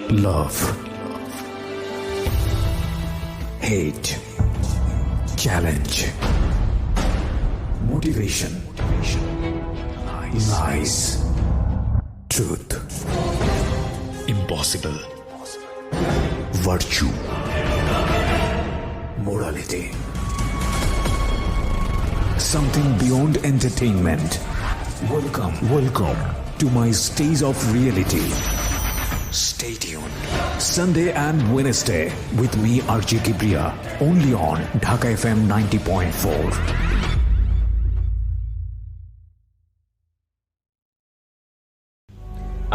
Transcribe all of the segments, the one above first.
Love, hate, challenge, motivation, lies, truth, impossible, virtue, morality, something beyond entertainment. Welcome to my stage of reality. Stay tuned. Sunday and Wednesday with me RJ Kibriya, only on Dhaka FM 90.4.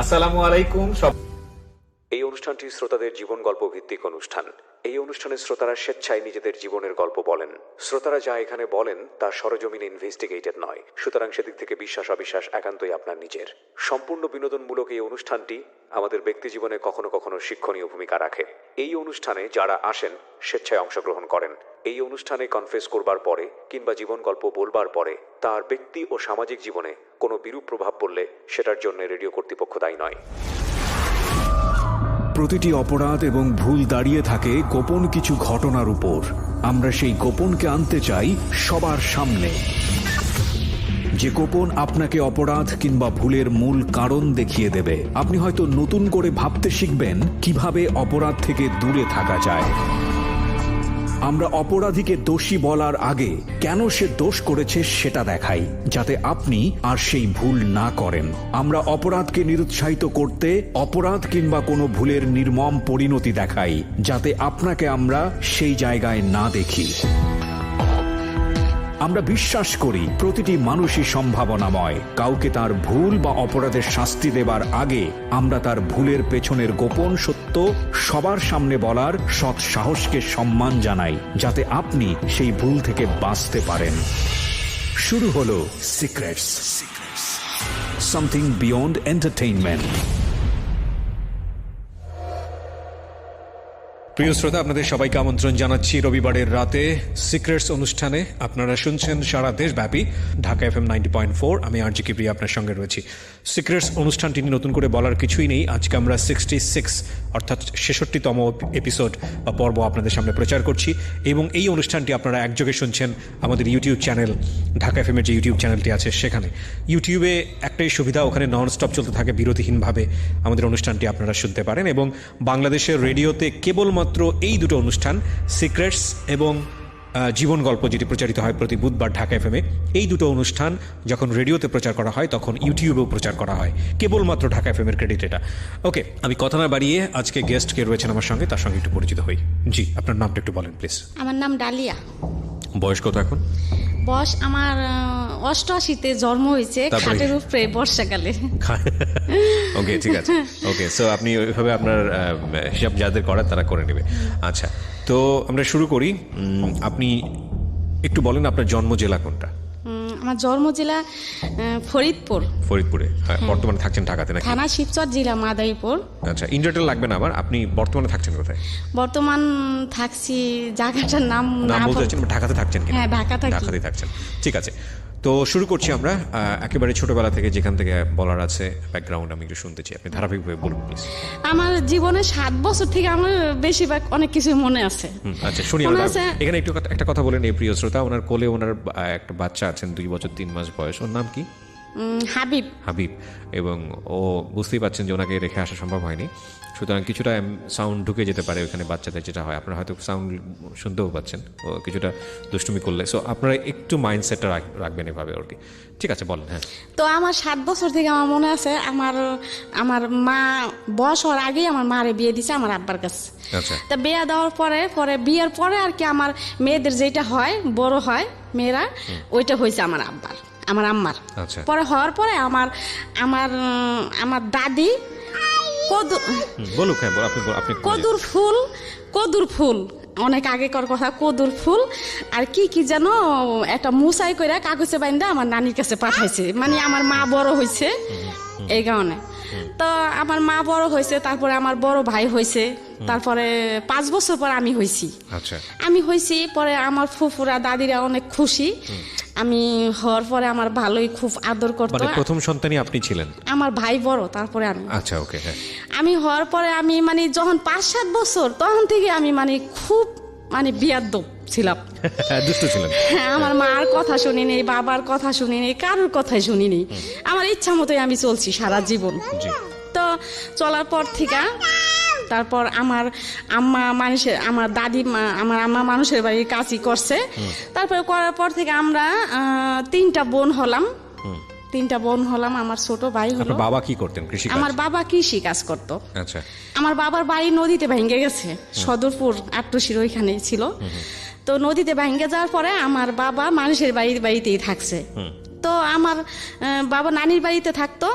আসসালামু আলাইকুম। এই অনুষ্ঠানটি শ্রোতাদের জীবন গল্প ভিত্তিক অনুষ্ঠান। এই অনুষ্ঠানে শ্রোতারা স্বেচ্ছায় নিজেদের জীবনের গল্প বলেন। শ্রোতারা যা এখানে বলেন তা সরজমিনে ইনভেস্টিগেটেড নয়, সুতরাং সেদিক থেকে বিশ্বাস অবিশ্বাস একান্তই আপনার নিজের। সম্পূর্ণ বিনোদনমূলক এই অনুষ্ঠানটি আমাদের ব্যক্তি জীবনে কখনো কখনো শিক্ষণীয় ভূমিকা রাখে। এই অনুষ্ঠানে যারা আসেন স্বেচ্ছায় অংশগ্রহণ করেন। এই অনুষ্ঠানে কনফেস করবার পরে কিংবা জীবন গল্প বলবার পরে তার ব্যক্তি ও সামাজিক জীবনে কোনো বিরূপ প্রভাব পড়লে সেটার জন্য রেডিও কর্তৃপক্ষ দায়ী নয়। প্রতিটি অপরাধ এবং ভুল দাঁড়িয়ে থাকে গোপন কিছু ঘটনার উপর। আমরা সেই গোপনকে আনতে চাই সবার সামনে। যে গোপন আপনাকে অপরাধ কিংবা ভুলের মূল কারণ দেখিয়ে দেবে। আপনি হয়তো নতুন করে ভাবতে শিখবেন কিভাবে অপরাধ থেকে দূরে থাকা যায়। আমরা অপরাধীকে দোষী বলার আগে কেন সে দোষ করেছে সেটা দেখাই, যাতে আপনি আর সেই ভুল না করেন। আমরা অপরাধকে নিরুৎসাহিত করতে অপরাধ কিংবা কোনো ভুলের নির্মম পরিণতি দেখাই, যাতে আপনাকে আমরা সেই জায়গায় না দেখি। আমরা বিশ্বাস করি প্রতিটি মানুষই সম্ভাবনাময়। কাউকে তার ভুল বা অপরাধের শাস্তি দেবার আগে আমরা তার ভুলের পেছনের গোপন সত্য সবার সামনে বলার সৎ সাহসকে সম্মান জানাই, যাতে আপনি সেই ভুল থেকে বাঁচতে পারেন। শুরু হলো সিক্রেটস, সামথিং বিয়ন্ড এন্টারটেইনমেন্ট। প্রিয় শ্রোতা, আপনাদের সবাইকে আমন্ত্রণ জানাচ্ছি রবিবারের রাতে সিক্রেটস অনুষ্ঠানে। আপনারা শুনছেন সারা দেশব্যাপী ঢাকা FM 90.4। আমি RJ কিবরিয়া আপনার সঙ্গে রয়েছি। সিক্রেটস অনুষ্ঠানটি নিয়ে নতুন করে বলার কিছুই নেই। আজকে আমরা 66 অর্থাৎ 66তম এপিসোড বা পর্ব আপনাদের সামনে প্রচার করছি, এবং এই অনুষ্ঠানটি আপনারা একযোগে শুনছেন আমাদের ইউটিউব চ্যানেল ঢাকা FM এর যে ইউটিউব চ্যানেলটি আছে সেখানে। ইউটিউবে একটাই সুবিধা, ওখানে নন স্টপ চলতে থাকে, বিরতিহীনভাবে আমাদের অনুষ্ঠানটি আপনারা শুনতে পারেন। এবং বাংলাদেশের রেডিওতে কেবলমাত্র এই দুটো অনুষ্ঠান, সিক্রেটস এবং জীবন গল্প, যেটি প্রচারিত হয় প্রতি বুধবার ঢাকা FM এ, এই দুটো অনুষ্ঠান যখন রেডিওতে প্রচার করা হয় তখন ইউটিউবেও প্রচার করা হয়, কেবলমাত্র ঢাকা FM এর ক্রেডিট এটা। ওকে, আমি কথা না বাড়িয়ে আজকে গেস্ট কে রয়েছেন আমার সঙ্গে তার সঙ্গে একটু পরিচিত হই। জি, আপনার নামটা একটু বলেন প্লিজ। আমার নাম ডালিয়া। বয়স কত এখন? বয়স আমার 88-তে জন্ম হয়েছে, খাটের উপরে বর্ষাকালে। ওকে, ঠিক আছে। ওকে, সো আপনি ওইভাবে আপনার হিসাব যাদের করার তারা করে নেবে। আচ্ছা, তো আমরা শুরু করি। আপনি একটু বলেন আপনার জন্ম জেলা কোনটা? আমার জন্ম জেলা ফরিদপুর। ফরিদপুরে, বর্তমানে থাকছেন ঢাকাতে নাকি? থানা শিবচর, জেলা মাদারীপুর। আচ্ছা, ইন্ডিয়াটা লাগবে না আবার। আপনি বর্তমানে থাকছেন কোথায়? বর্তমান থাকছি জায়গাটার নাম বলতে চাচ্ছেন, ঢাকাতে থাকছেন কিনা? হ্যাঁ, ঢাকাতেই থাকছেন। ঠিক আছে, তো শুরু করছি আমরা একেবারে ছোটবেলা থেকে, যেখান থেকে বলার আছে ব্যাকগ্রাউন্ড আমি একটু শুনতে চাই। আপনি ধারাবাহিকভাবে বলুন প্লিজ। আমার জীবনে 7 বছর থেকে আমার বেশিরভাগ অনেক কিছু মনে আছে। আচ্ছা, শুনি। এখানে একটু একটা কথা বলেন এই প্রিয় শ্রোতা, ওনার কোলে ওনার একটা বাচ্চা আছেন 2 বছর 3 মাস বয়স। ওর নাম কি? হাবিব। এবং ও বুঝতেই পারছেন যে ওনাকে রেখে আসা সম্ভব হয়নি, সুতরাং কিছুটা সাউন্ড ঢুকে যেতে পারে ওখানে বাচ্চাদের, যেটা হয় আপনারা হয়তো সাউন্ড শুনতেও পাচ্ছেন ও কিছুটা দুষ্টুমি করলে। সো আপনারা একটু মাইন্ডসেটটা রাখবেন এভাবে আর কি। ঠিক আছে, বলেন। হ্যাঁ, তো আমার 7 বছর থেকে আমার মনে আছে, আমার মা বয়স হওয়ার আগেই আমার মারে বিয়ে দিছে আমার আব্বার কাছে। আচ্ছা, তা বিয়ে দেওয়ার পরে বিয়ের পরে আর কি আমার মেয়েদের যেটা হয়, বড় হয় মেয়েরা, ওইটা হয়েছে আমার আম্মার। আচ্ছা, পরে হওয়ার পরে আমার দাদি কদুর ফুল অনেক আগেকার কথা, কদুর ফুল আর কি যেন একটা মুসাই করে কাগজে বাইন্দা আমার নানির কাছে পাঠাইছে, মানে আমার মা বড় হয়েছে এই কারণে। তো আমার মা বড় হয়েছে, তারপরে আমার বড় ভাই হয়েছে, তারপরে 5 বছর পর আমি হয়েছি। আচ্ছা, আমি হয়েছি পরে আমার ফুফুরা দাদিরা অনেক খুশি। আমি হওয়ার পরে আমার ভালোই খুব আদর করতো। মানে প্রথম সন্তানই আপনি ছিলেন? আমার ভাই বড়, তারপরে আমি। আচ্ছা, ওকে, হ্যাঁ। আমি হওয়ার পরে আমি মানে যখন 5-7 বছর তখন থেকে আমি মানে খুব মানে বিয়াদ্দপ ছিলাম। দুষ্ট ছিলেন? হ্যাঁ, আমার মার কথা শুনিনি, বাবার কথা শুনিনি, কারোর কথাই শুনিনি। আমার ইচ্ছা মতোই আমি চলছি সারা জীবন। জি। তো চলার পর থেকে তারপর আমার আম্মা মানুষের, আমার দাদি আমার আম্মা মানুষের বাড়ির কাজই করছে। তারপরে করার পর থেকে আমরা 3টা বোন হলাম। 3টা বোন হলাম। আমার ছোট ভাই হলো। আপনার বাবা কি করতেন? কৃষি? আমার বাবা কৃষি কাজ করতো। আচ্ছা। আমার বাবার বাড়ি নদীতে ভেঙে গেছে, সদরপুর আট্টশির ওইখানে ছিল। তো নদীতে ভেঙে যাওয়ার পরে আমার বাবা মানুষের বাড়িতেই থাকছে। তো আমার বাবা নানির বাড়িতে থাকতো।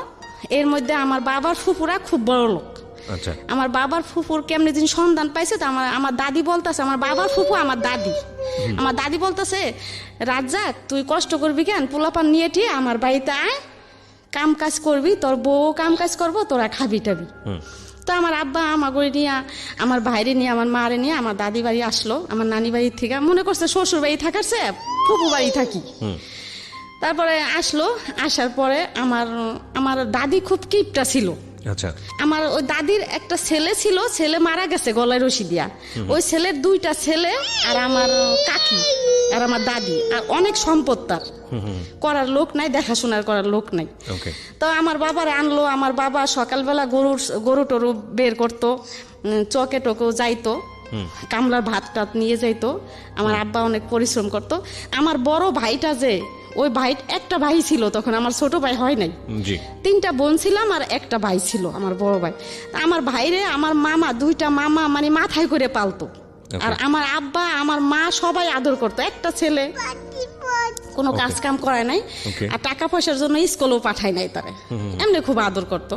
এর মধ্যে আমার বাবার ফুফুরা খুব বড় লোক। আচ্ছা। আমার বাবার ফুফুর কেমনি দিন সন্ধান পাইছে, তো আমার দাদি বলতেছে, আমার বাবার ফুফু আমার দাদি বলতেছে, রাজ্জাক তুই কষ্ট করবি কেন, পোলাপান নিয়ে টি আমার বাড়িতে আয়, কাম কাজ করবি, তোর বউ কাম কাজ করবো, তোরা খাবি টাবি। তো আমার আব্বা আমাকে নিয়ে, আমার ভাইরে নিয়ে, আমার মারে নিয়ে আমার দাদি বাড়ি আসলো। আমার নানি বাড়ির থেকে মনে করছে শ্বশুর বাড়ি থাকারছে ফুফু বাড়ি থাকি। তারপরে আসলো। আসার পরে আমার দাদি খুব কিপটা ছিল। আচ্ছা। আমার ওই দাদির একটা ছেলে ছিল, ছেলে মারা গেছে গলায় রশি দিয়া। ওই ছেলের 2টা ছেলে আর আমার কাকি আর আমার দাদি, আর অনেক সম্পদ তার, করার লোক নাই, দেখাশোনার করার লোক নাই। তো আমার বাবার আনলো। আমার বাবা সকালবেলা গরু টরু বের করতো, চকে টকেও যাইতো, কামলার ভাত টাত নিয়ে যাইতো। আমার আব্বা অনেক পরিশ্রম করতো। আমার বড় ভাইটা যে, ওই ভাই, একটা ভাই ছিল তখন, আমার ছোট ভাই হয় নাই। 3টা বোন ছিলাম আর একটা ভাই ছিল আমার বড় ভাই। আমার ভাইরে আমার মামা, 2টা মামা মানে মাথায় করে পালতো। আর আমার আব্বা আমার মা সবাই আদর করতো। একটা ছেলে কোনো কাজ কাম করায় নাই, আর টাকা পয়সার জন্য স্কুলেও পাঠায় নাই তারে, এমনি খুব আদর করতো।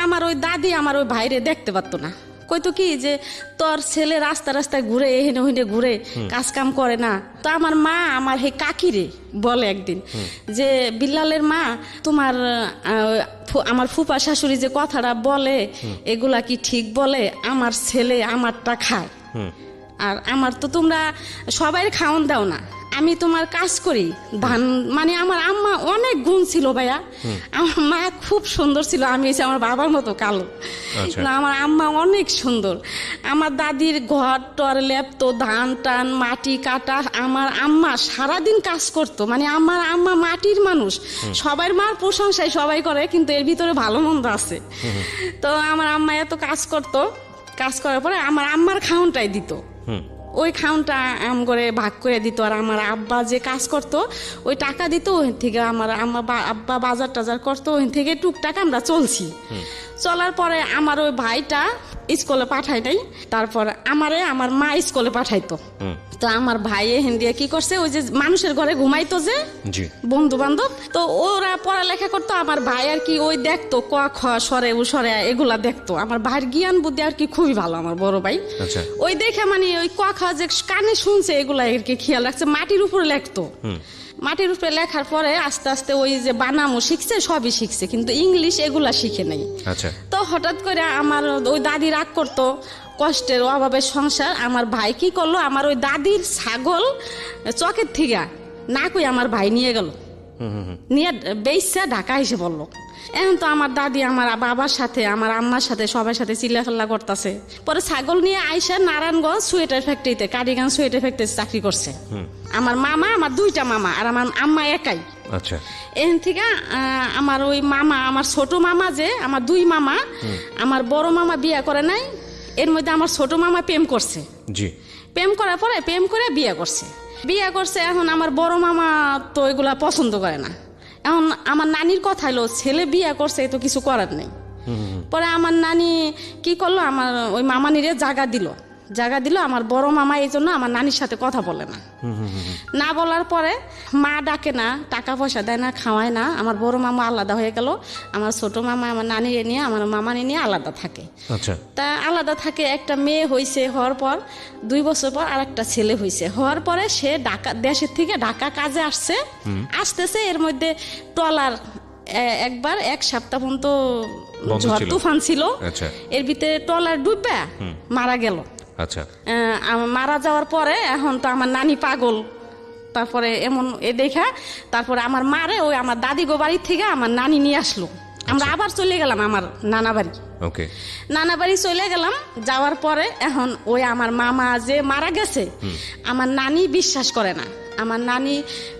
আমার ওই দাদি আমার ওই ভাইরে দেখতে পারতো না, কইতো কি যে তোর ছেলে রাস্তায় ঘুরে, এহেনে ওহেনে ঘুরে, কাজ কাম করে না। তো আমার মা আমার হে কাকিরে বলে একদিন যে, বিল্লালের মা, তোমার আমার ফুপা শাশুড়ি যে কথাটা বলে এগুলা কি ঠিক বলে? আমার ছেলে আমারটা খায়, আর আমার তো তোমরা সবাই খাওয়ান দাও না, আমি তোমার কাজ করি ধান। মানে আমার আম্মা অনেক গুণ ছিল ভাইয়া। আমার মা খুব সুন্দর ছিল, আমি হচ্ছে আমার বাবার মতো কালো। আমার আম্মা অনেক সুন্দর। আমার দাদির ঘর টর লেপতো, ধান টান মাটি কাটা। আমার আম্মা সারাদিন কাজ করতো। মানে আমার আম্মা মাটির মানুষ। সবার মার প্রশংসায় সবাই করে, কিন্তু এর ভিতরে ভালো মন্দ আছে। তো আমার আম্মা এত কাজ করতো, কাজ করার পরে আমার আম্মার খাওনটাই দিত। ওই খাউনটা আম করে ভাগ করে দিত। আর আমার আব্বা যে কাজ করতো ওই টাকা দিত, ওই থেকে আমার আব্বা বাজার টাজার করতো, ওই থেকে টুকটাক আমরা চলছি। চলার পরে আমার ওই ভাইটা স্কুলে পাঠায় নাই, তারপর আমার মা স্কুলে পাঠাইতো। তো আমার ভাই এখান দিয়ে কি করছে, ওই যে মানুষের ঘরে ঘুমাইতো যে বন্ধু বান্ধব, তো ওরা পড়ালেখা করতো। আমার ভাই আর কি ওই দেখতো, ক খ সরে উ সরে এগুলা দেখতো। আমার ভাইয়ের জ্ঞান বুদ্ধি আর কি খুবই ভালো, আমার বড় ভাই। ওই দেখে মানে ওই ক খ যে কানে শুনছে এগুলা আর কি খেয়াল রাখছে। মাটির উপরে লেখতো। মাটির উপরে লেখার পরে আস্তে আস্তে ওই যে বানামও শিখছে, সবই শিখছে, কিন্তু ইংলিশ এগুলা শিখে নাই। তো হঠাৎ করে আমার ওই দাদি রাগ করতো, কষ্টের অভাবের সংসার। আমার ভাই কি করলো, আমার ওই দাদির ছাগল চকের থেকে না কই আমার ভাই নিয়ে গেল, নিয়ে বেইসা ঢাকা এসে বললো। এখন তো আমার দাদি আমার বাবার সাথে, আমার আম্মার সাথে, সবার সাথে চিল্লাফাল্লা করতেছে। পরে ছাগল নিয়ে আইসা নারায়ণগঞ্জ সোয়েটার ফ্যাক্টরিতে, কারিগান সোয়েটার ফ্যাক্টরিতে চাকরি করছে। আমার মামা, আমার 2টা মামা, আর আমার আম্মা একাই। এখান থেকে আমার ওই মামা, আমার ছোট মামা যে, আমার 2 মামা, আমার বড় মামা বিয়ে করে নাই। এর মধ্যে আমার ছোট মামা প্রেম করছে। প্রেম করার পরে প্রেম করে বিয়ে করছে। এখন আমার বড় মামা তো এগুলা পছন্দ করে না। এখন আমার নানির কথা হলো, ছেলে বিয়ে করছে তো কিছু করার নেই। পরে আমার নানি কি করলো, আমার ওই মামানিরে জায়গা দিল। আমার বড় মামা এই জন্য আমার নানির সাথে কথা বলে না বলার পরে মা ডাকে না, টাকা পয়সা দেয় না, খাওয়ায় না। আমার বড় মামা আলাদা হয়ে গেল। আমার ছোট মামা আমার নানিরে নিয়ে, আমার মামানি নিয়ে আলাদা থাকে। তা আলাদা থাকে। একটা মেয়ে হয়েছে, হওয়ার পর 2 বছর পর আর একটা ছেলে হয়েছে। হওয়ার পরে সে দেশের থেকে ঢাকা কাজে আসতেছে। এর মধ্যে ট্রলার একবার 1 সপ্তাহ পর্যন্ত বন্ধ ঝড় ছিল। তুফান ছিল, আচ্ছা এর ভিতরে ট্রলার ডুববে মারা গেল। আচ্ছা মারা যাওয়ার পরে এখন তো আমার নানি পাগল, তারপরে এমন দেখা তারপরে আমার মারে ওই আমার দাদি গো বাড়ি থেকে আমার নানি নিয়ে আসলো। আমরা আবার চলে গেলাম আমার নানা বাড়ি। ওকে নানা বাড়ি চলে গেলাম, যাওয়ার পরে এখন ওই আমার মামা যে মারা গেছে আমার নানি বিশ্বাস করে না। আমার নানি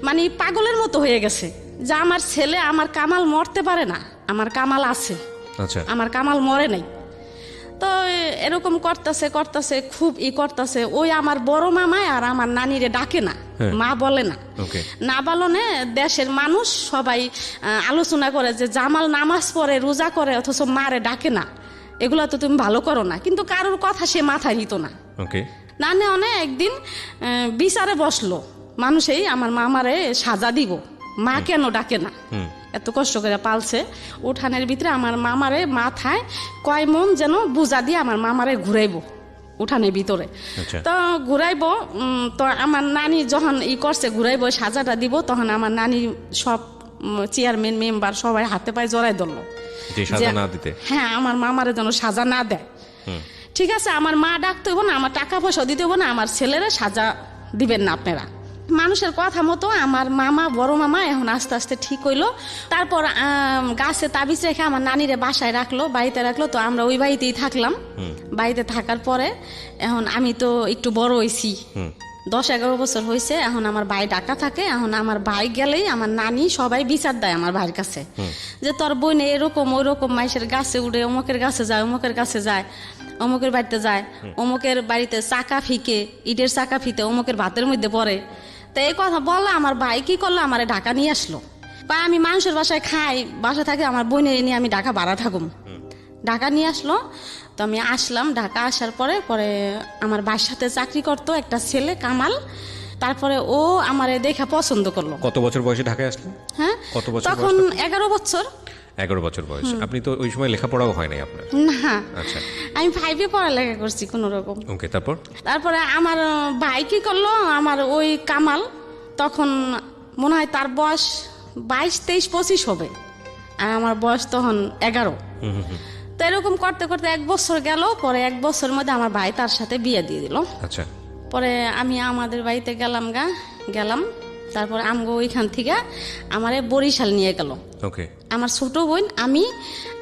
মানে পাগলের মতো হয়ে গেছে যে আমার ছেলে আমার কামাল মরতে পারে না, আমার কামাল আছে, আচ্ছা আমার কামাল মরে নাই। তো এরকম করতেছে করতেছে খুব করতেছে। ওই আমার বড় মামায় আর আমার নানিরে ডাকে না, মা বলে না। ওকে না বলনে দেশের মানুষ সবাই আলোচনা করে যে জামাল নামাজ পড়ে রোজা করে অথচ মারে ডাকে না, এগুলো তো তুমি ভালো করো না, কিন্তু কারোর কথা সে মাথায় নিত না। ওকে না অনেক একদিন বিচারে বসলো, মানুষেই আমার মামারে সাজা দিব, মা কেন ডাকে না, এত কষ্ট করে পালছে। উঠানের ভিতরে আমার মামারে মাথায় কয় মন যেন বুঝা দিয়ে আমার মামারে ঘুরাইবো উঠানের ভিতরে। আচ্ছা তো ঘুরাইবো, তো আমার নানি যখন করছে ঘুরাইবো সাজাটা দিব, তখন আমার নানি সব চেয়ারম্যান মেম্বার সবাই হাতে পায়ে জড়াই ধরলো যে সাজা না দিতে। হ্যাঁ আমার মামারে যেন সাজা না দেয়। ঠিক আছে, আমার মা ডাকতে হইব না, আমার টাকা পয়সা দিতে হইব না, আমার ছেলেরা সাজা দিবেন না আপনারা। মানুষের কথা মতো আমার মামা বড় মামা এখন আস্তে আস্তে ঠিক হইলো। তারপর গাছে তাবিজ রেখে আমার নানিরে বাসায় রাখলো, বাড়িতে রাখলো। তো আমরা ওই বাড়িতেই থাকলাম। বাড়িতে থাকার পরে এখন আমি তো একটু বড় হয়েছি, 10-11 বছর হয়েছে। এখন আমার ভাই ডাকা থাকে, এখন আমার ভাই গেলেই আমার নানি সবাই বিচার দেয় আমার ভাইয়ের কাছে যে তোর বোনে এরকম ওই রকম মাইসের গাছে উঠে অমুকের কাছে যায়, অমুকের কাছে যায়, অমুকের বাড়িতে যায়, অমুকের বাড়িতে চাকা ফিকে ইটের চাকা ফিতে অমুকের ভাতের মধ্যে পড়ে। তো এই কথা বললো আমার ভাই কি করলো, আমার ঢাকা নিয়ে আসলো। বা আমি মানুষের বাসায় খাই, বাসা থাকে, আমার বোনের নিয়ে আমি ঢাকা ভাড়া থাকুম। ঢাকা নিয়ে আসলো, তো আমি আসলাম। ঢাকা আসার পরে পরে আমার বাসার সাথে চাকরি করতো একটা ছেলে কামাল। তারপরে ও আমারে দেখা পছন্দ করলো। কত বছর বয়সে ঢাকায় আসলেন? হ্যাঁ কত বছর তখন বয়স? 11 বছর। 11 বছর বয়স। আপনি তো ওই সময় লেখাপড়াও হয় নাই আপনার? না আচ্ছা আমি 5-এ পড়ালেখা করছি কোন রকম। ওকে তারপর? তারপরে আমার ভাই কি করলো, আমার ওই কামাল তখন মনে হয় তার বয়স 22, 23, 25 হবে, আর আমার বয়স তখন 11। তো এরকম করতে করতে 1 বছর গেল। পরে 1 বছরের মধ্যে আমার ভাই তার সাথে বিয়ে দিয়ে দিল। আচ্ছা পরে আমি আমাদের বাড়িতে গেলাম। তারপরে আমগো ওইখান থেকে আমারে বরিশাল নিয়ে গেল। ওকে আমার ছোট বোন, আমি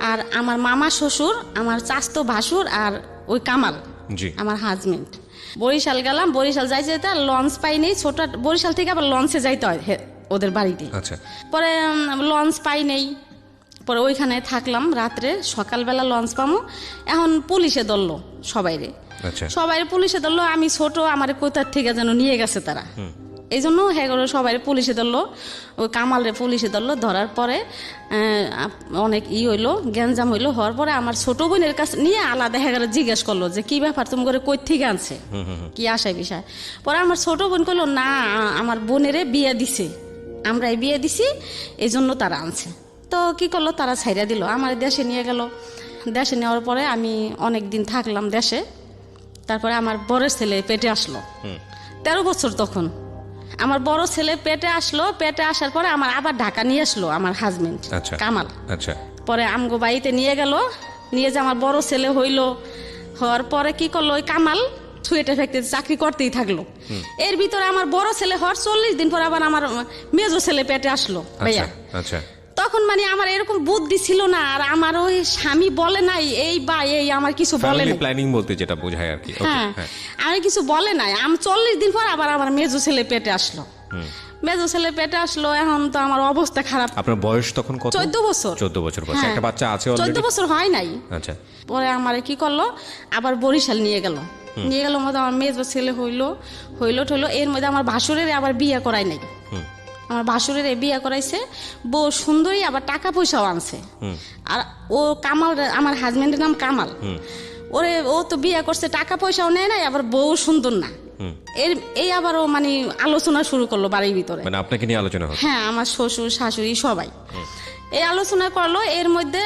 আর আমার মামা শ্বশুর, আমার চাচতো ভাসুর আর ওই কামাল জি আমার হাজবেন্ড। বরিশাল গেলাম। বরিশাল যাইতে যেতে লঞ্চ পাইনি, ছোট বরিশাল থেকে আবার লঞ্চে যাইতে হয় ওদের বাড়িতে। আচ্ছা পরে লঞ্চ পাই নেই, পরে ওইখানে থাকলাম রাত্রে। সকালবেলা লঞ্চ পামো, এখন পুলিশে ধরলো সবাইরে। আচ্ছা সবাই পুলিশে ধরলো, আমি ছোট, আমার কোথার থেকে যেন নিয়ে গেছে তারা, এই জন্য হ্যাঁ সবাই পুলিশে ধরলো। ওই কামালরে পুলিশে ধরলো। ধরার পরে অনেক হইলো, গ্যাঞ্জাম হইলো। হওয়ার পরে আমার ছোট বোনের কাছে নিয়ে আলাদা হেগারে জিজ্ঞেস করলো যে কি ব্যাপার, তুমি করে কই থেকে আনছে, কি আশায় বিষয়। পরে আমার ছোট বোন কইলো না আমার বোনেরে বিয়ে দিছে, আমরাই বিয়ে দিছি, এই জন্য তারা আনছে। তো কি করলো, তারা ছাইরা দিল, আমার দেশে নিয়ে গেল। দেশে নেওয়ার পরে আমি অনেক দিন থাকলাম দেশে। তারপরে আমার বড় ছেলে পেটে আসলো, 13 বছর তখন। আমার বড় ছেলে পেটে আসলো, পেটে আসার পরে আমার আবার ঢাকা নিয়ে আসলো আমার হাজবেন্ড আচ্ছা কামাল। আচ্ছা পরে আমগো বাড়িতে নিয়ে গেল, নিয়ে যে আমার বড় ছেলে হইলো। হওয়ার পরে কি করলো, ওই কামাল ছুয়েটে ফ্যাক্টরি চাকরি করতেই থাকলো। এর ভিতরে আমার বড় ছেলে হওয়ার 40 দিন পর আবার আমার মেজো ছেলে পেটে আসলো ভাইয়া। আচ্ছা তখন মানে আমার এরকম বুদ্ধি ছিল না, আর আমার ওই স্বামী বলে নাই এই বা এই, আমার কিছু বলে ফ্যামিলি নাই। প্ল্যানিং বলতে যেটা বোঝায় আর কি। ওকে হ্যাঁ হ্যাঁ আমি কিছু বলে নাই। আমি 40 দিন পর আবার আমার মেজো ছেলে পেটে আসলো। মেজো ছেলে পেটে আসলো, এখন তো আমার অবস্থা খারাপ। আপনার বয়স তখন কত? 14 বছর। 14 বছর বয়স। হ্যাঁ। একটা বাচ্চা আছে 14 অলরেডি? বছর হয় নাই। আচ্ছা পরে আমারে কি করলো, আবার বরিশাল নিয়ে গেল। নিয়ে গেল মধ্যে আমার মেজো ছেলে হইলো। এর মধ্যে আমার ভাসুরের আবার বিয়ে করাই নাই। আমার ভাসুরের বিয়ে করাইছে, বউ সুন্দরী, আবার টাকা পয়সাও আনছে। আর ও কামাল, আমার হাজবেন্ডের নাম কামাল। ওরে ও তো বিয়ে করছে, টাকা পয়সাও নেয় নাই, আবার বউ সুন্দর না। এই আবার ও মানে আলোচনা শুরু করলো বাড়ির ভিতরে। মানে আপনাকে নিয়ে আলোচনা হচ্ছে? হ্যাঁ আমার শ্বশুর শাশুড়ি সবাই এই আলোচনা করলো। এর মধ্যে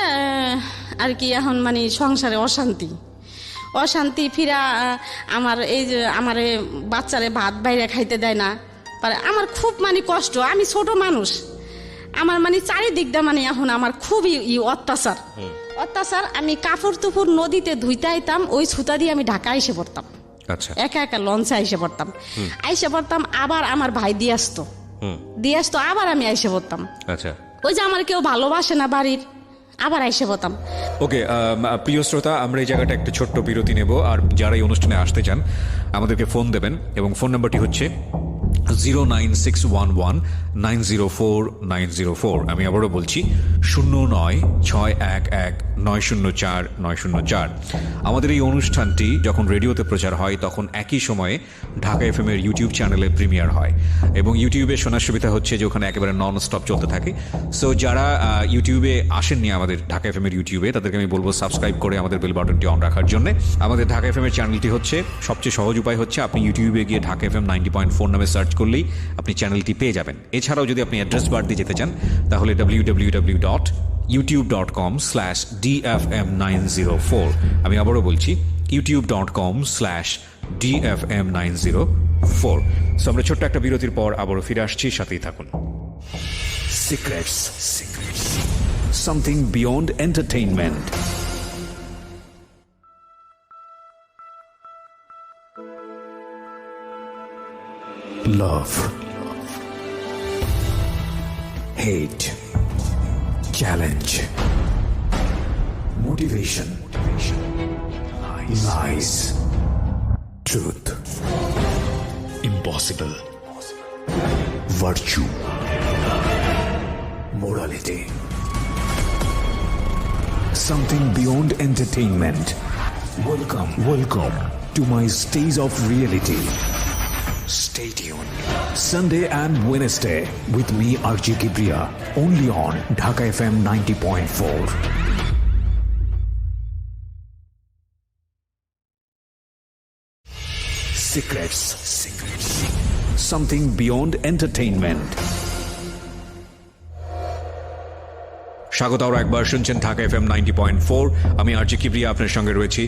আর কি এখন মানে সংসারে অশান্তি ফিরা। আমার এই যে আমার বাচ্চারে ভাত বাইরে খাইতে দেয় না, আমার খুব মানে কষ্ট। আমি ছোট মানুষ, আমার মানে চারিদিক দিয়ে মানে এখন আমার খুবই অত্যাচার অত্যাচার। আমি কাপড় তুপুর নদীতে ধুইতে আইতাম, ওই ছুতা দিয়ে আমি ঢাকা এসে পড়তাম, আচ্ছা একা একা লঞ্চে আইসে পড়তাম। আইসে পড়তাম, আবার আমার ভাই দিয়ে আসতো, আবার আমি আইসে পড়তাম। আচ্ছা, ওই যে আমার কেউ ভালোবাসে না বাড়ির, আবার আইসে পড়তাম। ওকে প্রিয় শ্রোতা, আমরা এই জায়গাটা একটা ছোট্ট বিরতি নেব। আর যারা এই অনুষ্ঠানে আসতে চান আমাদেরকে ফোন দেবেন, এবং ফোন নাম্বারটি হচ্ছে 09611904904। আমি আবারও বলছি 09611904904। আমাদের এই অনুষ্ঠানটি যখন রেডিওতে প্রচার হয় তখন একই সময়ে ঢাকা এফএম এর ইউটিউব চ্যানেলে প্রিমিয়ার হয়, এবং ইউটিউবে শোনার সুবিধা হচ্ছে যে ওখানে একেবারে নন স্টপ চলতে থাকে। সো যারা ইউটিউবে আসেননি আমাদের ঢাকা এফএম এর ইউটিউবে, তাদেরকে আমি বলবো সাবস্ক্রাইব করে আমাদের বেল বাটনটি অন রাখার জন্য। আমাদের ঢাকা এফএম এর চ্যানেলটি হচ্ছে সবচেয়ে সহজ উপায় হচ্ছে আপনি ইউটিউবে গিয়ে ঢাকা এফএম 90.4 নামে সার্চ করলেই আপনি চ্যানেলটি পেয়ে যাবেন। এছাড়াও যদি আপনি অ্যাড্রেস বার দিয়ে যেতে চান তাহলে www.youtube.com/dfm904। আমি আবারও বলছি youtube.com/dfm904। সো আমরা ছোট্ট একটা বিরতির পর আবারও ফিরে আসছি, সাথেই থাকুন। Secrets. Something beyond entertainment. Love. Hate. Challenge. Motivation. Lies. Truth. Impossible. Virtue. Morality. Something beyond entertainment. Welcome to my stage of reality. Stay tuned. Sunday and Wednesday with me RJ Kibriya, only on Dhaka FM 90.4. Secrets. Something beyond entertainment. স্বাগত আরও একবার, শুনছেন Dhaka FM 90.4। আমি আরজি কিবরিয়া আপনার সঙ্গে রয়েছি।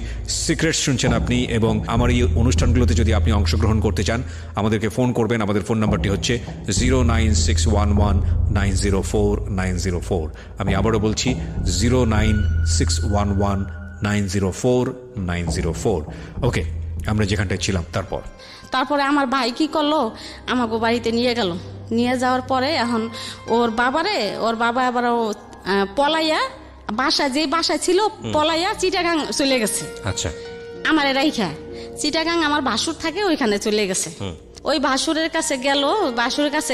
Secrets শুনছেন আপনি, এবং আমার এই অনুষ্ঠানগুলোতে যদি আপনি অংশগ্রহণ করতে চান আমাদেরকে ফোন করবেন। আমাদের ফোন নাম্বারটি হচ্ছে 09611904904। আমি আবারও বলছি 09611904904। ওকে, আমরা যেখানটায় ছিলাম তারপরে আমার ভাই কি করলো, আমাকে বাড়িতে নিয়ে গেল। নিয়ে যাওয়ার পরে এখন ওর বাবা আবার পলাইয়া বাসা ছিল পলাইয়া চিটাগাং চলে গেছে। আচ্ছা, আমার রাইখা চিটাগাং আমার ভাসুর থাকে, ওইখানে চলে গেছে। ওই ভাসুরের কাছে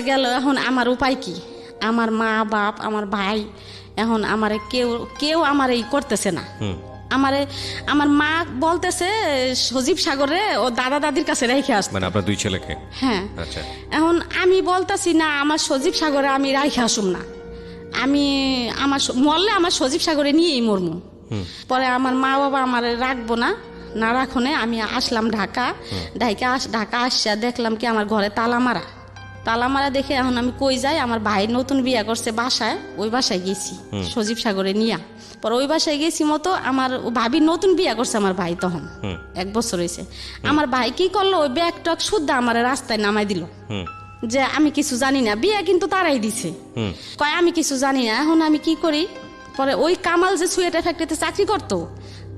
গেল। এখন আমার উপায় কি? আমার মা বাপ, আমার ভাই, এখন আমারে কেউ আমার এই করতেছে না। আমার মা বলতেছে সজীব সাগরে ও দাদা দাদির কাছে রেখে আসতে, মানে আপনার দুই ছেলেকে। হ্যাঁ। আচ্ছা, এখন আমি বলতেছি না, আমার সজীব সাগরে আমি রাইখে আসুম না, আমি মরলে আমার সজীব সাগরে নিয়েই মরমু। পরে আমার মা বাবা আমার রাখবো না রাখনে আমি আসলাম ঢাকা আসা দেখলাম কি আমার ঘরে তালা মারা দেখে এখন আমি কই যাই, আমার ভাই নতুন বিয়ে করছে বাসায়, ওই বাসায় গেছি সজীব সাগরে নিয়া। পরে ওই বাসায় গেছি মতো আমার ভাবি নতুন বিয়ে করছে, আমার ভাই তখন 1 বছর হয়েছে। আমার ভাই কি করলো, ওই ব্যাগ টক শুদ্ধ আমার রাস্তায় নামাই দিল যে আমি কিছু জানি না। বিয়ে কিন্তু তারাই দিছে, কয় আমি কিছু জানি না। এখন আমি কি করি, পরে ওই কামাল যে সোয়েটার ফ্যাক্টরিতে চাকরি করতো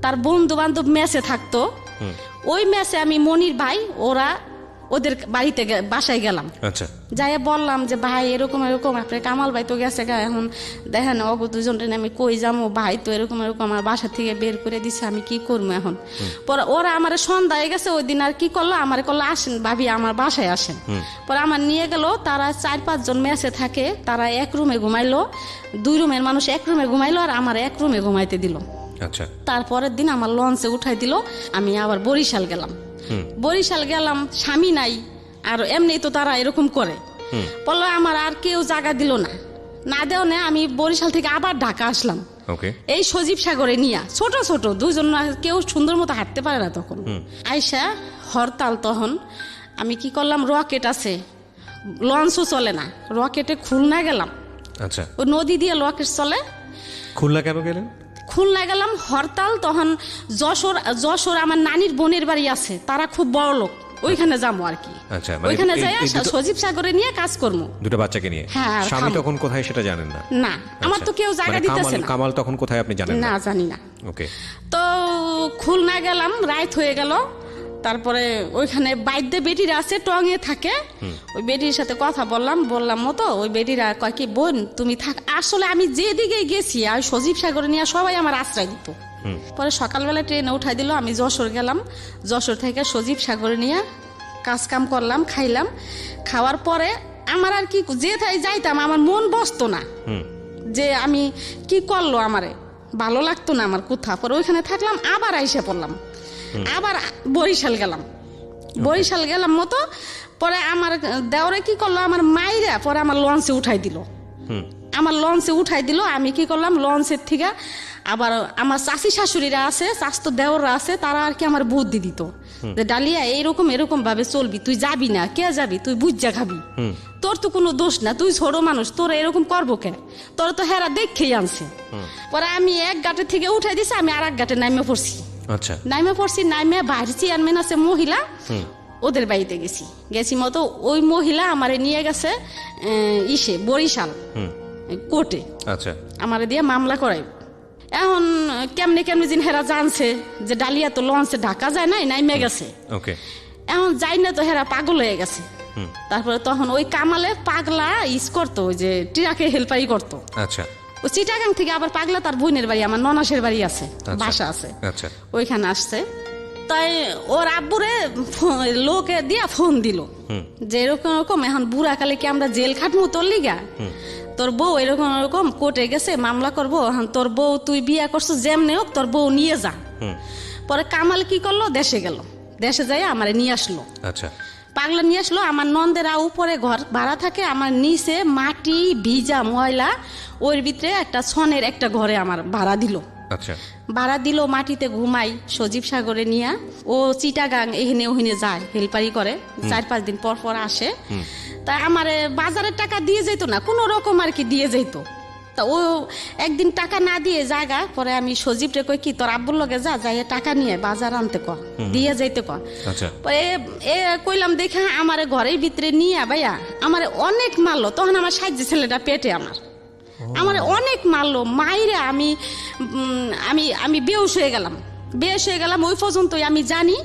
তার বন্ধু বান্ধব মেসে থাকতো, ওই মেসে আমি মনির ভাই ওদের বাড়িতে বাসায় গেলাম। আচ্ছা, যাই বললাম যে ভাই এরকম আপনার কামাল ভাই তো গেছে গা, এখন দেখেন অগ দুজনটা আমি কই যাবো, ভাই তো এরকম আমার বাসা থেকে বের করে দিছে, আমি কি করবো এখন। পরে ওরা আমার সন্ধ্যা হয়ে গেছে, ওই দিন আর কি করলো, আমার করলো আসেন ভাবি আমার বাসায় আসেন। পরে আমার নিয়ে গেল, তারা 4-5 জন মেসে থাকে, তারা এক রুমে ঘুমাইলো, 2 রুমের মানুষ এক রুমে ঘুমাইলো, আর আমার এক রুমে ঘুমাইতে দিল। আচ্ছা, তারপরের দিন আমার লঞ্চে উঠাই দিল, আমি আবার বরিশাল গেলাম। স্বামী নাই, আর এমনি তো তারা এরকম করে। বললো আমার আর কেউ জায়গা দিল না দেও না, আমি বরিশাল থেকে আবার ঢাকা আসলাম। এই সজীব সাগরে নিয়া ছোট 2জন, কেউ সুন্দর মতো হাঁটতে পারে না তখন। আইসা হরতাল, তখন আমি কি করলাম, রকেট আছে, লঞ্চও চলে না, রকেটে খুলনা গেলাম। আচ্ছা, ওই নদী দিয়ে রকেট চলে। খুলনা কেন গেলেন? খুলনা গেলাম হরতাল, তখন যশোর আমার নানির বোনের বাড়ি আছে, তারা খুব বড় লোক, ওইখানে যাবো আর কি। আচ্ছা, মানে ওইখানে এই- যাই এই দুটো- সজীব সাগরে নিয়ে কাজ করবো। দুটো বাচ্চাকে নিয়ে হ্যাঁ, আর স্বামী খামো। তখন কোথায় সেটা জানেন না? না, আমার তো কেউ জায়গা মানে দিতেছে না। কামাল তখন কোথায় আপনি জানেন না, না? জানি না। ওকে। তো খুলনা গেলাম, রাত হয়ে গেল। তারপরে ওইখানে বাইদ্যে বেটিরা আছে, টঙে থাকে। ওই বেটির সাথে কথা বললাম মতো ওই বেটিরা কয় কি, বোন তুমি থাক। আসলে আমি যেদিকে গেছি আর সজীব সাগরে নিয়ে সবাই আমার আশ্রয় দিত। পরে সকালবেলা ট্রেনে উঠাই দিল, আমি যশোর গেলাম। যশোর থেকে সজীব সাগরে নিয়ে কাজ কাম করলাম, খাইলাম। খাওয়ার পরে আমার আর কি যেথায় যাইতাম আমার মন বসতো না, যে আমি কি করলো, আমারে ভালো লাগতো না আমার কোথাও। পরে ওইখানে থাকলাম, আবার আইসা পড়লাম, আবার বরিশাল গেলাম মতো। পরে আমার দেওরে কি করলো, আমার মাইরা পরে আমার লঞ্চে উঠাই দিল। আমি কি করলাম, লঞ্চের থেকে আবার আমার চাচি শাশুড়িরা আছে, চাচতো দেওররা আছে, তারা আর কি আমার বুদ্ধি দিত যে ডালিয়া এরকম ভাবে চলবি, তুই যাবি না, কে যাবি, তুই বুঝা খাবি, তোর তো কোনো দোষ না, তুই ছোট মানুষ, তোর এরকম করবো কে, তোর তো হেরা দেখেই আনছে। পরে আমি এক ঘাটে থেকে উঠাই দিছি, আমি আর এক ঘাটে নাইমে পড়ছি। আচ্ছা, নাইমে বাইরে চেয়ারম্যান আছে মহিলা, ওদের বাড়িতে গেছি মতো। ওই মহিলা আমারে নিয়ে গেছে বরিশাল কোর্টে। আচ্ছা, আমারে দিয়ে মামলা করাই। এখন কেমনে দিন হেরা জানছে যে ডালিয়া তো লঞ্চে ঢাকা যায় নাই, নাইমে গেছে। ওকে। এখন যাই না তো হেরা পাগল হয়ে গেছে। তারপরে তখন ওই কামালে পাগলা করতো, ওই যে ট্রাকে হেল্পারি করতো। আচ্ছা, ওই চিটাগাং থেকে আবার পাগলা তার বোনের বাড়ি, আমার ননাসের বাড়ি আছে, বাসা আছে, আচ্ছা, ওইখানে আসছে। তাই ওর আব্বুরে লোকে দিয়া ফোন দিল যে এরকম এখন বুড়াকালে কি আমরা জেল খাটমু তোর লিগা, তোর বউ এরকম কোর্টে গেছে, মামলা করবো, এখন তোর বউ তুই বিয়া করছো, যেমনে হোক তোর বউ নিয়ে যা। পরে কামাল কি করলো, দেশে গেল, দেশে যাই আমারে নিয়ে আসলো। আচ্ছা, পাগলা নিয়ে আসলো। আমার নন্দেরা উপরে ঘর ভাড়া থাকে, আমার নিচে মাটি ভিজা ময়লা, ওর ভিতরে একটা ছনের একটা ঘরে আমার ভাড়া দিল। আচ্ছা, ভাড়া দিল, মাটিতে ঘুমাই সজীব সাগরে নিয়ে। ও চিটাগাং এখানে ওখানে যায়, হেল্পারি করে, 4-5 দিন পর আসে। তাই আমার বাজারের টাকা দিয়ে যেত না, কোনো রকম আর কি দিয়ে যেত। তা ও একদিন টাকা না দিয়ে জায়গা, পরে আমি সজীব রে কই কি, তোর আব্বুর লগে যাই টাকা নিয়ে বাজার আনতে ক, দিয়ে যাইতে ক। আচ্ছা, পরে এ কইলাম দেখে আমার ঘরের ভিতরে নিয়ে ভাইয়া আমার অনেক মারলো। তখন আমার সাহায্য ছেলেটা পেটে আমার অনেক মারলো, মাইরে আমি বেহুশ হয়ে গেলাম। ওই পর্যন্তই আমি জানি।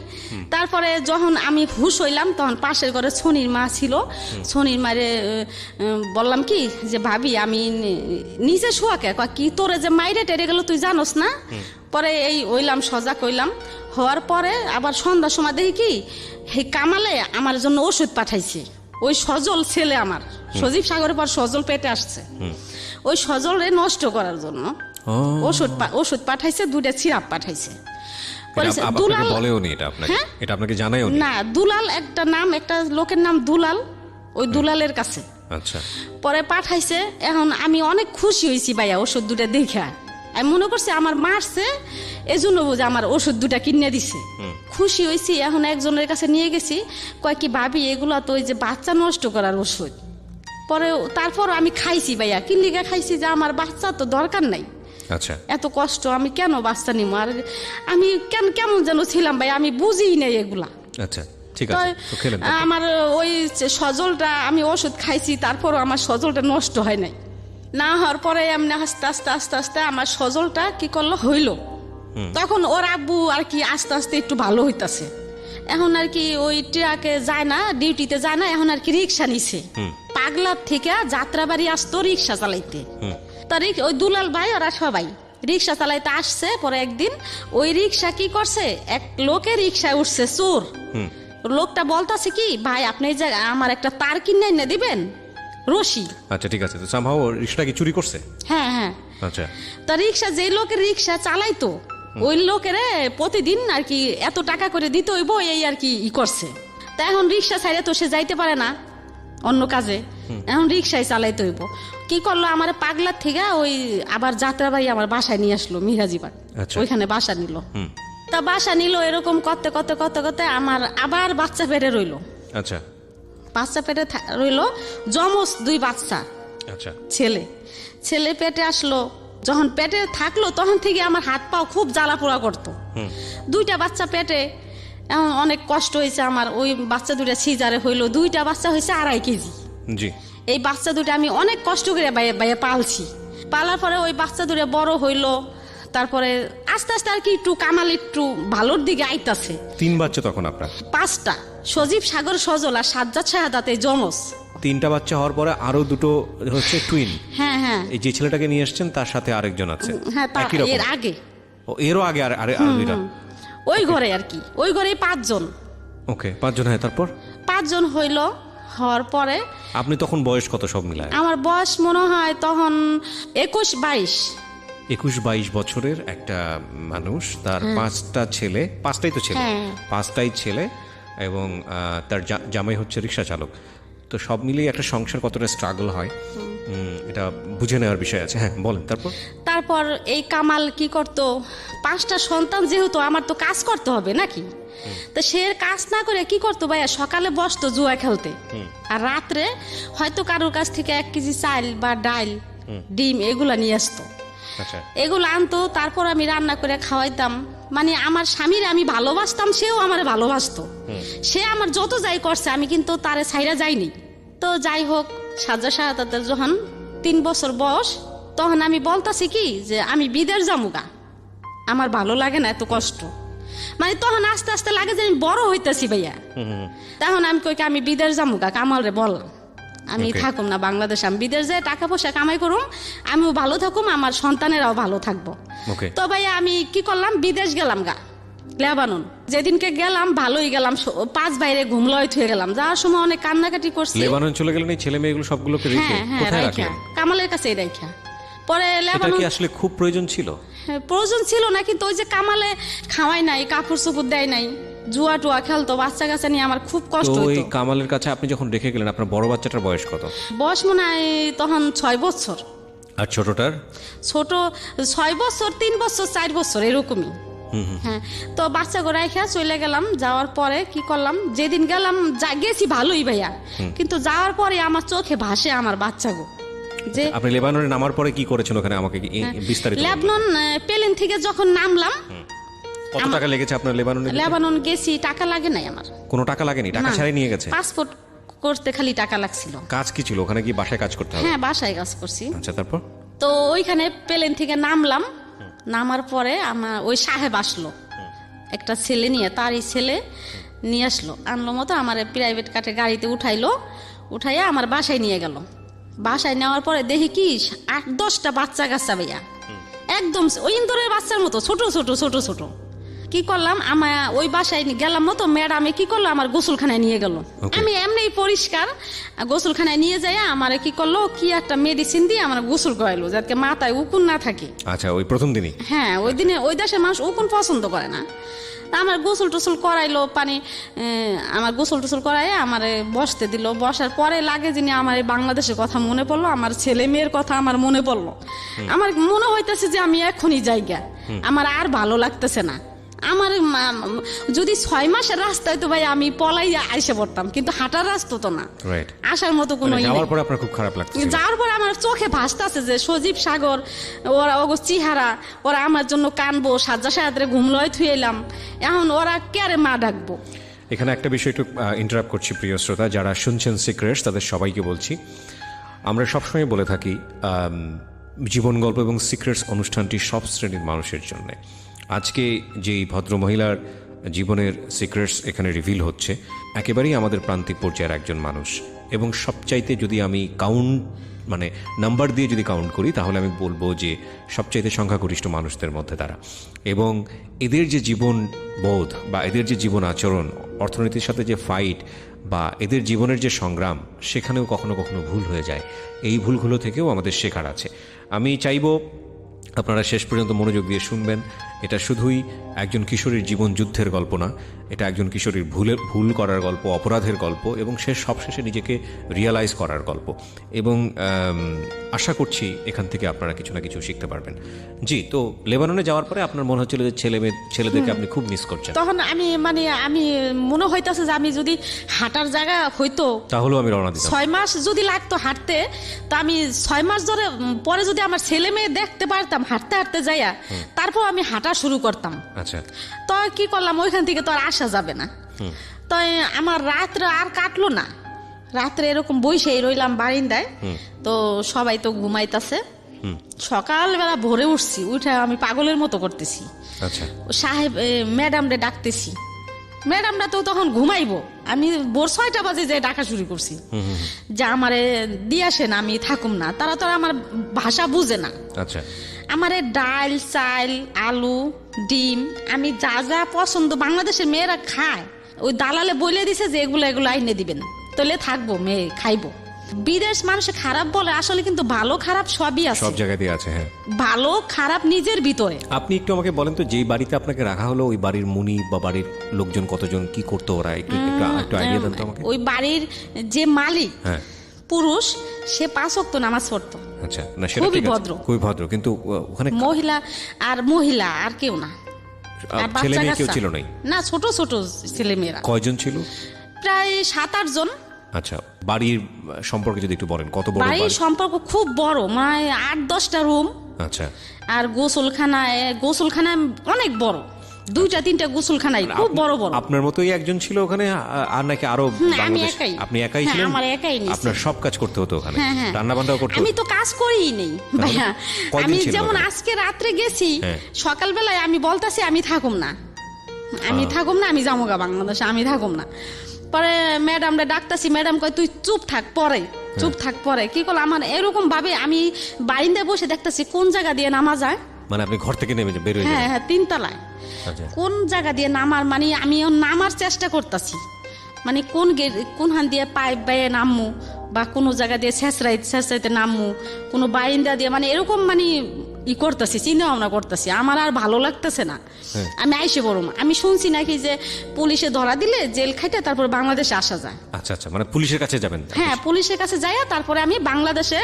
তারপরে যখন আমি হুশ হইলাম, তখন পাশের ঘরে ছনির মা ছিল। ছনির মারে বললাম কি যে ভাবি আমি নিচে শোয়াকে, কি তোরে যে মাইরে টেরে গেল তুই জানোস না। পরে এই হইলাম, সজাগ হইলাম। হওয়ার পরে আবার সন্ধ্যার সময় দেখি কি হে কামালে আমার জন্য ওষুধ পাঠাইছে। ওই সজল ছেলে আমার, সজীব সাগরের পর সজল পেটে আসছে, ওই সজলরে নষ্ট করার জন্য ওষুধ পাঠাইছে, 2টা সিরাপ পাঠাইছে। এটা আপনাকে জানাইও না, দুলাল একটা নাম, একটা লোকের নাম দুলাল, ওই দুলালের কাছে। আচ্ছা, পরে পাঠাইছে। এখন আমি অনেক খুশি হয়েছি ভাইয়া ওষুধ 2টা দেখা। আমি মনে করছি আমার মারছে, এজন্য বুঝে আমার ওষুধ 2টা কিনে দিছে, খুশি হয়েছি। এখন একজনের কাছে নিয়ে গেছি, কয় কি ভাবি এগুলা তো ওই যে বাচ্চা নষ্ট করার ওষুধ। পরে তারপর আমি খাইছি ভাইয়া, কি লিগা খাইছি, যে আমার বাচ্চা তো দরকার নাই। আচ্ছা, এত কষ্ট, আমি কেন বাচ্চা নিব, আর আমি কেমন যেন ছিলাম ভাই, আমি বুঝিই নাই এগুলা। আচ্ছা, ঠিক আছে, তো খেলেন। আমার ওই সজলটা আমি ওষুধ খাইছি, তারপরও আমার সজলটা নষ্ট হয় নাই। না হওয়ার পরে এমনি আস্তে আস্তে আমার সজলটা কি করলো, হইলো। তখন ওর আব্বু আর কি আস্তে আস্তে একটু ভালো হইতাছে। এখন আর কি ওই ট্রাকে যায় না, ডিউটিতে যায় না, এখন আর কি রিক্সা নিছে। পাগলার থেকে যাত্রাবাড়ি আসতো রিক্সা চালাইতে। তার ওই দুলাল ভাই ওরা সবাই রিক্সা চালাইতে আসছে। পরে একদিন ওই রিক্সা কি করছে, এক লোকের রিক্সায় উঠছে চোর। লোকটা বলতাছে কি, ভাই আপনি যে আমার একটা তার কিনে এনে দিবেন, রশি। আচ্ছা, ঠিক আছে, তো সামহাও রিক্সাটা কি চুরি করছে? হ্যাঁ। আচ্ছা, তা রিক্সা যে লোকের রিক্সা চালাইতো, ওই লোকের প্রতিদিন আর কি এত টাকা করে দিতে হইব, এই আর কি করছে। তা এখন রিক্সা ছাড়ে তো সে যাইতে পারে না অন্য কাজে, এখন রিক্সায় চালাইতে হইব। কি করলো, আমার পাগলার থেকে ওই আবার যাত্রাবাড়ি আমার বাসায় নিয়ে আসলো, মিরাজিবাগ, ওইখানে বাসা নিল। তা বাসা নিল, এরকম করতে আমার আবার বাচ্চা পেটে রইলো। আচ্ছা, বাচ্চা পেটে রইলো, যমজ 2 বাচ্চা। আচ্ছা, ছেলে পেটে আসলো। যখন পেটে থাকলো তখন থেকে আমার হাত পাও খুব জ্বালা পোড়া করতো। 2টা বাচ্চা পেটে, এখন অনেক কষ্ট হয়েছে আমার। ওই বাচ্চা দুটা সিজারে হইলো, 2টা বাচ্চা হয়েছে 2.5 কেজি। জি। এই বাচ্চা দুটো আমি অনেক কষ্ট করে বাইরে পালছি। পালার পরে ওই বাচ্চা দুটো বড় হইলো, তারপরে আস্তে আস্তে আর কি একটু কামাল একটু ভালোর দিকে আইতাছে। 3 বাচ্চা তখন আপনার? 5টা, সজীব, সাগর, সজল আর সাজ্জাদ শাহাদাতে জমজ। 3টা বাচ্চা হওয়ার পরে আরো 2টো হচ্ছে টুইন। হ্যাঁ হ্যাঁ এই যে ছেলেটাকে নিয়ে আসছেন তার সাথে আরেকজন আছে? হ্যাঁ, একই রকম? এর আগে। ও, এরও আগে আর 2টা? ওই ঘরে আর কি, ওই ঘরে 5 জন। ওকে, 5 জন। হ্যাঁ, তারপর? 5 জন হইলো। হওয়ার পরে আপনি তখন বয়স কত সব মিলায়? আমার বয়স মনে হয় তখন 21-22। 21-22 বছরের একটা মানুষ, তার 5টা ছেলে, 5টাই তো ছেলে, হ্যাঁ। 5টাই ছেলে, এবং তার জামাই হচ্ছে রিক্সা চালক। তো সব মিলিয়ে একটা সংসার কতটা স্ট্রাগল হয় এটা বুঝে নেওয়ার বিষয় আছে। হ্যাঁ, বলেন। তারপর এই কামাল কি করতো, 5টা সন্তান যেহেতু আমার তো কাজ করতে হবে নাকি, তো সে কাজ না করে কি করতো ভাইয়া, সকালে বসতো জুয়া খেলতে, আর রাত্রে হয়তো কারোর কাছ থেকে 1 কেজি চাল বা ডাল, ডিম এগুলা নিয়ে আসতো। আচ্ছা। এগুলো আনতো, তারপর আমি রান্না করে খাওয়াইতাম। মানে আমার স্বামীর আমি ভালোবাসতাম, সেও আমার ভালোবাসতো। সে আমার যত যাই করছে আমি কিন্তু তারে ছাইরা যাইনি। তো যাই হোক, সাজ্জাদ শাহাদাতের যখন 3 বছর বয়স, তখন আমি বলতাছি কি যে আমি বিদেশ যামুগা, আমার ভালো লাগে না এত কষ্ট। মানে তখন আস্তে আস্তে লাগে যে আমি বড় হইতেছি ভাইয়া। তখন আমি কই আমি বিদেশ যামুগা, কামাল রে বল আমি থাকুম না বাংলাদেশে, আমি বিদেশ যাই টাকা পয়সা কামাই করুম, আমিও ভালো থাকুম, আমার সন্তানেরাও ভালো থাকবো। তো ভাইয়া আমি কি করলাম, বিদেশ গেলাম গা, লেবানন। যেদিনকে গেলাম ভালোই গেলাম, 5 বাইরে ঘুমলয় থুয়ে গেলাম। যাওয়ার সময় অনেক কান্নাকাটি করছি। লেবানন চলে গেলেন এই ছেলে মেয়েগুলো সবগুলোকে রেখে? কোথায় রাখলেন? কামালের কাছেই রাখা। পরে লেবানন কি আসলে খুব প্রয়োজন ছিল? প্রয়োজন ছিল না, কিন্তু ওই যে কামালে খাওয়াই নাই, কাপড় চোপড় দেয় নাই, জুয়া টুয়া খেলতো, বাচ্চা কাচ্চা নিয়ে আমার খুব কষ্ট হতো। ওই কামালের কাছে আপনি যখন রেখে গেলেন, আপনার বড় বাচ্চাটার বয়স কত? বয়স মনে হয় তখন 6 বছর। আর ছোটটার? ছোট 6 বছর, 3 বছর, 4 বছর এরকমই। হ্যাঁ, তো বাচ্চা গোড়াই খেয়া চলে গেলাম। যাওয়ার পরে কি করলাম, যেদিন গেলাম গেছি ভালোই ভাইয়া, কিন্তু যাওয়ার পরে আমার চোখে ভাসে আমার বাচ্চা গো। যে আপনি লেবাননে নামার পরে কি করেছেন ওখানে, আমাকে বিস্তারিত বলুন। লেবানন প্লেন থেকে যখন নামলাম। কত টাকা লেগেছে আপনার লেবাননে? লেবানন গেছি, টাকা লাগে নাই আমার। কোনো টাকা লাগেনি? টাকা ছাড়াই নিয়ে গেছে? পাসপোর্ট করতে খালি টাকা লাগছিল। কাজ কি ছিল ওখানে? কি বাসায় কাজ করতে হবে? হ্যাঁ, বাসায় কাজ করছি। আচ্ছা, তারপর? তো ওইখানে প্লেন থেকে নামলাম। নামার পরে আমার ওই সাহেব আসলো একটা ছেলে নিয়ে, তারই ছেলে নিয়ে আসলো, আনলো মতো আমার প্রাইভেট কাটে গাড়িতে উঠাইলো, উঠাইয়া আমার বাসায় নিয়ে গেল। বাসায় নেওয়ার পরে দেখি কি 8-10টা বাচ্চা কাচ্চা ভাইয়া, একদম ওই ইন্দোরের বাচ্চার মতো ছোট ছোট ছোট ছোট। কি করলাম, আমার ওই বাসায় গেলাম মতো ম্যাডামে কি করলো, আমার গোসলখানায় নিয়ে গেল। আমি এমনি পরিষ্কার গোসলখানায় নিয়ে যাই, আমার কি করলো, কি একটা মেডিসিন দিয়ে আমার গোসল করাইলো যাতে মাথায় উকুন না থাকে। আচ্ছা, ওই প্রথম দিনই? হ্যাঁ, ওই দিনে ওই দেশের মানুষ উকুন পছন্দ করে না। আমার গোসল টোসল করাইলো, পানি আমার গোসল টোসল করাই আমার বসতে দিল। বসার পরে লাগে যিনি আমার বাংলাদেশের কথা মনে পড়লো, আমার ছেলে মেয়ের কথা আমার মনে পড়লো। আমার মনে হইতেছে যে আমি এখনই জায়গা, আমার আর ভালো লাগতেছে না। আমার যদি 6 মাসের রাস্তায় তো ভাই আমি পলাই আইসে পড়তাম, কিন্তু হাঁটার রাস্তা তো না, আসার মতো কোনো। যাওয়ার পরে আপনার খুব খারাপ লাগছে? যাওয়ার পরে আমার চোখে ভাসতেছে যে সজীব, সাগর, ওরা ওগো চেহারা, ওরা আমার জন্য কানবো, সাজ্জাদ শাহাদাতে ঘুমলয় থুয়ে এলাম, এখন ওরা কেয়ারে মা ডাকবো। এখানে একটা বিষয় একটু ইন্টারাপ্ট করছি প্রিয় শ্রোতা, যারা শুনছেন সিক্রেটস তাদের সবাইকে বলছি, আমরা সবসময় বলে থাকি জীবন গল্প এবং সিক্রেটস অনুষ্ঠানটি সব শ্রেণীর মানুষের জন্যে। আজকে যেই ভদ্রমহিলার জীবনের সিক্রেটস এখানে রিভিল হচ্ছে, একেবারেই আমাদের প্রান্তিক পর্যায়ের একজন মানুষ, এবং সবচাইতে যদি আমি মানে নাম্বার দিয়ে যদি কাউন্ট করি, তাহলে আমি বলবো যে সবচাইতে সংখ্যাগরিষ্ঠ মানুষদের মধ্যে তারা। এবং এদের যে জীবন বোধ বা এদের যে জীবন আচরণ, অর্থনীতির সাথে যে ফাইট বা এদের জীবনের যে সংগ্রাম, সেখানেও কখনো কখনো ভুল হয়ে যায়। এই ভুলগুলো থেকেও আমাদের শেখার আছে। আমি চাইবো আপনারা শেষ পর্যন্ত মনোযোগ দিয়ে শুনবেন। এটা শুধুই একজন কিশোরীর জীবন যুদ্ধের গল্প না, এটা একজন কিশোরীর ভুল করার গল্প, অপরাধের গল্প, এবং সে সবশেষে নিজেকে রিয়ালাইজ করার গল্প। এবং আশা করছি এখান থেকে আপনারা কিছু না কিছু শিখতে পারবেন। জি, তো লেবাননে যাওয়ার পরে আপনার মনে হচ্ছিল যে ছেলেদেরকে আপনি খুব মিস করছেন? তখন আমি মনে হইতাছে যে আমি যদি হাঁটার জায়গা হইতো তাহলেও আমি রওনা দিতাম। 6 মাস যদি লাগতো হাঁটতে, তো আমি 6 মাস ধরে পরে যদি আমার ছেলে মেয়ে দেখতে পারতাম হাঁটতে হাঁটতে যাইয়া, তারপর আমি হাঁটা ঠকা শুরু করতাম। আচ্ছা, তো কি করলাম, ওইখান থেকে তো আর আসা যাবে না। তো আমার রাত্রে আর কাটলো না, রাত্রে এরকম বসেই রইলাম বারিন্দায়। তো সবাই তো ঘুমাইতেছে, সকালবেলা ভোরে উঠছি, উঠে আমি পাগলের মতো করতেছি। আচ্ছা, সাহেব ম্যাডামরে ডাকতেছি, ম্যাডামরা তো তখন ঘুমাইবো, আমি ভোর 6টা বাজে যে ডাকা শুরু করছি যে আমারে দিয়ে আসেন, আমি থাকুম না। তারা তো আর আমার ভাষা বুঝে না। আচ্ছা, আমারে ডাল, চাল, আলু, ডিম, আমি যা যা পছন্দ বাংলাদেশের মেয়েরা খায়, ওই দালালে বলে দিছে যে এগুলো এগুলো আইনে দিবেন, তাহলে থাকবো, মেয়ে খাইবো। বিদেশ মানুষে খারাপ বলে, আসলে কিন্তু ভালো খারাপ সবই আছে, সব জায়গাতেই আছে। হ্যাঁ, ভালো খারাপ নিজের ভিতরে। আপনি একটু আমাকে বলেন তো, যেই বাড়িতে আপনাকে রাখা হলো ওই বাড়ির মুনি বা বাড়ির লোকজন কতজন, কি করতো ওরা, একটু আইডিয়া দেন তো আমাকে। ওই বাড়ির যে মালিক, হ্যাঁ, পুরুষ, সে 5 ওয়াক্ত নামাজ পড়তো। আচ্ছা, না সেটা খুবই ঠিক আছে, ভদ্র। খুবই ভদ্র, কিন্তু ওখানে মহিলা আর কেউ না, আর ছেলে বাচ্চা মেয়ে কেউ কাচ্চা ছিল নাই? না, ছোট ছোট ছেলে মেয়েরা। কয়জন ছিল? প্রায় 7-8 জন। আচ্ছা, বাড়ির সম্পর্কে যদি একটু বলেন, কত বড় বাড়ি? বাড়ির সম্পর্ক খুব বড়, মানে 8-10টা রুম। আচ্ছা, আর গোসলখানা অনেক বড়, 2-3টা গোসলখানাই খুব বড় বড়। আপনার মতোই একজন ছিল ওখানে, আর নাকি আরো? আমি একাই। আপনি একাই হ্যাঁ, ছিলেন? আমার একাই নিছি। আপনার সব কাজ করতে হতো ওখানে? হ্যাঁ, হ্যাঁ। রান্না বান্নাও করতে আমি হতো? তো কাজ করিই নেই ভাইয়া। কয়দিন আমি ছিল যেমন ওখানে? আজকে রাত্রে গেছি, হ্যাঁ। সকালবেলায় আমি বলতাছি আমি থাকুম না, আমি যাবো গা বাংলাদেশে, আমি থাকুম না। পরে ম্যাডামরা ডাকতাছি, ম্যাডাম কয় তুই চুপ থাক, পরে কি করলো, আমার এরকম ভাবে আমি বারিন্দায় বসে দেখতাছি কোন জায়গা দিয়ে নামা যায়। মানে আপনি ঘর থেকে নেমে বের হয়ে হ্যাঁ গেলেন? হ্যাঁ, 3 তলায়। আচ্ছা, কোন জায়গা দিয়ে নামার, মানে আমি নামার চেষ্টা করতেছি, মানে কোন হান দিয়ে পাইপ বাইয়ে নামমু, বা কোনো জায়গা দিয়ে ছেঁচড়াইতে নামমু, কোনো বারিন্দা দিয়ে, মানে এরকম মানে করতেছি, চিন্তা ভাবনা করতেছি। আমার আর ভালো লাগতেছে না, আমি আইসে বড়। আমি শুনছি নাকি যে পুলিশে ধরা দিলে জেল খাইতে তারপর বাংলাদেশে আসা যায়। আচ্ছা, আচ্ছা, মানে পুলিশের কাছে যাবেন? হ্যাঁ, পুলিশের কাছে যাইয়া তারপরে আমি বাংলাদেশে,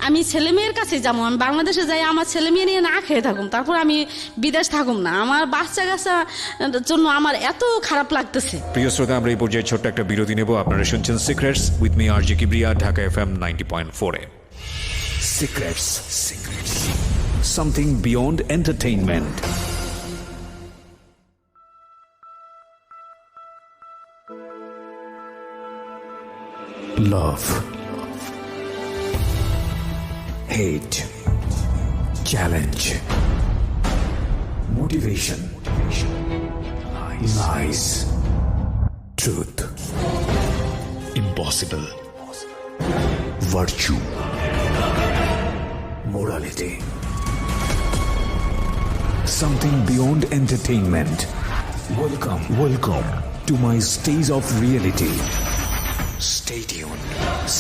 আমি ছেলে মেয়ের কাছে যাবো, আমি বাংলাদেশে যাই আমার ছেলে মেয়ে নিয়ে না খেয়ে থাকুম, তারপর আমি বিদেশ থাকুম না। আমার বাচ্চা কাচ্চার জন্য আমার এত খারাপ লাগতেছে। প্রিয় শ্রোতা, আমরা এই পর্যায়ে ছোট্ট একটা বিরতি নেব। আপনারা শুনছেন secrets with me RG Kibria, Dhaka FM 90.4 A. Secrets. Something beyond entertainment. Love. Hate. Challenge. Motivation. Lies. Truth. Impossible. Virtue. Morality. Something beyond entertainment. Welcome to my stage of reality. Stay tuned.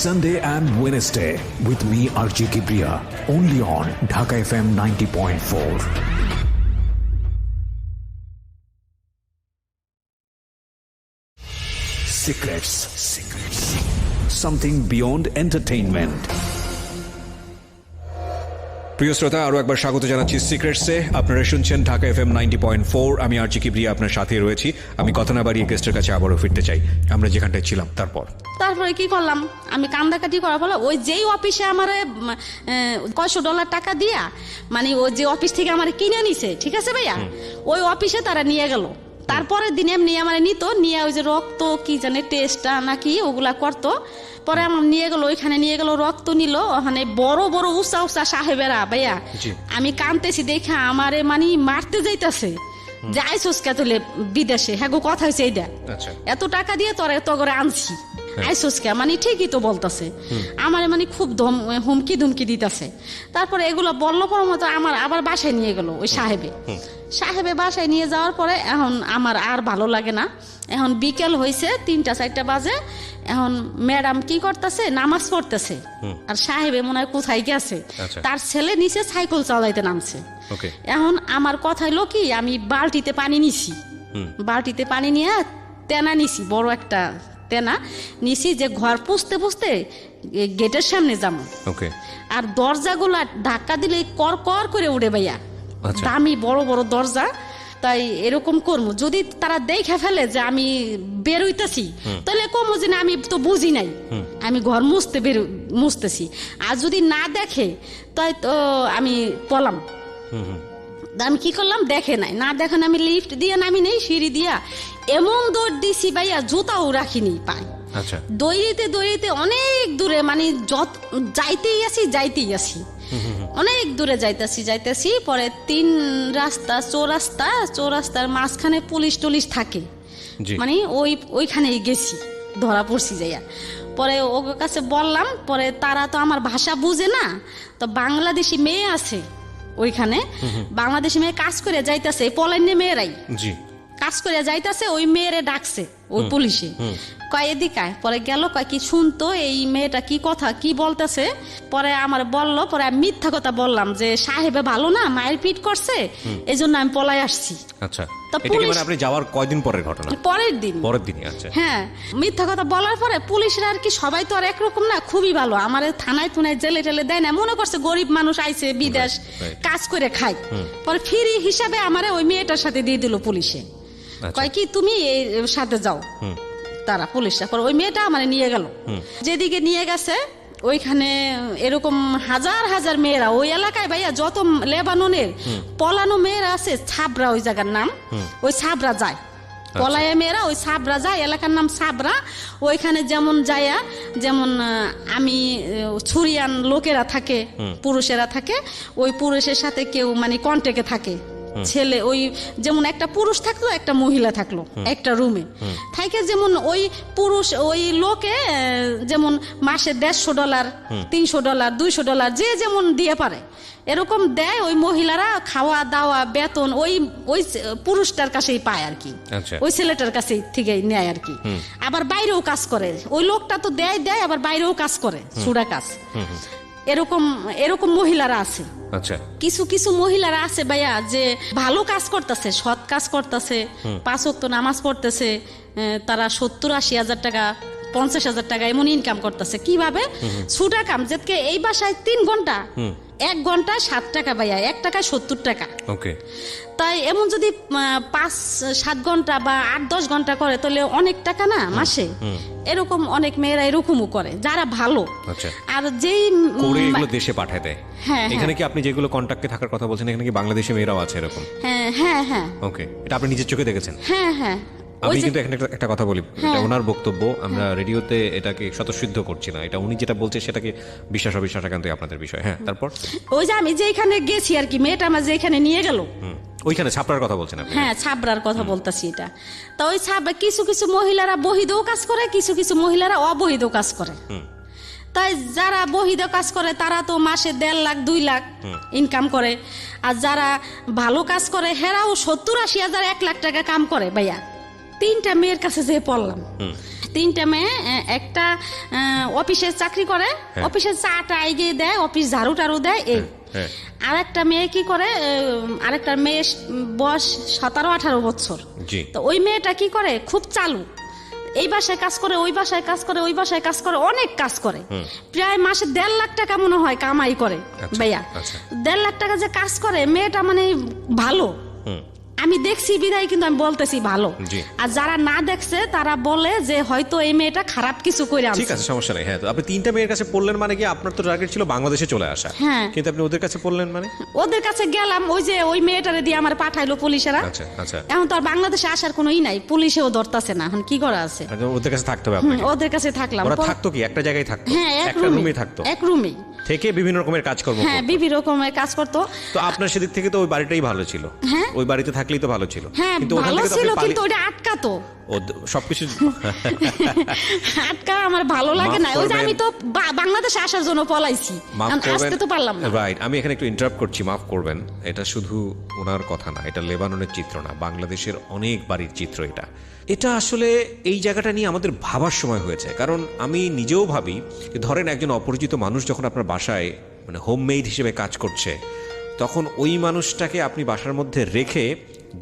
Sunday and Wednesday with me RJ Kibriya, only on Dhaka FM 90.4. Secrets. Something beyond entertainment. প্রিয় শ্রোতা, আরো একবার স্বাগত জানাচ্ছি সিক্রেটসে। আপনারা শুনছেন Dhaka FM 90.4। আমি আরজি কিবরিয়া আপনার সাথে রয়েছি। আমি কথা না বাড়িয়ে গেস্টের কাছে আবারও ফিরতে চাই, আমরা যেখানটায় ছিলাম। তারপরে কি করলাম, আমি কান্দাকাটি করার ফলে ওই যেই অফিসে আমার $100 টাকা দিয়া, মানে ওই যে অফিস থেকে আমার কিনে নিছে, ঠিক আছে ভাইয়া, ওই অফিসে তারা নিয়ে গেল। তারপরের দিন এমনি আমার নিয়ে ওই যে রক্ত কি জানে টেস্টটা নাকি ওগুলা করতো। পরে আমার ওইখানে নিয়ে গেল, রক্ত নিল। ওখানে বড় বড় উঁচা সাহেবেরা ভাইয়া, আমি কাঁদতেছি দেখে আমারে মানে মারতে যাইতাছে যে আইসোস কে তুলে বিদেশে। হ্যাঁ গো, কথা হয়েছে এইটা, এত টাকা দিয়ে তোরা এত করে আনছি, আইসোস কে, মানে ঠিকই তো বলতেছে। আমারে মানে খুব হুমকি ধুমকি দিতেছে। তারপরে এগুলো বললো পর মতো আমার আবার বাসায় নিয়ে গেল ওই সাহেবে বাসায় নিয়ে যাওয়ার পরে এখন আমার আর ভালো লাগে না। এখন বিকেল হয়েছে 3-4 বাজে। এখন ম্যাডাম কি করতেছে, নামাজ পড়তেছে, আর সাহেবে মনে হয় কোথায় গেছে, তার ছেলে নিচে সাইকেল চালাইতে নামছে। এখন আমার কথা হলো কি, আমি বালতিতে পানি নিয়ে তেনা নিছি, বড় একটা তেনা নিছি, যে ঘর পুষতে গেটের সামনে যাবো। আর দরজাগুলা ধাক্কা দিলে কর কর করে উড়ে ভাইয়া, দামি বড় বড় দরজা। তাই এরকম করবো, যদি তারা দেখে ফেলে যে আমি বের হইতেছি, তাহলে কমো যে না আমি তো বুঝি নাই, আমি ঘর মুছতেছি। আর যদি না দেখে তাই তো আমি পলাম। আমি কি করলাম, দেখে নাই, না দেখেন আমি লিফট দিয়ে নামি নেই, সিঁড়ি দিয়া এমন দৌড় দিছি ভাইয়া, জুতাও রাখিনি পাই। আচ্ছা, দৌড়িতে অনেক দূরে, মানে যাইতেই আসি অনেক দূরে যাইতেছি। পরে 3 রাস্তা চৌরাস্তার মাঝখানে পুলিশ টুলিশ থাকে, জি। মানে ওইখানেই গেছি, ধরা পড়ছি যাইয়া। পরে ওর কাছে বললাম, পরে তারা তো আমার ভাষা বুঝে না, তো বাংলাদেশি মেয়ে আছে ওইখানে, বাংলাদেশি মেয়ে কাজ করে যাইতেছে, পলাইনে মেয়েরাই জি, কাজ করে যাইতেছে, ওই মেয়েরে ডাকছে ওই পুলিশে, কয় এদিকে আয়। পরে গেল, কয় কি শুনতো এই মেয়েটা কি কথা কি বলতেছে। পরে আমার বললো, পরে আমি মিথ্যা কথা বললাম যে সাহেবে ভালো না, মায়ের পিট করছে, এই জন্য আমি পলাই আসছি। আচ্ছা, তো এটা কি মানে পুলিশ- আপনি যাওয়ার কয়দিন পরের ঘটনা? পরের দিন। পরের দিনই। আচ্ছা, হ্যাঁ, মিথ্যা কথা বলার পরে পুলিশরা আর কি, সবাই তো আর একরকম না, খুবই ভালো, আমার থানায় টুনায় জেলে টেলে দেয় না, মনে করছে গরিব মানুষ আইছে বিদেশ right. কাজ করে খায়। পরে ফ্রি হিসাবে আমারে ওই মেয়েটার সাথে দিয়ে দিল পুলিশে, আচ্ছা। কয় কি তুমি এর সাথে যাও। তারা পুলিশরা পরে ওই মেয়েটা আমার নিয়ে গেল, যেদিকে নিয়ে গেছে ওইখানে এরকম হাজার মেয়েরা ওই এলাকায় ভাইয়া, যত লেবাননের পলানো মেয়েরা আছে, ছাবরা ওই জায়গার নাম, ওই ছাবরা যায়, পলায়া মেয়েরা ওই ছাবরা যায়, এলাকার নাম ছাবরা। ওইখানে যেমন যায়া, যেমন আমি ছুরিয়ান লোকেরা থাকে, পুরুষেরা থাকে, ওই পুরুষের সাথে কেউ মানে কন্টেক্টে থাকে, ছেলে ওই যেমন একটা পুরুষ থাকলো একটা মহিলা থাকলো একটা রুমে থাকে, যেমন ওই পুরুষ ওই লোকে যেমন মাসে $150, $300, $200 যে যেমন দিয়ে পারে এরকম দেয়, ওই মহিলারা খাওয়া দাওয়া বেতন ওই পুরুষটার কাছেই পায় আর কি, আচ্ছা। ওই ছেলেটার কাছেই থেকে নেয় আর কি। আবার বাইরেও কাজ করে ওই লোকটা, তো দেয় আবার বাইরেও কাজ করে, ছুড়া কাজ, এরকম মহিলারা আছে। আচ্ছা, কিছু মহিলারা আছে ভাইয়া যে ভালো কাজ করতেছে, সৎ কাজ করতেছে, 5 ওয়াক্ত নামাজ পড়তেছে, তারা 70-80 হাজার টাকা 50,000 টাকা এমন ইনকাম করতেছে। কিভাবে? ছুটা কাম, যেতকে এই বাসায় 3 ঘন্টা, 1 ঘন্টায় 7 টাকা ভাইয়া, 1 টাকায় 70 টাকা। ওকে। তাই এমন যদি 5-7 ঘন্টা বা 8-10 ঘন্টা করে তাহলে অনেক টাকা না মাসে। এরকম অনেক মেয়েরা এরকমও করে যারা ভালো। আচ্ছা। আর যেই করে এগুলো দেশে পাঠায় দেয়। হ্যাঁ, এখানে কি আপনি যেগুলো কন্টাক্টে থাকার কথা বলছেন, এখানে কি বাংলাদেশি মেয়েরাও আছে এরকম? হ্যাঁ। ওকে, এটা আপনি নিজের চোখে দেখেছেন? হ্যাঁ। আমি কিন্তু এখানে একটা কথা বলি, এটা ওনার বক্তব্য, আমরা রেডিওতে এটাকে স্বতঃসিদ্ধ করছি না, এটা উনি যেটা বলছে সেটাকে বিশ্বাস অবিশ্বাস একান্তই আপনাদের বিষয়। হ্যাঁ, তারপর? ওই যে আমি যেখানে গেছি আর কি, মেয়েটা আমার যেখানে নিয়ে গেল, ওইখানে ছাপড়ার কথা বলছেন আপনি? হ্যাঁ, ছাবরার কথা বলতেছি এটা। তো ওই কিছু মহিলারা বহিদেও কাজ করে, কিছু মহিলারা অবহিদেও কাজ করে। তাই যারা বহিদ কাজ করে তারা তো মাসে 1.5 লাখ 2 লাখ ইনকাম করে, আর যারা ভালো কাজ করে হেরাও 70-80 হাজার 1 লাখ টাকা কাম করে ভাইয়া। 3টা মেয়ের কাছে যে পড়লাম, 3টা মেয়ে, একটা অফিসে চাকরি করে, অফিসে চাটা এগিয়ে দেয়, অফিস ঝাড়ু টাড়ু দেয়, এই। আর একটা মেয়ে কি করে, আরেকটা মেয়ে বয়স 17-18 বছর। তো ওই মেয়েটা কি করে, খুব চালু, এই বাসায় কাজ করে, ওই বাসায় কাজ করে, ওই বাসায় কাজ করে, অনেক কাজ করে, প্রায় মাসে 1.5 লাখ টাকা মনে হয় কামাই করে ভাইয়া। 1.5 লাখ টাকা যে কাজ করে মেয়েটা, মানে ভালো, আমি দেখছি বিদায় কিন্তু আমি বলতেছি ভালো। আর যারা না দেখছে তারা বলে যে হয়তো এই মেয়েটা খারাপ কিছু করে আনছে। ঠিক আছে, সমস্যা নেই। হ্যাঁ, তো আপনি 3টা মেয়ের কাছে পড়লেন মানে কি আপনার তো টার্গেট ছিল বাংলাদেশে চলে আসা, কিন্তু আপনি ওদের কাছে পড়লেন মানে? ওদের কাছে গেলাম, ওই যে ওই মেয়েটারে দিয়ে আমার পাঠাইলো পুলিশেরা। আচ্ছা। এখন তো আর বাংলাদেশে আসার কোনো নাই, পুলিশেও ধরতাছে না, এখন কি করা আছে? ওদের কাছে থাকতে হবে আপনাকে? ওদের কাছে থাকলাম। ওরা থাকতো কি একটা জায়গায় থাকতো? হ্যাঁ, একটা রুমে থাকতো, এক রুমে থেকে বিভিন্ন রকমের কাজকর্ম করতো। হ্যাঁ, বিভিন্ন রকমের কাজ করতো। তো আপনার সেদিক থেকে তো ওই বাড়িটাই ভালো ছিল, ওই বাড়িতে থাকলেই তো ভালো ছিল। হ্যাঁ, ভালো ছিল, কিন্তু ওটা আটকাতো সবকিছু। আটকা আমার ভালো লাগে না, ওই যে আমি তো বাংলাদেশে আসার জন্য পলাইছি, আসতে তো পারলাম না। রাইট, আমি এখানে একটু ইন্টারাপ্ট করছি, মাফ করবেন। এটা শুধু ওনার কথা না, এটা লেবাননের চিত্র না, বাংলাদেশের অনেক বাড়ির চিত্র এটা। এটা আসলে এই জায়গাটা নিয়ে আমাদের ভাবার সময় হয়েছে, কারণ আমি নিজেও ভাবি, ধরেন একজন অপরিচিত মানুষ যখন আপনার বাসায় মানে হোমমেড হিসেবে কাজ করছে, তখন ওই মানুষটাকে আপনি বাসার মধ্যে রেখে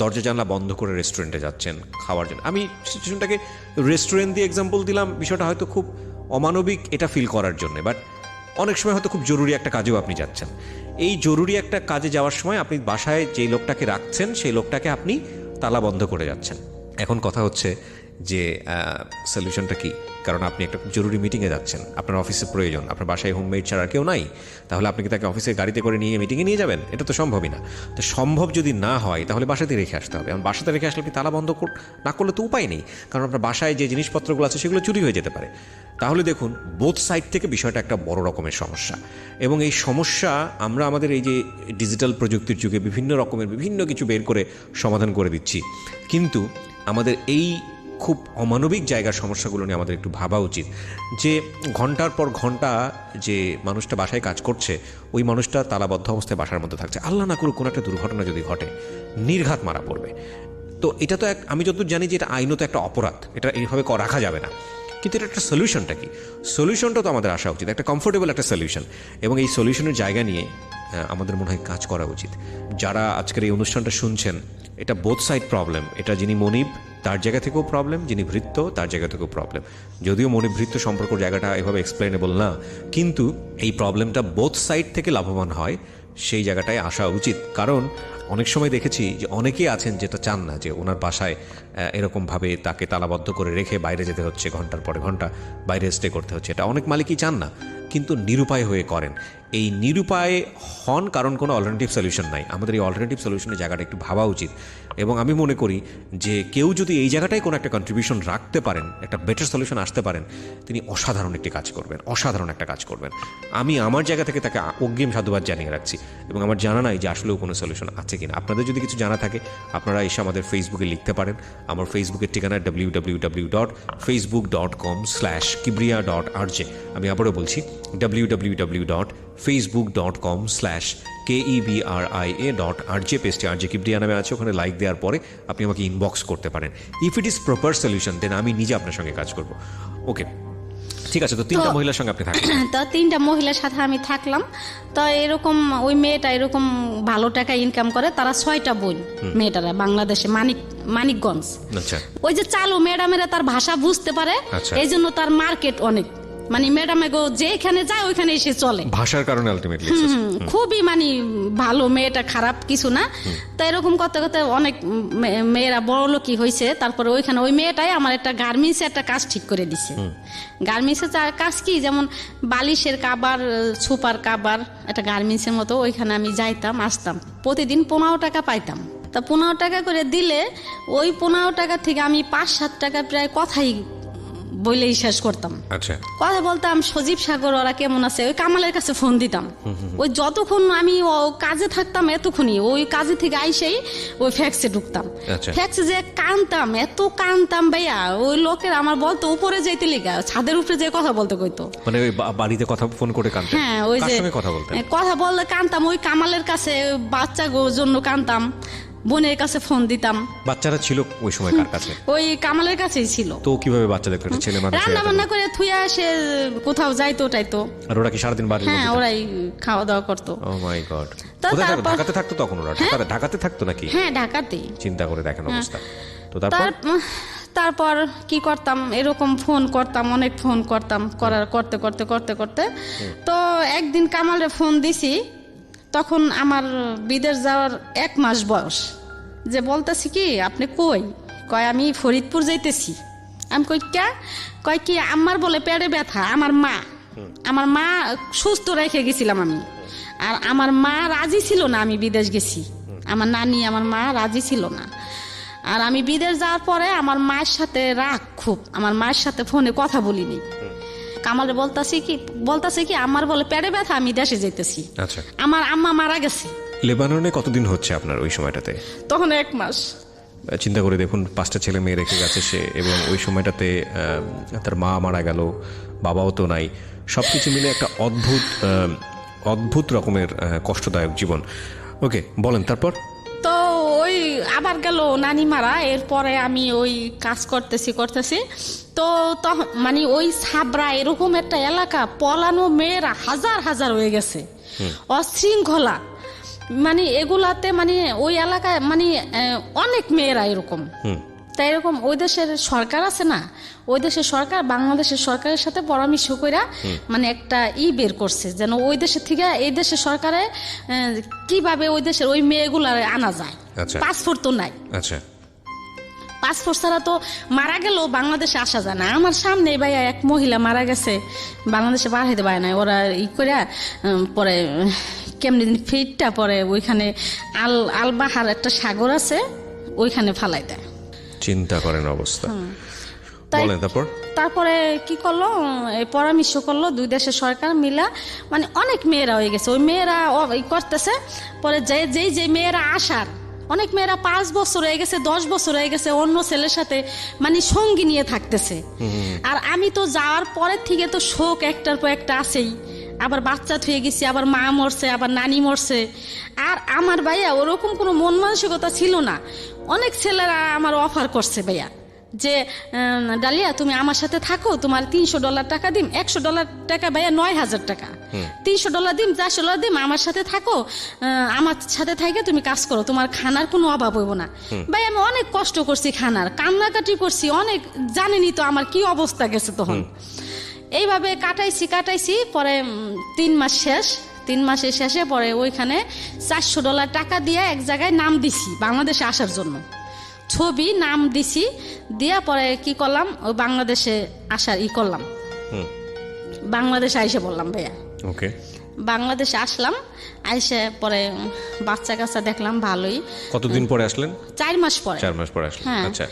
দরজা জানলা বন্ধ করে রেস্টুরেন্টে যাচ্ছেন খাওয়ার জন্য। আমি সিচুয়েশনটাকে রেস্টুরেন্ট দিয়ে এক্সাম্পল দিলাম, বিষয়টা হয়তো খুব অমানবিক এটা ফিল করার জন্য, বাট অনেক সময় হয়তো খুব জরুরি একটা কাজেও আপনি যাচ্ছেন। এই জরুরি একটা কাজে যাওয়ার সময় আপনি বাসায় যেই লোকটাকে রাখছেন সেই লোকটাকে আপনি তালা বন্ধ করে যাচ্ছেন। এখন কথা হচ্ছে যে সলিউশনটা কি। কারণ আপনি একটা জরুরি মিটিংয়ে যাচ্ছেন, আপনার অফিসে প্রয়োজন, আপনার বাসায় হোমমেড ছাড়া আর কেউ নাই, তাহলে আপনি কি তাকে অফিসের গাড়িতে করে নিয়ে মিটিংয়ে নিয়ে যাবেন? এটা তো সম্ভবই না। তো সম্ভব যদি না হয় তাহলে বাসাতে রেখে আসতে হবে। এবং বাসাতে রেখে আসলে আপনি তালা বন্ধ না করলে তো উপায় নেই, কারণ আপনার বাসায় যে জিনিসপত্রগুলো আছে সেগুলো চুরি হয়ে যেতে পারে। তাহলে দেখুন বোথ সাইড থেকে বিষয়টা একটা বড় রকমের সমস্যা। এবং এই সমস্যা আমরা আমাদের এই যে ডিজিটাল প্রযুক্তির যুগে বিভিন্ন রকমের বিভিন্ন কিছু বের করে সমাধান করে দিচ্ছি, কিন্তু আমাদের এই খুব অমানবিক জায়গার সমস্যাগুলো নিয়ে আমাদের একটু ভাবা উচিত। যে ঘন্টার পর ঘন্টা যে মানুষটা বাসায় কাজ করছে, ওই মানুষটা তালাবদ্ধ অবস্থায় বাসার মধ্যে থাকছে, আল্লাহ না করুক কোনো একটা দুর্ঘটনা যদি ঘটে, নির্ঘাত মারা পড়বে। তো এটা তো আমি যতদূর জানি যে এটা আইনত একটা অপরাধ, এটা এইভাবে রাখা যাবে না। কিন্তু এটা একটা সলিউশনটা কি? সলিউশনটা তো আমাদের আসা উচিত, একটা কমফোর্টেবল একটা সলিউশন। এবং এই সলিউশনের জায়গা নিয়ে আমাদের মনে হয় কাজ করা উচিত। যারা আজকের এই অনুষ্ঠানটা শুনছেন, এটা বোথ সাইড প্রবলেম। এটা যিনি মনিব তার জায়গা থেকেও প্রবলেম, যিনি ভৃত্য তার জায়গা থেকেও প্রবলেম। যদিও মনিব ভৃত্য সম্পর্ক জায়গাটা এভাবে এক্সপ্লেনেবল না, কিন্তু এই প্রবলেমটা বোথ সাইড থেকে লাভবান হয় সেই জায়গাটায় আসা উচিত। কারণ অনেক সময় দেখেছি যে অনেকেই আছেন যেটা চান না যে ওনার বাসায় এরকমভাবে তাকে তালাবদ্ধ করে রেখে বাইরে যেতে হচ্ছে, ঘন্টার পরে ঘন্টা বাইরে স্টে করতে হচ্ছে। এটা অনেক মালিকই চান না, কিন্তু নিরুপায় হয়ে করেন। এই নিরুপায় হন কারণ কোনো অল্টারনেটিভ সলিউশন নাই। আমাদের এই অল্টারনেটিভ সলিউশনের জায়গাটা একটু ভাবা উচিত। এবং আমি মনে করি যে কেউ যদি এই জায়গাটায় কোনো একটা কন্ট্রিবিউশন রাখতে পারেন, একটা বেটার সলিউশন আসতে পারেন, তিনি অসাধারণ একটি কাজ করবেন, অসাধারণ একটা কাজ করবেন। আমি আমার জায়গা থেকে তাকে অগ্রিম সাধুবাদ জানিয়ে রাখছি। এবং আমার জানা নাই যে আসলেও কোনো সলিউশন আছে কিনা। আপনাদের যদি কিছু জানা থাকে আপনারা এসে আমাদের ফেসবুকে লিখতে পারেন। আমার ফেসবুকের ঠিকানা www.facebook.com/kibriya.rj। আমি আবারও বলছি www.facebook.com/KEBRIA.RJ। পেজটি RJ কিবরিয়া নামে আছে, ওখানে লাইক দেওয়ার পরে আপনি আমাকে ইনবক্স করতে পারেন। If it is proper solution then আমি নিজে আপনার সঙ্গে কাজ করব। ওকে, ঠিক আছে। তো তিনটা মহিলার সঙ্গে আপনি থাকবেন? তো তিনটা মহিলার সাথে আমি থাকলাম। তো এরকম ওই মেয়েটা এরকম ভালো টাকা ইনকাম করে, তারা 6টা বোন মেয়েটারা বাংলাদেশে মানিকগঞ্জ। আচ্ছা। ওই যে চালু ম্যাডামেরা তার ভাষা বুঝতে পারে, আচ্ছা। এই জন্য তার মার্কেট অনেক। মানে ম্যাডামে গো যেখানে যায় ওইখানে এসে চলে, ভাষার কারণে আলটিমেটলি খুবই মানে ভালো। মেয়েটা খারাপ কিছু না। তো এরকম করতে করতে অনেক মেয়েরা বড় লোকই হয়েছে। তারপরে ওইখানে ওই মেয়েটাই আমার একটা গার্মেন্টসে একটা কাজ ঠিক করে দিছে। গার্মেন্টসের কাজ কি, যেমন বালিশের কাবার, সুপার কাবার, একটা গার্মেন্টসের মতো। ওইখানে আমি যাইতাম আসতাম, প্রতিদিন 15 টাকা পাইতাম। তা 15 টাকা করে দিলে ওই 15 টাকা থেকে আমি 5-7 টাকা প্রায় কথাই বলেই শেষ করতাম। আচ্ছা। কথা বলতাম, সজীব সাগর ওরা কেমন আছে, ওই কামালের কাছে ফোন দিতাম। ওই যতক্ষণ আমি কাজে থাকতাম এতক্ষণই ওই কাজে থেকে আইসেই ওই ফ্যাক্সে ঢুকতাম। আচ্ছা। ফ্যাক্সে যে কানতাম, এত কানতাম ভাইয়া, ওই লোকের আমার বলতো উপরে যাইতে লিগা, ছাদের উপরে যে কথা বলতে কইতো। মানে ওই বাড়িতে কথা ফোন করে কানতেন? হ্যাঁ, ওই কার যে সঙ্গে কথা বলতেন? কথা বললে কানতাম, ওই কামালের কাছে, বাচ্চা জন্য কানতাম, বোনের কাছে ফোন দিতাম। বাচ্চারা ছিল ওই সময় কার কাছে? ওই কামালের কাছেই ছিল। তো কিভাবে বাচ্চা দেখতো? একটা ছেলে মানুষ রান্না বান্না করে থুয়া সে কোথাও যাইতো ওটাইতো। আর ওরা কি সারাদিন বাড়ি? হ্যাঁ, ওরাই খাওয়া দাওয়া করতো। ও মাই গড। তো কোথায় থাকতো? তারপর- ঢাকাতে থাকতো তখন ওরা? ঢাকাতে থাকতো নাকি? হ্যাঁ, ঢাকাতেই। চিন্তা করে দেখেন অবস্থা। তো তারপর তারপর কি করতাম, এরকম ফোন করতাম, অনেক ফোন করতাম, করতে করতে করতে করতে তো একদিন কামালে ফোন দিছি, তখন আমার বিদেশ যাওয়ার 1 মাস বয়স। যে বলতেছি কি, আপনি কয় আমি ফরিদপুর যাইতেছি। আমি কই কে? কয় কি আমার বলে পেটে ব্যথা, আমার মা সুস্থ রেখে গেছিলাম আমি। আর আমার মা রাজি ছিল না আমি বিদেশ গেছি। আমার নানি, আমার মা রাজি ছিল না। আর আমি বিদেশ যাওয়ার পরে আমার মায়ের সাথে রাগ খুব, আমার মায়ের সাথে ফোনে কথা বলিনি। কামালে বলতাছে কি আমার বলে পেটে ব্যথা, আমি দেশে যাইতেছি। আচ্ছা। আমার আম্মা মারা গেছে। লেবাননে কতদিন হচ্ছে আপনার ওই সময়টাতে? তখন 1 মাস। চিন্তা করে দেখুন, 5টা ছেলে মেয়ে রেখে গেছে সে, এবং ওই সময়টাতে তার মা মারা গেল, বাবাও তো নাই। সবকিছু মিলে একটা অদ্ভুত রকমের কষ্টদায়ক জীবন। ওকে, বলেন তারপর। তো ওই আবার গেল নানি মারা, এরপরে আমি ওই কাজ করতেছি তো মানে ওই সাবরা এরকম একটা এলাকা, পলানো মেয়েরা হাজার হাজার হয়ে গেছে, অশৃঙ্খলা। মানে এগুলাতে মানে ওই এলাকায় মানে অনেক মেয়েরা এরকম। তাই এরকম ওই দেশের সরকার আছে না, ওই দেশের সরকার বাংলাদেশের সরকারের সাথে পরামর্শ করে মানে একটা বের করছে, যেন ওই দেশের থেকে এই দেশের সরকারে কিভাবে ওই দেশের ওই মেয়েগুলা আনা যায়। আচ্ছা। পাসপোর্ট তো নাই। আচ্ছা। পাসপোর্ট ছাড়া তো মারা গেলেও বাংলাদেশে আসা যায় না। আমার সামনে ভাইয়া এক মহিলা মারা গেছে, বাংলাদেশে পাঠাইতে পারে না ওরা করে পরে কেমনি দিন ফিটটা পরে ওইখানে আলবাহার একটা সাগর আছে ওইখানে ফালাই দেয়। চিন্তা করেন অবস্থা। বলেন তারপরে কি করলো, এই পরামর্শ করলো দুই দেশের সরকার মিলা, মানে অনেক মেয়েরা হয়ে গেছে, ওই মেয়েরা করতেছে পরে যে মেয়েরা আসার, অনেক মেয়েরা 5 বছর হয়ে গেছে 10 বছর হয়ে গেছে অন্য ছেলের সাথে মানে সঙ্গী নিয়ে থাকতেছে। আর আমি তো যাওয়ার পরের থেকে তো শোক একটার পর একটা আছেই, আবার বাচ্চা থুয়ে গেছি, আবার মা মরছে, আবার নানি মরছে। আর আমার ভাইয়া ওরকম কোনো মন মানসিকতা ছিল না। অনেক ছেলেরা আমার অফার করছে ভাইয়া যে ডালিয়া তুমি আমার সাথে থাকো, তোমার $300 টাকা দিম, $100 টাকা ভাইয়া 9,000 টাকা, $300 দিম, $400 দিম, আমার সাথে থাকো, আমার সাথে থাকে তুমি কাজ করো, তোমার খানার কোনো অভাব হইব না। ভাই আমি অনেক কষ্ট করছি, খানার কান্নাকাটি করছি অনেক, জানেনি তো আমার কি অবস্থা গেছে তখন। এইভাবে কাটাইছি পরে 3 মাস শেষ, 3 মাসের শেষে পরে ওইখানে $400 টাকা দিয়ে এক জায়গায় নাম দিছি বাংলাদেশে আসার জন্য, ছবি নাম দিছি, দিয়া পরে কি করলাম ওই বাংলাদেশে আসার করলাম, বাংলাদেশে আইসে বললাম ভাইয়া ওকে বাংলাদেশে আসলাম, আইসে পরে বাচ্চা কাচ্চা দেখলাম ভালোই। কতদিন পরে আসলেন? 4 মাস পরে। 4 মাস পরে আসলেন, আচ্ছা।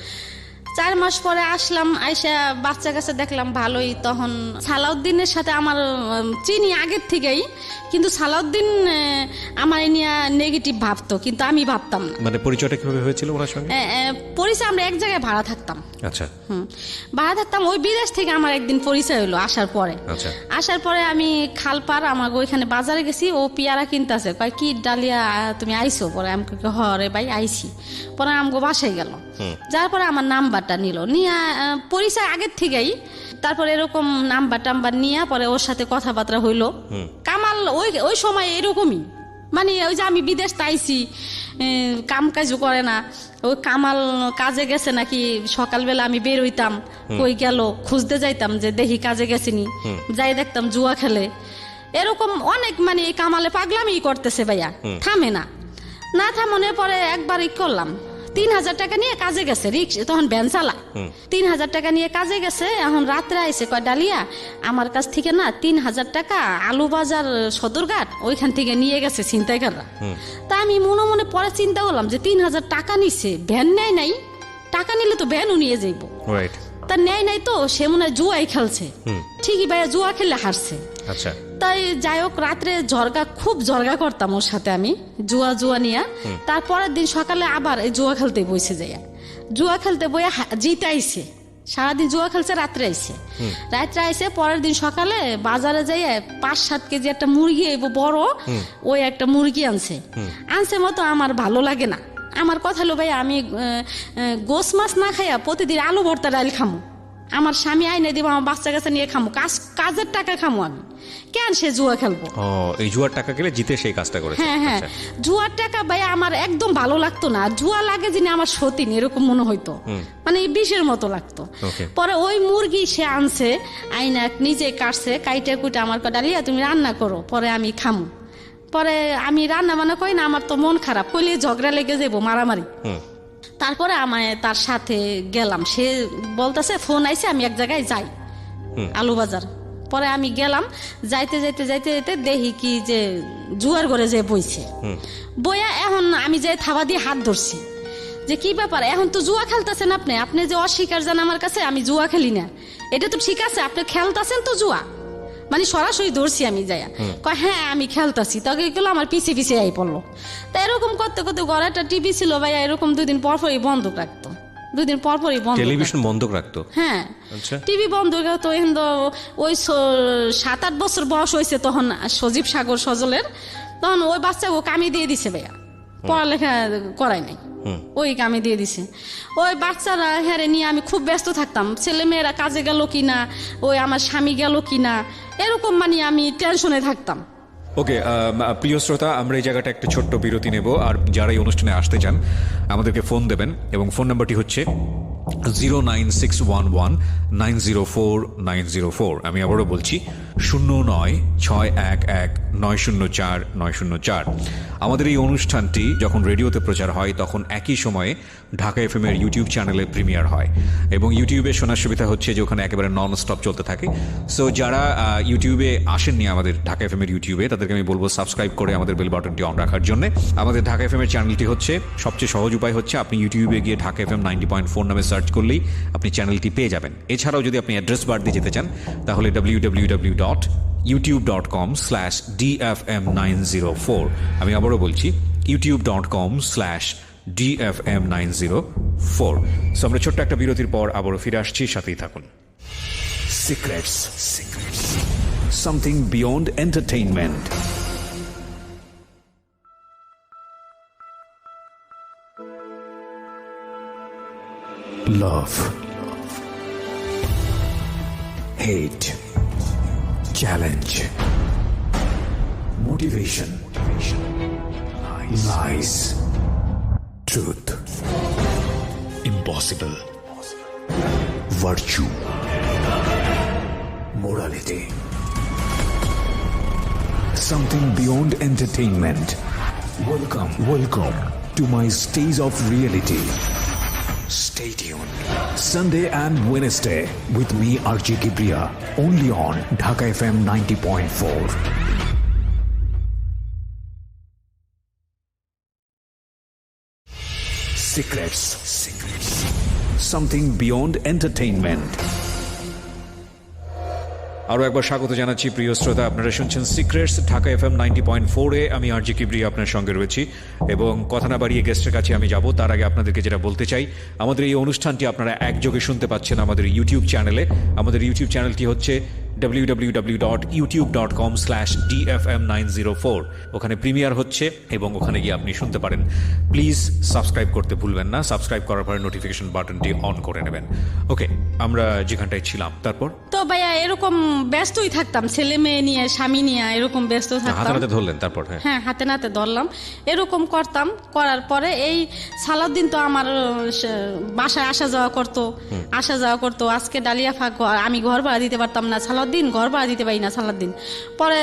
4 মাস পরে আসলাম, আইসা বাচ্চা কাছে দেখলাম ভালোই। তখন সালাউদ্দিনের সাথে আমার চিনি আগের থেকেই, কিন্তু সালাউদ্দিন আমার নিয়ে নেগেটিভ ভাবতো, কিন্তু আমি ভাবতাম না। মানে পরিচয়টা কিভাবে হয়েছিল ওনার সঙ্গে? পরিচয় আমরা এক জায়গায় ভাড়া থাকতাম। আচ্ছা। ভাড়া থাকতাম, ওই বিদেশ থেকে আমার একদিন পরিচয় হলো আসার পরে। আচ্ছা। আসার পরে আমি খালপার আমার ওইখানে বাজারে গেছি, ও পেয়ারা কিনতেছে, কয় কি ডালিয়া তুমি আইসো? পরে আমি হরে ভাই আইসি। পরে আমগো বাসায় গেল, যার পরে আমার নাম্বারটা নিল, নিয়ে পরিচয় আগের থেকেই। তারপরে এরকম নাম্বার টাম্বার নিয়ে পরে ওর সাথে কথাবার্তা হইলো। কামাল ওই সময় এরকমই, মানে ওই যে আমি বিদেশ তাইছি, কাম কাজও করে না, ওই কামাল কাজে গেছে নাকি, সকালবেলা আমি বের হইতাম, কই গেল খুঁজতে যাইতাম যে দেখি কাজে গেছিনি, যাই দেখতাম জুয়া খেলে, এরকম অনেক, মানে এই কামালে পাগলামি করতেছে ভাইয়া, থামে না। না থামনের পরে একবার করলাম, 3,000 টাকা নিয়ে কাজে গেছে, রিক্সা তখন ভ্যান চালা, 3,000 টাকা নিয়ে কাজে গেছে। এখন রাত্রে আইসে কয় ডালিয়া আমার কাছ থেকে না 3,000 টাকা আলু বাজার সদরঘাট ওইখান থেকে নিয়ে গেছে ছিনতাইকাররা। তা আমি মনে মনে পরে চিন্তা করলাম যে 3,000 টাকা নিছে, ভ্যান নেয় নাই, টাকা নিলে তো ভ্যানও নিয়ে যাইব, তা নেয় নাই তো সে মনে হয় জুয়াই খেলছে। ঠিকই ভাইয়া জুয়া খেললে হারছে। আচ্ছা। তাই যাই হোক রাত্রে খুব জর্গা করতাম ওর সাথে আমি, জুয়া নিয়ে। তারপরের দিন সকালে আবার এই জুয়া খেলতে বসে যাইয়া, জুয়া খেলতে বইয়া জিতে আইসে, সারাদিন জুয়া খেলছে, রাত্রে আইসে। পরের দিন সকালে বাজারে যাইয়া 5-7 কেজি একটা মুরগি বড়, ওই একটা মুরগি আনছে মতো আমার ভালো লাগে না। আমার কথা হলো ভাই আমি গোস মাছ না খাইয়া প্রতিদিন আলু ভর্তা ডাল খামো, আমার স্বামী আইনে দিব, আমার বাচ্চা কাছে নিয়ে খামো, কাজের টাকা খামো, আমি কেন সে জুয়া খেলবো? এই জুয়ার টাকা গেলে জিতে সেই কাজটা করেছে। হ্যাঁ, জুয়ার টাকা ভাই আমার একদম ভালো লাগতো না, জুয়া লাগে যিনি আমার সতীন এরকম মনে হইতো, মানে বিষের মতো লাগতো। পরে ওই মুরগি সে আনছে, আইনা নিজে কাটছে, কাইটা কুইটা আমার ডালিয়া তুমি রান্না করো, পরে আমি খামো। পরে আমি রান্না বান্না করি না, আমার তো মন খারাপ, কইলে ঝগড়া লেগে যাবো, মারামারি। তারপরে আমায় তার সাথে গেলাম, সে বলতেছে ফোন আইছে আমি এক জায়গায় যাই আলু বাজার। পরে আমি গেলাম, যাইতে দেখি কি যে জুয়ার ঘরে যে বইছে, বইয়া এখন আমি যে থাবা দিয়ে হাত ধরছি যে কি ব্যাপার, এখন তো জুয়া খেলতেছেন আপনি যে অস্বীকার জান আমার কাছে আমি জুয়া খেলি না, এটা তো ঠিক আছে, আপনি খেলতেছেন তো জুয়া, মানে সরাসরি ধরছি আমি যাইয়া, কয় হ্যাঁ আমি খেলতাছি। তখন এগুলো আমার পিছিয়ে আই পড়লো। তা এরকম করতে ঘরে একটা টিভি ছিল ভাইয়া, এরকম 2 দিন পরপরই বন্ধ রাখতো, 2 দিন পরপরই টেলিভিশন বন্ধ রাখতো। হ্যাঁ, টিভি বন্ধ রাখতো। এখন তো ওই 7-8 বছর বয়স হয়েছে তখন সজীব সাগর সজলের, তখন ওই বাচ্চা ও কামি দিয়ে দিছে ভাইয়া, পড়ালেখা করাই নাই, ওই কামে দিয়ে দিছে। ওই বাচ্চারা হেরে নিয়ে আমি খুব ব্যস্ত থাকতাম, ছেলে মেয়েরা কাজে গেল কিনা, ওই আমার স্বামী গেল কিনা, এরকম মানে আমি টেনশনে থাকতাম। ওকে প্রিয় শ্রোতা, আমরা এই জায়গাটা একটা ছোট্ট বিরতি নেব, আর যারা এই অনুষ্ঠানে আসতে চান আমাদেরকে ফোন দেবেন, এবং ফোন নাম্বারটি হচ্ছে 09611904904। আমি আবারও বলছি 09611904 আমাদের এই অনুষ্ঠানটি যখন রেডিওতে প্রচার হয় তখন একই সময়ে ঢাকা এফএম এর ইউটিউব চ্যানেলে প্রিমিয়ার হয় এবং ইউটিউবে শোনার সুবিধা হচ্ছে যে ওখানে একেবারে নন স্টপ চলতে থাকে। সো যারা ইউটিউবে আসেননি আমাদের ঢাকা এফএম এর ইউটিউবে, তাদেরকে আমি বলবো সাবস্ক্রাইব করে আমাদের বেল বাটনটি অন রাখার জন্য। আমাদের ঢাকা এফএম এর চ্যানেলটি হচ্ছে সবচেয়ে সহজ উপায় হচ্ছে আপনি ইউটিউবে গিয়ে ঢাকা এফএম 90.4 নামে সার্চ করলেই আপনি চ্যানেলটি পেয়ে যাবেন। এছাড়াও যদি আপনি অ্যাড্রেস বার দিয়ে যেতে চান তাহলে www.youtube.com/dfm904, আমি আবারও বলছি youtube.com/dfm904। সো আমরা ছোট্ট একটা বিরতির পর আবারও ফিরে আসছি, সাথেই থাকুন। Secrets. Something beyond entertainment. Love. Hate. Challenge. Motivation. Lies. Truth. Impossible. Virtue. Morality. Something beyond entertainment. Welcome to my stage of reality. Stay tuned. Sunday and Wednesday with me, RJ Kibriya, only on Dhaka FM 90.4. Secrets. Something beyond entertainment. আরও একবার স্বাগত জানাচ্ছি প্রিয় শ্রোতা, আপনারা শুনছেন secrets Dhaka FM 90.4-এ। আমি আরজি কিবরিয়া আপনার সঙ্গে রয়েছি এবং কথা না বাড়িয়ে গেস্টের কাছে আমি যাব। তার আগে আপনাদেরকে যেটা বলতে চাই, আমাদের এই অনুষ্ঠানটি আপনারা একযোগে শুনতে পাচ্ছেন আমাদের ইউটিউব চ্যানেলে। আমাদের ইউটিউব চ্যানেলটি হচ্ছে www.youtube.com/dfm904। ওখানে প্রিমিয়ার হচ্ছে এবং ওখানে গিয়ে আপনি শুনতে পারেন। প্লিজ সাবস্ক্রাইব করতে ভুলবেন না। সাবস্ক্রাইব করার পরে নোটিফিকেশন বাটনটি অন করে নেবেন। ওকে, আমরা যেখানটায় ছিলাম তারপর তো ভাইয়া এরকম ব্যস্তই থাকতাম, ছেলে মেয়ে নিয়ে, স্বামী নিয়ে এরকম ব্যস্ত থাকতাম। হাতে ধরলেন তারপর? হ্যাঁ, হাতে নাতে ধরলাম, এরকম করতাম। করার পরে এই সালাউদ্দিন তো আমার বাসায় আসা যাওয়া করতো। আজকে ডালিয়া ফাঁক, আমি ঘর ভাড়া দিতে পারতাম না, সালাউদ্দিন ঘর ভাড়া দিতে পারি না। সালাউদ্দিন পরে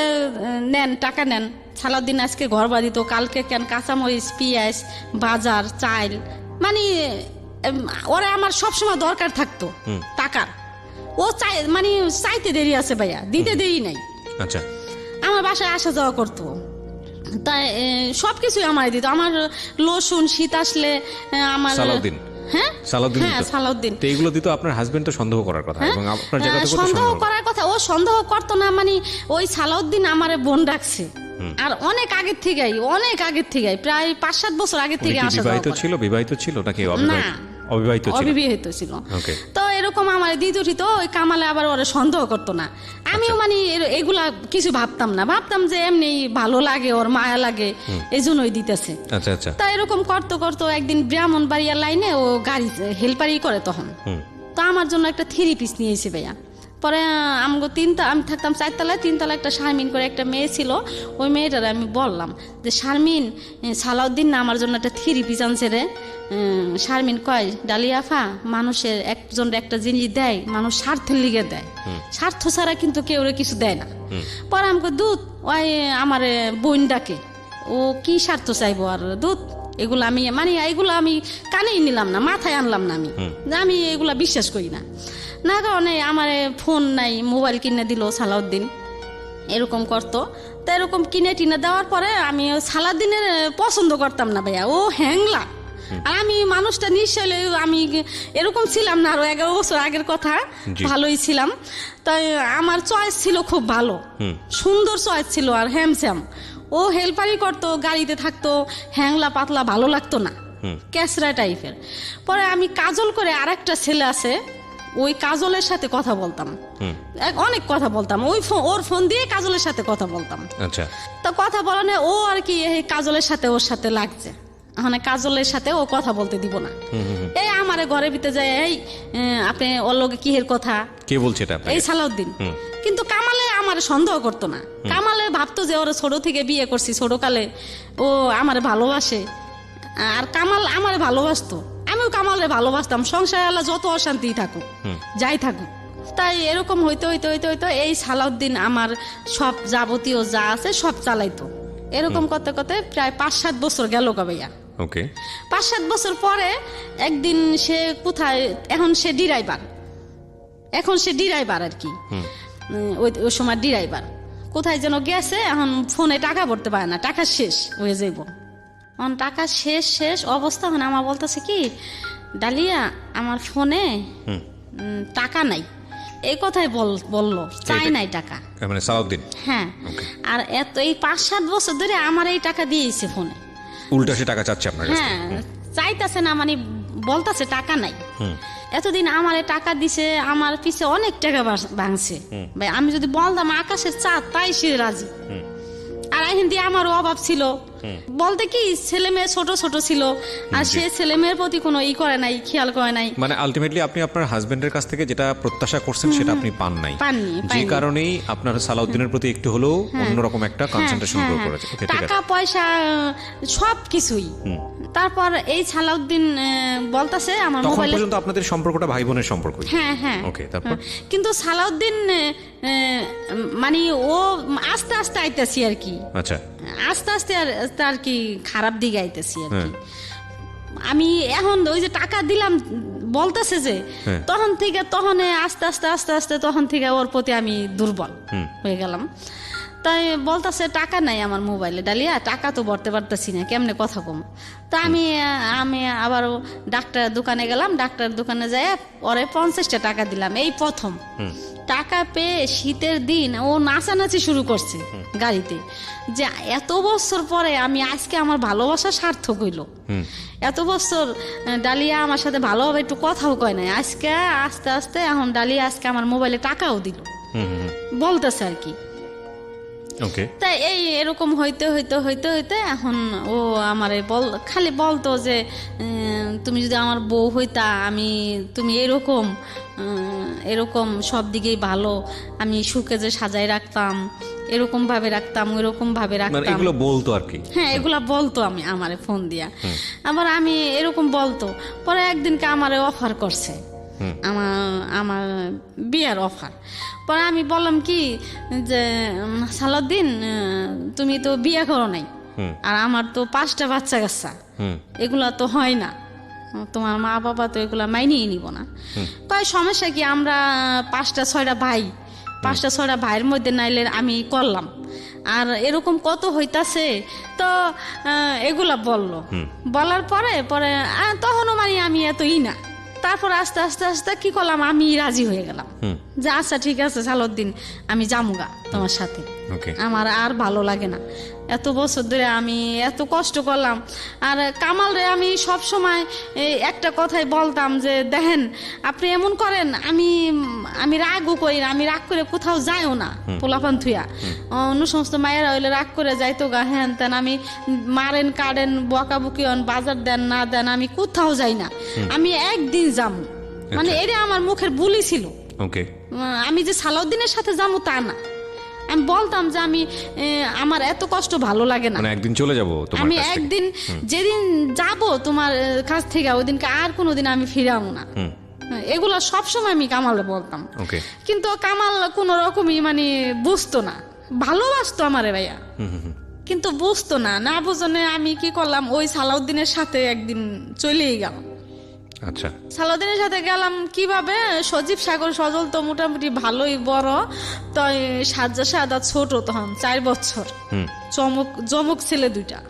নেন, টাকা নেন। সালাউদ্দিন আজকে ঘর ভাড়া দিত, কালকে কেন কাঁচামরিচ, পেঁয়াজ, বাজার, চাল, মানে ওরা আমার সবসময় দরকার থাকতো টাকার। ও চাইতে দেরি আছে ভাইয়া, দিতে দেরি নাই। আচ্ছা, আমার বাসায় আসা যাওয়া করতো, তাই সবকিছুই আমার দিত। আমার লসুন শীত আসলে আমার সালাউদ্দিন সালাউদ্দিন তো এইগুলো দিত। আপনার হাজবেন্ড তো সন্দেহ করার কথা এবং আপনার জায়গা থেকে সন্দেহ করার কথা, ও সন্দেহ করতো না। মানে ওই সালাউদ্দিন আমারে বোন রাখছে, আর অনেক আগের থেকে প্রায় 5-7 বছর আগের থেকে আসা যাওয়া করে। বিবাহিত ছিল নাকি অবিবাহিত ছিল? তো এরকম আমার দ্বিতীয় তো ওই কামালে আবার ওরা সন্দেহ করতো না। আমিও মানে এগুলা কিছু ভাবতাম না, ভাবতাম যে এমনি ভালো লাগে, ওর মায়া লাগে, এই জন্যই দিতেছে। আচ্ছা। তা এরকম করতো একদিন ব্রাহ্মণবাড়িয়া লাইনে ও গাড়ি হেল্পারি করে তখন। তো আমার জন্য একটা 3 পিস নিয়ে এসে ভাইয়া। পরে আমি থাকতাম 4 তলায়, 3 তলায় একটা শারমিন করে একটা মেয়ে ছিল। ওই মেয়েটার আমি বললাম যে শারমিন, সালাউদ্দিন না আমার জন্য একটা 3 পিস আনছে রে। শারমিন কয়, ডালিয়াফা, মানুষের একজন একটা জিনিস দেয়, মানুষ স্বার্থের লিগে দেয়, স্বার্থ ছাড়া কিন্তু কেউ কিছু দেয় না। পরে আমাকে দুধ ওই আমার বোন ডাকে, ও কি স্বার্থ চাইবো আর দুধ, এগুলো আমি কানেই নিলাম না, মাথায় আনলাম না। আমি এগুলা বিশ্বাস করি না কারণে আমার ফোন নাই, মোবাইল কিনে দিল সালাউদ্দিন, এরকম করতো। তো এরকম কিনে দেওয়ার পরে আমি সালাউদ্দিনের পছন্দ করতাম না ভাইয়া, ও হ্যাংলা। আর আমি মানুষটা নিশ্চয় আমি এরকম ছিলাম না, আরো 11 বছর আগের কথা, ভালোই ছিলাম। তাই আমার চয়েস ছিল খুব ভালো, সুন্দর চয়েস ছিল আর হ্যামস্যাম। ও হেল্পারি করতো, গাড়িতে থাকতো, হ্যাংলা পাতলা, ভালো লাগতো না, ক্যাসরা টাইপের। পরে আমি কাজল করে আরেকটা ছেলে আছে, ওই কাজলের সাথে কথা বলতাম, অনেক কথা বলতাম। ওর ফোন দিয়ে কাজলের সাথে কথা বলতাম। আচ্ছা, তো কথা বলানে ও আর কি কাজলের সাথে ওর সাথে লাগছে, মানে কাজলের সাথে ও কথা বলতে দিব না। এই আমারে ঘরের ভিতরে যায়, এই আপনি ওর লগে কিহের কথা, কে বলছে এটা? এই সালাউদ্দিন। কিন্তু কামালে আমার সন্দেহ করতো না, কামালে ভাবতো যে ওরা ছোট থেকে বিয়ে করছি, ছোটকালে ও আমার ভালোবাসে, আর কামাল আমার ভালোবাসতো, আমিও কামালে ভালোবাসতাম। সংসারে আল্লাহ যত অশান্তি থাকুক, যাই থাকুক, তাই এরকম হইতে হইতে হইতে হইতে এই সালাউদ্দিন আমার সব যাবতীয় যা আছে সব চালাইতো। এরকম করতে করতে প্রায় 5-7 বছর গেল ভাইয়া। ওকে। 5-7 বছর পরে একদিন সে কোথায়, এখন সে ড্রাইভার আর কি, ওই সময় ড্রাইভার কোথায় যেন গেছে, এখন ফোনে টাকা ভরতে পারে না, টাকা শেষ হয়ে যাইব। এখন টাকা শেষ অবস্থা, এখন আমার বলতেছে কি, ডালিয়া আমার ফোনে টাকা নাই, এই কথাই বললো, চাই নাই টাকা, মানে সালাউদ্দিন। হ্যাঁ। আর এত এই 5-7 বছর ধরে আমার এই টাকা দিয়েছে ফোনে, উল্টা সে টাকা চাচ্ছে আপনার কাছে। হ্যাঁ, চাইতেছে না, মানে বলতেছে টাকা নাই। এতদিন আমারে টাকা দিছে, আমার পিছে অনেক টাকা ভাঙছে ভাই, আমি যদি বলতাম আকাশের চাঁদ তাই সে রাজি। আর হিন্দি আমারও অভাব ছিল, বলতে কি ছেলে মেয়ে ছোট ছোট ছিল, আর সে ছেলে মেয়ের প্রতি কোনো করে নাই, খেয়াল করে নাই। মানে আলটিমেটলি আপনি আপনার হাজবেন্ডের কাছ থেকে যেটা প্রত্যাশা করছেন সেটা আপনি পান নাই, যে কারণেই আপনার সালাউদ্দিনের প্রতি একটু হলেও অন্যরকম একটা কনসেন্ট্রেশন গ্রো করেছে। টাকা পয়সা সব কিছুই। তারপর এই সালাউদ্দিন বলতাছে আমার তখন মোবাইলে, পর্যন্ত আপনাদের সম্পর্কটা ভাই বোনের সম্পর্ক। হ্যাঁ। ওকে, তারপর কিন্তু সালাউদ্দিন মানে ও আস্তে আস্তে আইতেছি আর কি, আচ্ছা, আস্তে আস্তে আর কি খারাপ দিকে আইতেছি আর কি। আমি এখন ওই যে টাকা দিলাম বলতেছে যে, তখন থেকে আস্তে আস্তে তখন থেকে ওর প্রতি আমি দুর্বল হয়ে গেলাম। তাই বলতেছে টাকা নাই আমার মোবাইলে, ডালিয়া টাকা তো ভরতে পারতেছি না, কেমনে কথা কম। তা আমি আবার ডাক্তার দোকানে গেলাম, ডাক্তার দোকানে যাই ওরে 50টা টাকা দিলাম। এই প্রথম টাকা পেয়ে শীতের দিন ও নাচানাচি শুরু করছে গাড়িতে, যে এত বছর পরে আমি আজকে আমার ভালোবাসা সার্থক হইল। এত বছর ডালিয়া আমার সাথে ভালোভাবে একটু কথাও কয় নাই, আজকে আস্তে আস্তে এখন ডালিয়া আজকে আমার মোবাইলে টাকাও দিল বলতেছে আর কি। তাই এই এরকম হইতে এখন ও আমারে খালি বলতো যে তুমি যদি আমার বউ হইতা, তুমি এরকম সব দিকেই ভালো, আমি সুখে যে সাজাই রাখতাম, এরকম ভাবে রাখতাম, ওইরকম ভাবে রাখতাম, এগুলো বলতো আর কি। হ্যাঁ, এগুলা বলতো আমারে ফোন দিয়া। আবার আমি এরকম বলতো। পরে একদিনকে আমারে অফার করছে, আমার বিয়ার অফার। পরে আমি বললাম কি যে সালাউদ্দিন তুমি তো বিয়ে করো নাই, আর আমার তো 5টা বাচ্চা কাচ্চা, এগুলা তো হয় না, তোমার মা বাবা তো এগুলা মাইনেই নিব না। কয় সমস্যা কি, আমরা 5টা-6টা ভাই, 5টা-6টা ভাইয়ের মধ্যে নাইলে আমি করলাম, আর এরকম কত হইতাছে। তো এগুলা বলার পরে তখনও মানে আমি এতই না। তারপর আস্তে আস্তে কি করলাম, আমি রাজি হয়ে গেলাম যে আচ্ছা ঠিক আছে সালাউদ্দিন, আমি যামুগা তোমার সাথে, আমার আর ভালো লাগে না, এত বছর ধরে আমি এত কষ্ট করলাম। আর কামাল রে আমি সব সময় একটা কথাই বলতাম যে দেখেন আপনি এমন করেন, আমি রাগও করি না, আমি রাগ করে কোথাও যাইও না, পোলাপান থুয়া অন্য সমস্ত মায়েরা হইলে রাগ করে যাইতো গা, হ্যান তেন আমি মারেন কাটেন বকাবকি হন, বাজার দেন না দেন, আমি কোথাও যাই না, আমি একদিন যাবো, মানে এটা আমার মুখের বুলি ছিল। আমি যে সালাউদ্দিনের সাথে যাবো তা না, আমি বলতাম যে আমার এত কষ্ট ভালো লাগে না, একদিন চলে যাবো, আমি একদিন যেদিন যাব তোমার কাছ থেকে ওই দিনকে আর কোনোদিন আমি ফিরাবো না। এগুলো সবসময় আমি কামালে বলতাম, কিন্তু কামাল কোন রকমই মানে বুঝতো না, ভালোবাসতো আমারে ভাইয়া, কিন্তু বুঝতো না বুঝনে আমি কি করলাম, ওই সালাউদ্দিনের সাথে একদিন চলেই গেলাম। আচ্ছা, সালাউদ্দিনের সাথে গেলাম কিভাবে, সজীব সাগর সজল তো মোটামুটি ভালোই বড়, তো সাজ্জা ছোট, তখন 4 বছর, জমক ছেলে 2টা।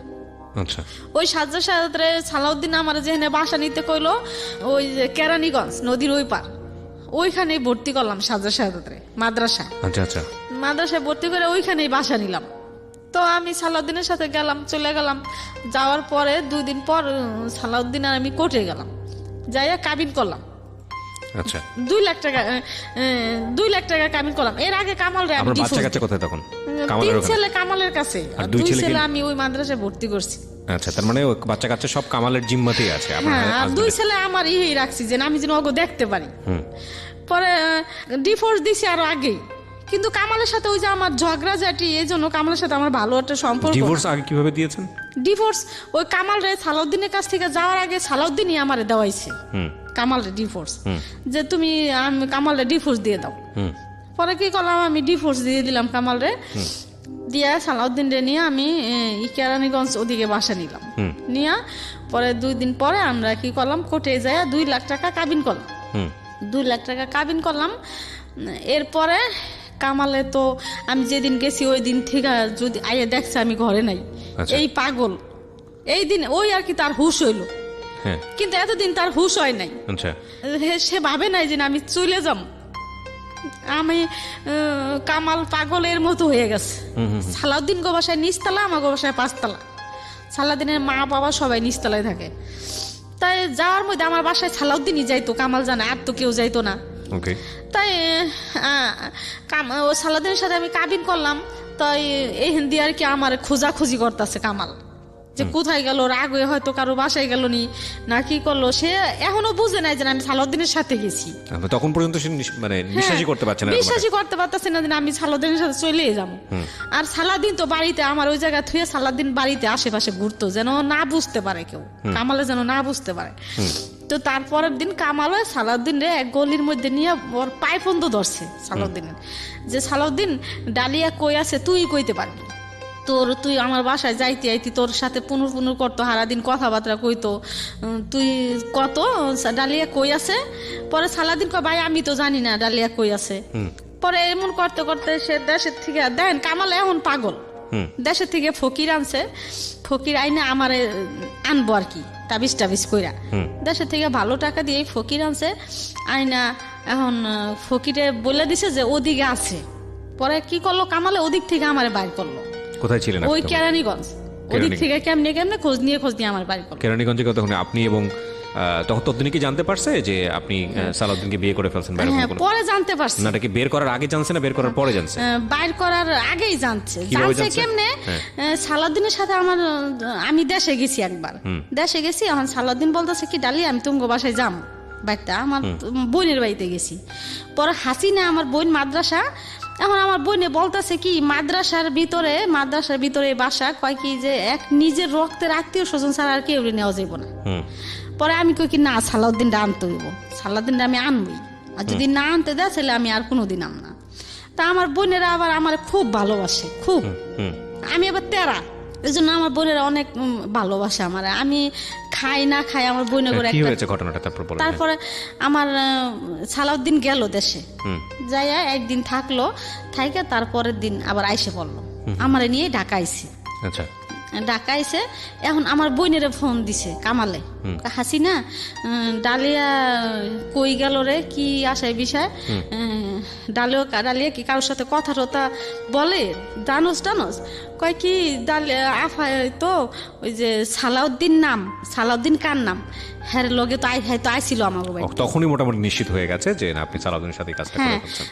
আচ্ছা, ওই সাজ্জা সাদাতে সালাউদ্দিন আমার যেখানে বাসা নিতে কইলো, ওই যে কেরানীগঞ্জ নদীর ওই পার, ওইখানে ভর্তি করলাম সাজ্জা সাদাতে মাদ্রাসা। আচ্ছা, মাদ্রাসায় ভর্তি করে ওইখানেই বাসা নিলাম। তো আমি সালাউদ্দিনের সাথে চলে গেলাম। যাওয়ার পরে 2 দিন পর সালাউদ্দিন আর আমি কোর্টে গেলাম, যাইয়া কাবিন করলাম। আচ্ছা, 2 লাখ টাকা কাবিন করলাম। এর আগে কামাল রে আমি বাচ্চা কাচ্চা কোথায় তখন? 3 ছেলে কামালের কাছে, আর 2 ছেলে আমি ওই মাদ্রাসায় ভর্তি করছি। আচ্ছা, তার মানে বাচ্চা কাচ্চা সব কামালের জিম্মাতেই আছে। আর 2 ছেলে আমার রাখছি যে আমি যেন ওকে দেখতে পারি। পরে ডিভোর্স দিছি আরো আগে, কিন্তু কামালের সাথে ওই যে আমার ঝগড়াঝাটি, এই জন্য কামালের সাথে আমার ভালো একটা সম্পর্ক। ডিভোর্স আগে কিভাবে দিয়েছেন? ডিভোর্স ওই কামাল রে সালাউদ্দিনের কাছ থেকে যাওয়ার আগে সালাউদ্দিনই আমারে দেওয়াইছে কামালের ডিভোর্স, যে তুমি আমি কামালের ডিভোর্স দিয়ে দাও। পরে কি করলাম, আমি ডিভোর্স দিয়ে দিলাম কামালরে, দিয়া সালাউদ্দিন রে নিয়ে আমি কেরানীগঞ্জ ওদিকে বাসা নিলাম। নিয়ে পরে 2 দিন পরে আমরা কি করলাম, কোর্টে যায় 2 লাখ টাকা কাবিন করলাম। 2 লাখ টাকা কাবিন করলাম। এরপরে কামালে তো আমি যেদিন গেছি ওই দিন থেকে যদি আইয়ে দেখছে আমি ঘরে নাই, এই পাগল, এই দিন ওই আর কি তার হুশ হইল, কিন্তু এতদিন তার হুশ হয় নাই। সে ভাবে নাই যে আমি চলে যাম। আমি কামাল পাগলের মতো হয়ে গেছে। সালাউদ্দিন গো বাসায় নিচতলা, আমার গো বাসায় 5 তলা। সালাউদ্দিনের মা বাবা সবাই নিচতলায় থাকে। তাই যাওয়ার মধ্যে আমার বাসায় সালাউদ্দিনই যাইতো, কামাল জানে, আর তো কেউ যাইতো না। তাই ও সালাউদ্দিনের সাথে আমি কাবিন করলাম। তাই এই হিন্দি আর কি আমার খোঁজাখুঁজি করতেছে কামাল, যে কোথায় গেল, রাগ হয়ে হয়তো কারো বাসায় গেল না কি করলো, সে এখনো বুঝে নাই যে আমি সালাউদ্দিনের সাথে গেছি। তখন পর্যন্ত সে মানে বিশ্বাসই করতে পারছে না, বিশ্বাসই করতে পারতেছে না যে আমি সালাউদ্দিনের সাথে চলে যাবো। আর সালাউদ্দিন তো বাড়িতে, আমার ওই জায়গায় থুয়ে সালাউদ্দিন বাড়িতে আশেপাশে ঘুরতো, যেন না বুঝতে পারে কেউ, কামালে যেন না বুঝতে পারে। তো তারপরের দিন কামাল সালাউদ্দিন রে এক গলির মধ্যে নিয়ে ওর পায়ে ফন্দ ধরছে সালাউদ্দিনের, যে সালাউদ্দিন ডালিয়া কই আছে তুই কইতে পারবি, তুই আমার বাসায় যাইতে আইতি, তোর সাথে পুনর করতো, সারাদিন কথাবার্তা কইতো, তুই কত ডালিয়া কই আছে। পরে সালাউদ্দিন কয় ভাই আমি তো জানি না ডালিয়া কই আছে। পরে এমন করতে করতে সে দেশের থেকে দেন, কামাল এখন পাগল, দেশের থেকে ফকির আনছে, ফকির আইনে আমার আনবো আর কি তাবিজ কইরা, দেশের থেকে ভালো টাকা দিয়ে ফকির আনছে আইনা। এখন ফকিরে বলে দিছে যে ওদিকে আছে। পরে কি করলো কামালে, ওদিক থেকে আমারে বাইর করলো। কোথায় ছিলেন? ওই কেরানীগঞ্জ, ওদিক থেকে কেমনে খোঁজ নিয়ে আমার বাড়ি করলো। কেরানীগঞ্জে তখন আপনি এবং তখন ততদিনই কি জানতে পারছে যে আপনি সালাউদ্দিনকে বিয়ে করে ফেলছেন? পরে জানতে পারছে। না, কি বের করার আগে জানছে না বের করার পরে জানছে? বাইর করার আগেই জানছে। কেমনে? সালাউদ্দিনের সাথে আমি দেশে গেছি একবার, দেশে গেছি, এখন সালাউদ্দিন বলতেছে কি ডালি আমি তুমি বাসায় যাম, বাড়িতে আমার বোনের বাড়িতে গেছি। পরে হাসিনা আমার বোন মাদ্রাসা, এখন আমার বোনে বলতেছে কি মাদ্রাসার ভিতরে বাসা, কয় কি যে এক নিজের রক্তের আত্মীয় স্বজন ছাড়া আর কেউ নেওয়া যাইব না। পরে আমি কই কি না সালাউদ্দিনটা আনতে হইব, সালাউদ্দিনটা আমি আনবই, আর যদি না আনতে দেয় তাহলে আমি আর কোনোদিন আম না। তা আমার বোনেরা আবার আমার খুব ভালোবাসে, খুব। আমি আবার তেরা, এই জন্য আমার বোনেরা অনেক ভালোবাসে আমার। আমি খাই না খাই আমার বোনে করে। তারপরে আমার সালাউদ্দিন গেল দেশে, যাইয়া একদিন থাকলো, থাইকা তারপরের দিন আবার আইসে পড়লো, আমারে নিয়ে ঢাকা আইছে। আচ্ছা, ঢাকা আইসে, এখন আমার বোনের ফোন দিছে কামালে, হাসিনা ডালিয়া কই গেল রে, কি আসায় বিষয়, ডালিয়া কি কারোর সাথে কথা টথা বলে, জানোস কয় কি ডালিয়া আফায় তো ওই যে সালাউদ্দিন কার নাম, হ্যাঁ লগে তো আইছিল আমার বাবা। তখনই মোটামুটি নিশ্চিত হয়ে গেছে যে আপনি সালাউদ্দিনের সাথে কাজটা করে ফেলছেন।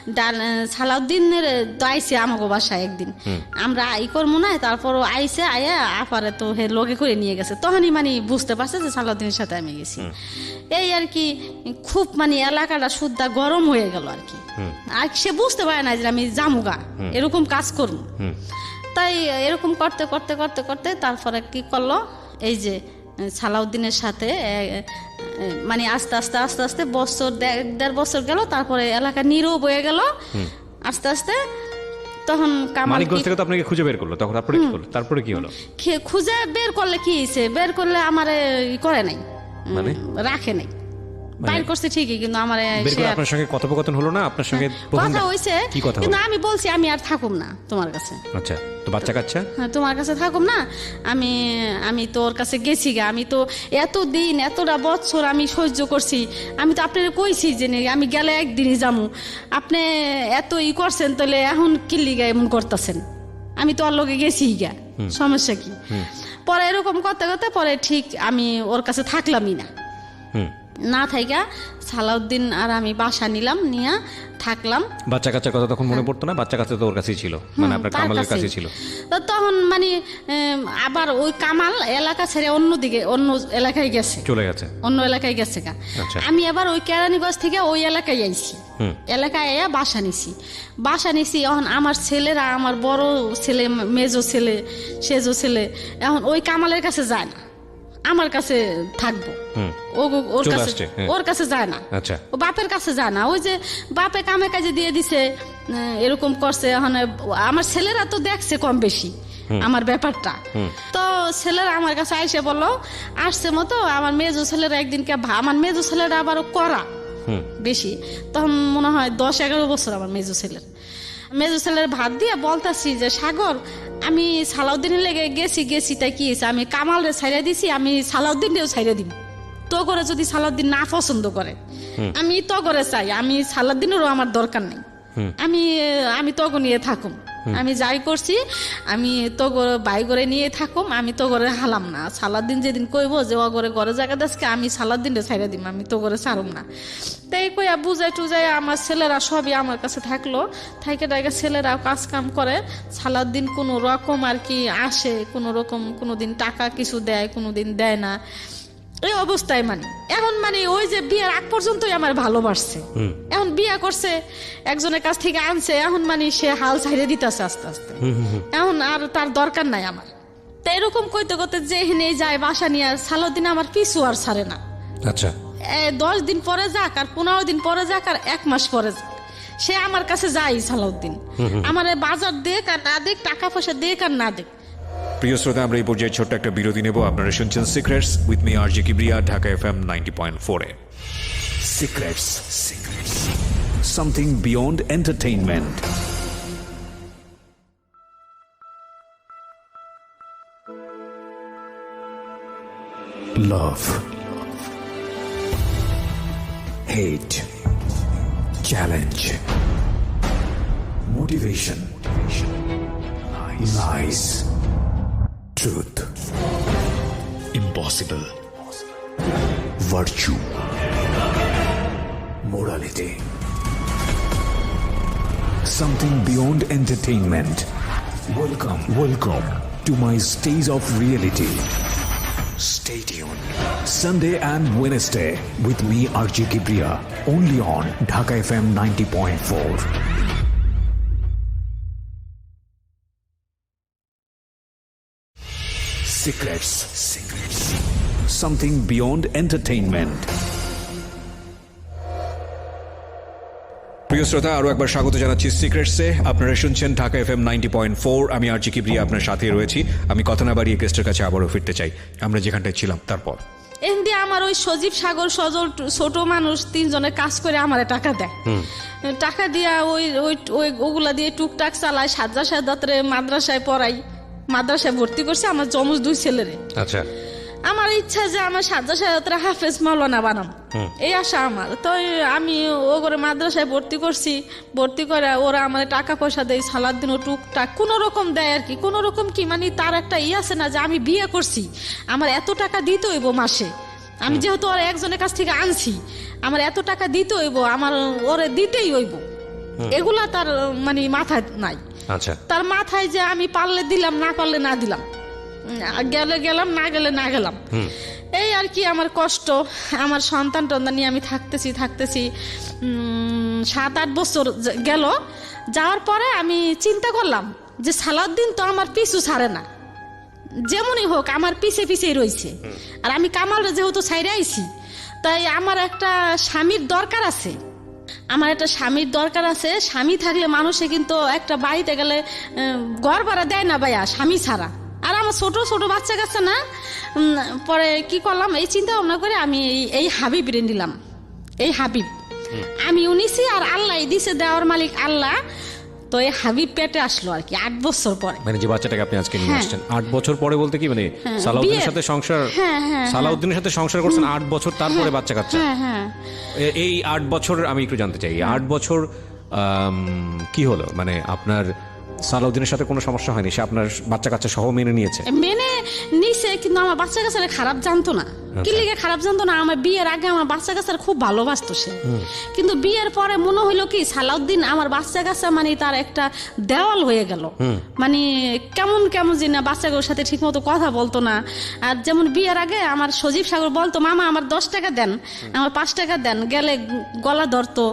সালাউদ্দিনের তো আইছে আমাকে বাসায় একদিন, আমরা ই করবো না, তারপর আইছে আয়া আপারে তো হে লগে করে নিয়ে গেছে, তখনই মানে বুঝতে পারছে যে সালাউদ্দিনের সাথে আমি গেছি। এই আর কি খুব মানে এলাকাটা শুদ্ধা গরম হয়ে গেল আর কি। আর সে বুঝতে পারে না যে আমি জামুগা এরকম কাজ করবো। তাই এরকম করতে করতে করতে করতে তারপরে কি করলো, এই যে সালাউদ্দিনের সাথে মানে আস্তে আস্তে আস্তে আস্তে বছর 1.5 বছর গেল, তারপরে এলাকা নীরব হয়ে গেল আস্তে আস্তে। তখন মানিকগঞ্জ থেকে তো আপনাকে খুঁজে বের করলো, তখন আপনি কি করলেন? তারপরে কি হলো? খুঁজে বের করলে কি হয়েছে, বের করলে আমারে করে নাই, মানে রাখে নাই, বাইর করছে ঠিকই, কিন্তু আমার আপনার সঙ্গে কথোপকথন হলো না? আপনার সঙ্গে কথা হইছে, কিন্তু আমি বলছি আমি আর থাকুম না তোমার কাছে। আচ্ছা, তো বাচ্চা কাচ্চা? হ্যাঁ, তোমার কাছে থাকুম না, আমি তোর কাছে গেছি গা, আমি তো এতদিন এতটা বছর আমি সহ্য করছি, আমি তো আপনার কইছি যে আমি গেলে একদিনই যামু, আপনি এত ই করছেন, তাহলে এখন কিল্লি গা এমন করতেছেন, আমি তো ওর লগে গেছি গা, সমস্যা কি? পরে এরকম করতে করতে পরে ঠিক আমি ওর কাছে থাকলামই না থাইকা সালাউদ্দিন আর আমি বাসা নিলাম, নিয়ে থাকলাম। বাচ্চা কাচ্চার কথা তখন মনে পড়তো না? বাচ্চা কাচ্চা তো ওর কাছেই ছিল, মানে আপনার কামালের কাছেই ছিল। তখন মানে আবার ওই কামাল এলাকা ছেড়ে অন্য এলাকায় গেছে, চলে গেছে, অন্য এলাকায় গেছে গা। আমি আবার ওই কেরানীগঞ্জ থেকে ওই এলাকায় আইছি, এলাকায় আইয়া বাসা নিছি। এখন আমার ছেলেরা, আমার বড় ছেলে, মেজো ছেলে, সেজো ছেলে এখন ওই কামালের কাছে যায় না, আমার কাছে থাকবো, ওর চলে কাছে আসছে, হ্যাঁ। ওর কাছে যায় না, আচ্ছা। ও বাপের কাছে যায় না। ওই যে বাপে কামে কাজে দিয়ে দিছে, এরকম করছে। এখন আমার ছেলেরা তো দেখছে কম বেশি আমার ব্যাপারটা, তো ছেলেরা আমার কাছে আইসে বললো, আসছে মতো আমার মেজো ছেলেরা একদিনকে আমার মেজো ছেলেরা আবারও করা বেশি, তখন মনে হয় 10-11 বছর আমার মেজো ছেলের ভাত দিয়ে বলতাছি যে সাগর, আমি সালাউদ্দিনের লেগে গেছি তাই কি হয়েছে, আমি কামালরে ছাইড়া দিছি, আমি সালাউদ্দিনরেও ছাইড়া দিব। তো করে যদি সালাউদ্দিন না পছন্দ করে, আমি তো করে চাই, আমি সালাউদ্দিনেরও আমার দরকার নেই, আমি তো নিয়ে থাকুম, আমি যাই করছি আমি তো বাই করে নিয়ে থাকুম, আমি তো করে হালাম না। সালাউদ্দিন যেদিন কইব যে ও করে ঘরে জায়গা দেশকে, আমি সালাউদ্দিনরে ছাইড়া দিম, আমি তো করে ছাড়ুম না। তাই কইয়া বুঝাই টুজাই আমার ছেলেরা সবই আমার কাছে থাকলো, থাইকে টাইকে ছেলেরা কাজ কাম করে। সালাউদ্দিন কোনো রকম আর কি আসে, কোনো রকম কোনোদিন টাকা কিছু দেয়, কোনোদিন দেয় না, এই অবস্থায় মানে এখন মানে ওই যে বিয়ের আগ পর্যন্তই আমার ভালোবাসছে। এখন বিয়ে করছে, একজনের কাছ থেকে আনছে, এখন মানে সে হাল ছাইড়ে দিতেছে আস্তে আস্তে, এখন আর তার দরকার নাই আমার। তো এরকম কইতে কইতে যে হেনে যায় বাসা নিয়ে, সালাউদ্দিন আমার পিছু আর ছাড়ে না। আচ্ছা, 10 দিন পরে যাক আর 15 দিন পরে যাক আর 1 মাস পরে যাক, সে আমার কাছে যাই সালাউদ্দিন, আমার বাজার দেখ আর না দেখ, টাকা পয়সা দেখ আর না দেখ। প্রিয় শ্রোতা, আমরা এই পর্যায়ে ছোট্ট একটা বিরতি নেব। আপনারা শুনছেন secrets with me RG Kibria, Dhaka FM 90.4 A. Secrets. Something beyond entertainment. Love. Hate. Challenge. Motivation. Lies. Truth. Impossible. Virtue. Morality. Something beyond entertainment. Welcome to my stage of reality. Stay tuned. Sunday and Wednesday with me RJ Kibriya, only on Dhaka FM 90.4. Secrets. Something beyond entertainment. প্রিয় শ্রোতা, আরো একবার স্বাগত জানাচ্ছি সিক্রেটসে। আপনারা শুনছেন Dhaka FM 90.4, আমি আরজি কিবরিয়া আপনার সাথে রয়েছি। আমি কথা না বাড়িয়ে গেস্টের কাছে আবারও ফিরতে চাই, আমরা যেখানটায় ছিলাম। তারপর এমনি আমার ওই সজীব সাগর সজল ছোট মানুষ 3 জনে কাজ করে আমারে টাকা দেয়, টাকা দিয়া ওগুলা দিয়ে টুকটাক চালায়, সাজ্জাদাতরে মাদ্রাসায় পড়াই, মাদ্রাসায় ভর্তি করছে আমার যমজ 2 ছেলেরে। আচ্ছা, আমার ইচ্ছা যে আমার সাজ্জাদাতরে হাফেজ মাওলানা বানাম, এই আশা আমার। তো আমি ও করে মাদ্রাসায় ভর্তি করছি, ভর্তি করে ওরা আমার টাকা পয়সা দেয়, সালাউদ্দিন ও টুকটাক কোন রকম দেয় আর কি, কোন রকম কি মানে তার একটা আছে না যে আমি বিয়ে করছি, আমার এত টাকা দিতে হইব মাসে, আমি যেহেতু ওর একজনের কাছ থেকে আনছি, আমার এত টাকা দিতে হইব, আমার ওরে দিতেই হইব, এগুলা তার মানে মাথায় নাই। আচ্ছা, তার মাথায় যে আমি পারলে দিলাম, না পারলে না দিলাম, গেলে গেলাম, না গেলে না গেলাম, এই আর কি আমার কষ্ট। আমার সন্তান টন্তান নিয়ে আমি থাকতেছি 7-8 বছর গেল। যাওয়ার পরে আমি চিন্তা করলাম যে সালাউদ্দিন তো আমার পিছু ছাড়ে না, যেমনই হোক আমার পিছে রয়েছে, আর আমি কামালরে যেহেতু ছাইরে আইছি, তাই আমার একটা স্বামীর দরকার আছে, স্বামী থাকলে মানুষে কিন্তু একটা বাড়িতে গেলে ঘর ভাড়া দেয় না ভাইয়া স্বামী ছাড়া। আর আমার ছোট ছোট বাচ্চা কাচ্চা না, পরে কি করলাম, এই চিন্তা ভাবনা করে আমি এই হাবিব রে নিলাম। এই হাবিব আমি উনিছি, আর আল্লাহ দিছে, দেওয়ার মালিক আল্লাহ। তো এই হাবিব পেটে আসলো আর কি 8 বছর পরে, মানে যে বাচ্চাটাকে আপনি আজকে নিয়ে আসছেন 8 বছর পরে বলতে কি মানে সালাউদ্দিনের সাথে সংসার, সালাউদ্দিনের সাথে সংসার করছেন 8 বছর, তারপরে বাচ্চা কাচ্চা। এই 8 বছর আমি একটু জানতে চাই, 8 বছর কি হলো, মানে আপনার সালাউদ্দিনের সাথে কোনো সমস্যা হয়নি, সে আপনার বাচ্চা কাচ্চা সহ মেনে নিয়েছে? মেনে নিছে, কিন্তু আমার বাচ্চা কাচ্চারা খারাপ জানতো না। কি লিগে খারাপ জানতো না, আমার বিয়ের আগে আমার বাচ্চা কাচ্চারা খুব ভালোবাসতো সে, কিন্তু বিয়ের পরে মনে হইলো কি সালাউদ্দিন আমার বাচ্চা কাচ্চা মানে তার একটা দেওয়াল হয়ে গেল, মানে কেমন যেন বাচ্চাগুলোর সাথে ঠিক মতো কথা বলতো না। আর যেমন বিয়ের আগে আমার সজীব সাগর বলতো, মামা আমার 10 টাকা দেন, আমার 5 টাকা দেন, গেলে গলা ধরতো,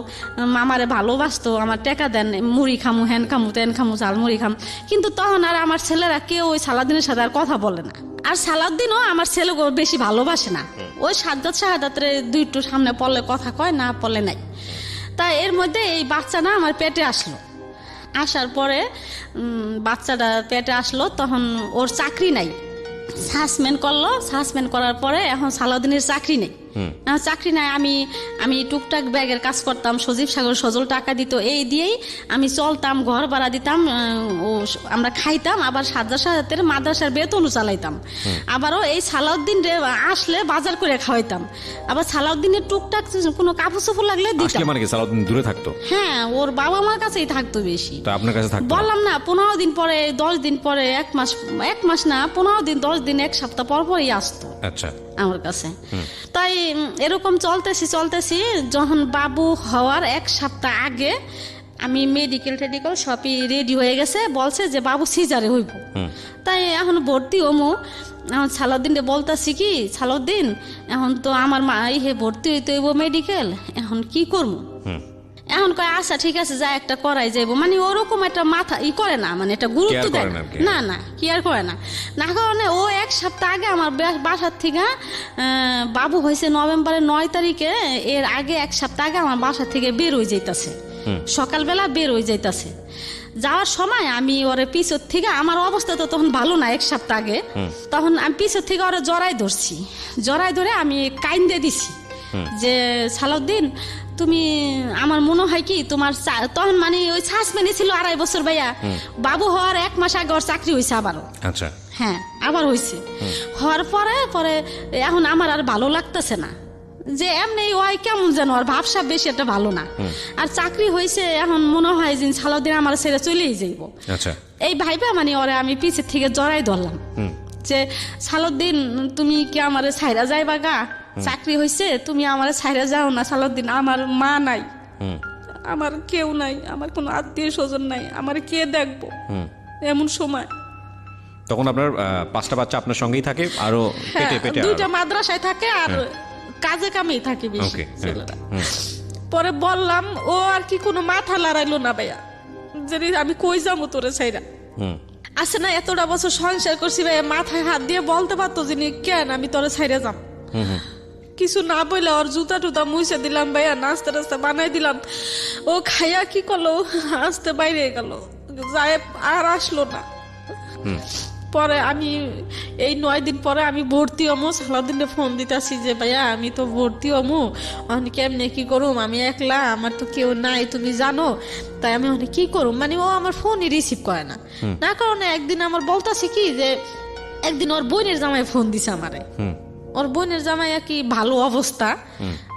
মামারে ভালোবাসতো, আমার টাকা দেন, মুড়ি খামু, হ্যান খামু, তেন খামু, চাল মুড়ি খাম। কিন্তু তখন আর আমার ছেলেরা কেউ ওই সালাউদ্দিনের সাথে আর কথা বলে না, আর সালাউদ্দিনও আমার ছেলেকে বেশি ভালোবাসে না, ওই সাজ্জাদ শাহাদাতের দুইটু সামনে পড়লে কথা কয়, না পড়লে নাই। তা এর মধ্যে এই বাচ্চা না আমার পেটে আসলো, আসার পরে বাচ্চাটা পেটে আসলো, তখন ওর চাকরি নাই, সাসপেন্ড করলো। সাসপেন্ড করার পরে এখন সালাউদ্দিনের চাকরি নেই, চাকরি নাই। আমি টুকটাক ব্যাগের কাজ করতাম, সজীব সাগর সজল টাকা দিত, এই দিয়েই আমি চলতাম, ঘর ভাড়া দিতাম, আমরা খাইতাম, আবার সাজ্জাদ শাহাদাতের মাদ্রাসার বেতনও চালাইতাম। আবারও এই সালাউদ্দিন আসলে বাজার করে খাওয়াইতাম, আবার সালাউদ্দিনের টুকটাক কোনো কাপড় চোপড় লাগলে দিতাম। মানে কি সালাউদ্দিন দূরে থাকতো? হ্যাঁ, ওর বাবা মার কাছেই থাকতো বেশি। তো আপনার কাছে থাকতো? বললাম না, 15 দিন পরে, 10 দিন পরে, এক মাস না, 15 দিন, 10 দিন, এক সপ্তাহ পর পরই আসতো আচ্ছা আমার কাছে। তাই এরকম চলতেছি, যখন বাবু হওয়ার 1 সপ্তাহ আগে আমি মেডিকেল সবই রেডি হয়ে গেছে, বলছে যে বাবু সিজারে হইব। তাই এখন ভর্তি হমু। এখন সালাউদ্দিনকে বলতেছি কি, সালাউদ্দিন এখন তো আমার মা ভর্তি হইতে হইব মেডিকেল, এখন কি করবো? এখন কয় আচ্ছা ঠিক আছে, যা একটা করাই যাইব। মানে ওরকম একটা মাথা করে না, মানে এটা গুরুত্ব দেয় না, না কি আর করে না। না কারণে ও 1 সপ্তাহ আগে আমার বাসার থেকে, বাবু হয়েছে নভেম্বরের 9 তারিখে, এর আগে 1 সপ্তাহ আগে আমার বাসা থেকে বের হয়ে যাইতাছে, সকালবেলা বের হয়ে যাইতাছে। যাওয়ার সময় আমি ওরে পিছর থেকে, আমার অবস্থা তো তখন ভালো না 1 সপ্তাহ আগে, তখন আমি পিছর থেকে ওরে জড়াই ধরে আমি কাইন্দে দিছি যে সালাউদ্দিন তুমি, আমার মনে হয় কি তোমার তখন মানে ওই সাসপেন্ড ছিল 2.5 বছর ভাইয়া, বাবু হওয়ার 1 মাস আগে ওর চাকরি হয়েছে আবারও। আচ্ছা, হ্যাঁ আবার হয়েছে। হওয়ার পরে এখন আমার আর ভালো লাগতেছে না, যে এমনি ওই কেমন যেন ওর ভাবসাব বেশি একটা ভালো না। আর চাকরি হয়েছে, এখন মনে হয় যে সালাউদ্দিন আমার ছেড়ে চলেই যাইব। আচ্ছা, এই ভাইবা মানে ওরে আমি পিছের থেকে জড়াই ধরলাম যে সালাউদ্দিন তুমি কি আমারে ছাইরা যাইবা গা, চাকরি হয়েছে, তুমি আমার ছাইরা যাও না সালাউদ্দিন, আমার মা নাই, আমার কেউ নাই, আমার কোনো আত্মীয় স্বজন নাই, আমার কে দেখবো এমন সময়। তখন আপনার 5টা বাচ্চা আপনার সঙ্গেই থাকে, আরো পেটে 2টা মাদ্রাসায় থাকে, আর কাজে কামেই থাকে বেশি ছেলেরা। পরে বললাম, ও আর কি কোনো মাথা লড়াইলো না ভাইয়া, যে আমি কই যাবো তোরে ছাইরা। আছে না এতটা বছর সংসার করছি ভাইয়া, মাথায় হাত দিয়ে বলতে পারতো যে কেন আমি তোরে ছাইরা যাম। কিছু না বললে ওর জুতা টুতা মুছে দিলাম ভাইয়া, নাস্তা টাস্তা বানাই দিলাম, ও খাইয়া কি করলো, আসতে বাইরে গেল, যায় আর আসলো না। পরে আমি এই 9 দিন পরে আমি ভর্তি হমু, সালাউদ্দিনে ফোন দিতেছি যে ভাইয়া আমি তো ভর্তি হমু, আমি কেমনে কি করুম, আমি একলা, আমার তো কেউ নাই তুমি জানো, তাই আমি কি করুম। মানে ও আমার ফোনই রিসিভ করে না, না কারণে একদিন আমার বলতেছি কি যে, একদিন ওর বোনের জামাই ফোন দিছে আমারে, ওর বোনের জামাই আর কি ভালো অবস্থা,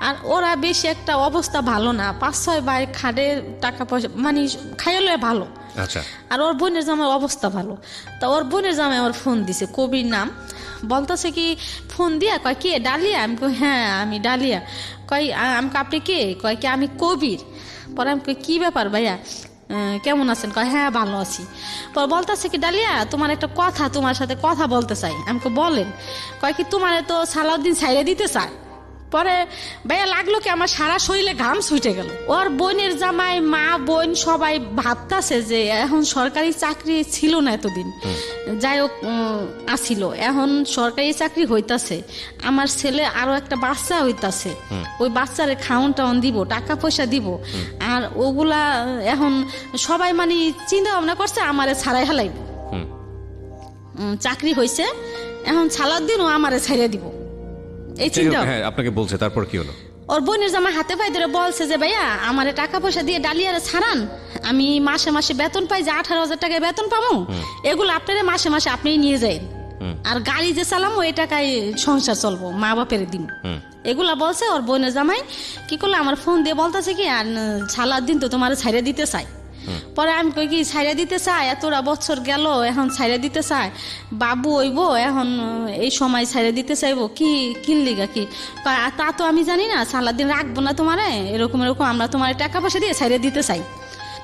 আর ওরা বেশি একটা অবস্থা ভালো না, 5-6 ভাই খাটে, টাকা পয়সা মানে খাইলে ভালো। আচ্ছা, আর ওর বোনের জামাই অবস্থা ভালো। তা ওর বোনের জামাই আমার ফোন দিছে, কবির নাম, বলতেছে কি ফোন দিয়া, কয় কে ডালিয়া? আমি কই হ্যাঁ আমি ডালিয়া। কয় আমি আপনি কে? কয় কি আমি কবির। পরে আমি কই কি ব্যাপার ভাইয়া, কেমন আছেন? কয় হ্যাঁ ভালো আছি। পরে বলতেছে কি ডালিয়া তোমার একটা কথা, তোমার সাথে কথা বলতে চাই। আমি কই বলেন। কয় কি তোমার তো সালাউদ্দিন ছাইরে দিতে চায়। পরে ভাইয়া লাগলো কি আমার সারা শরীরে ঘাম ছুটে গেল। ওর বোনের জামাই, মা বোন সবাই ভাবতাছে যে এখন সরকারি চাকরি ছিল না এতদিন, যাই হোক আসিল, এখন সরকারি চাকরি হইতাছে, আমার ছেলে আরো একটা বাচ্চা হইতাছে, ওই বাচ্চারে খাওন টাউন দিব, টাকা পয়সা দিব, আর ওগুলা এখন সবাই মানে চিন্তা ভাবনা করছে আমারে ছাড়াই হালাইব। চাকরি হয়েছে, এখন সালাউদ্দিনও আমারে ছাড়িয়ে দিব এই চিন্তা। হ্যাঁ আপনাকে বলছে, তারপর কি হলো? ওর বোনের জামা হাতে পায়ে ধরে বলছে যে ভাইয়া আমারে টাকা পয়সা দিয়ে ডালিয়ারে ছাড়ান, আমি মাসে মাসে বেতন পাই, যে 18,000 টাকা বেতন পাবো, এগুলো আপনারা মাসে মাসে আপনি নিয়ে যান, আর গাড়ি যে চালামো এই টাকায় সংসার চলবো, মা বাপের দিন, এগুলা বলছে। ওর বোনের জামাই কি করলো, আমার ফোন দিয়ে বলতেছে কি আর সালাউদ্দিন তো তোমার ছাইড়ে দিতে চাই। পরে আমি কই কি ছাইড়ে দিতে চাই, এতটা বছর গেল এখন ছাইড়ে দিতে চাই, বাবু হইব এখন এই সময় ছাইড়ে দিতে চাইবো কি কিনলিগা কি? তা তো আমি জানি না, সালাউদ্দিন রাখবো না তোমারে, এরকম এরকম আমরা তোমার টাকা পয়সা দিয়ে ছাইড়ে দিতে চাই।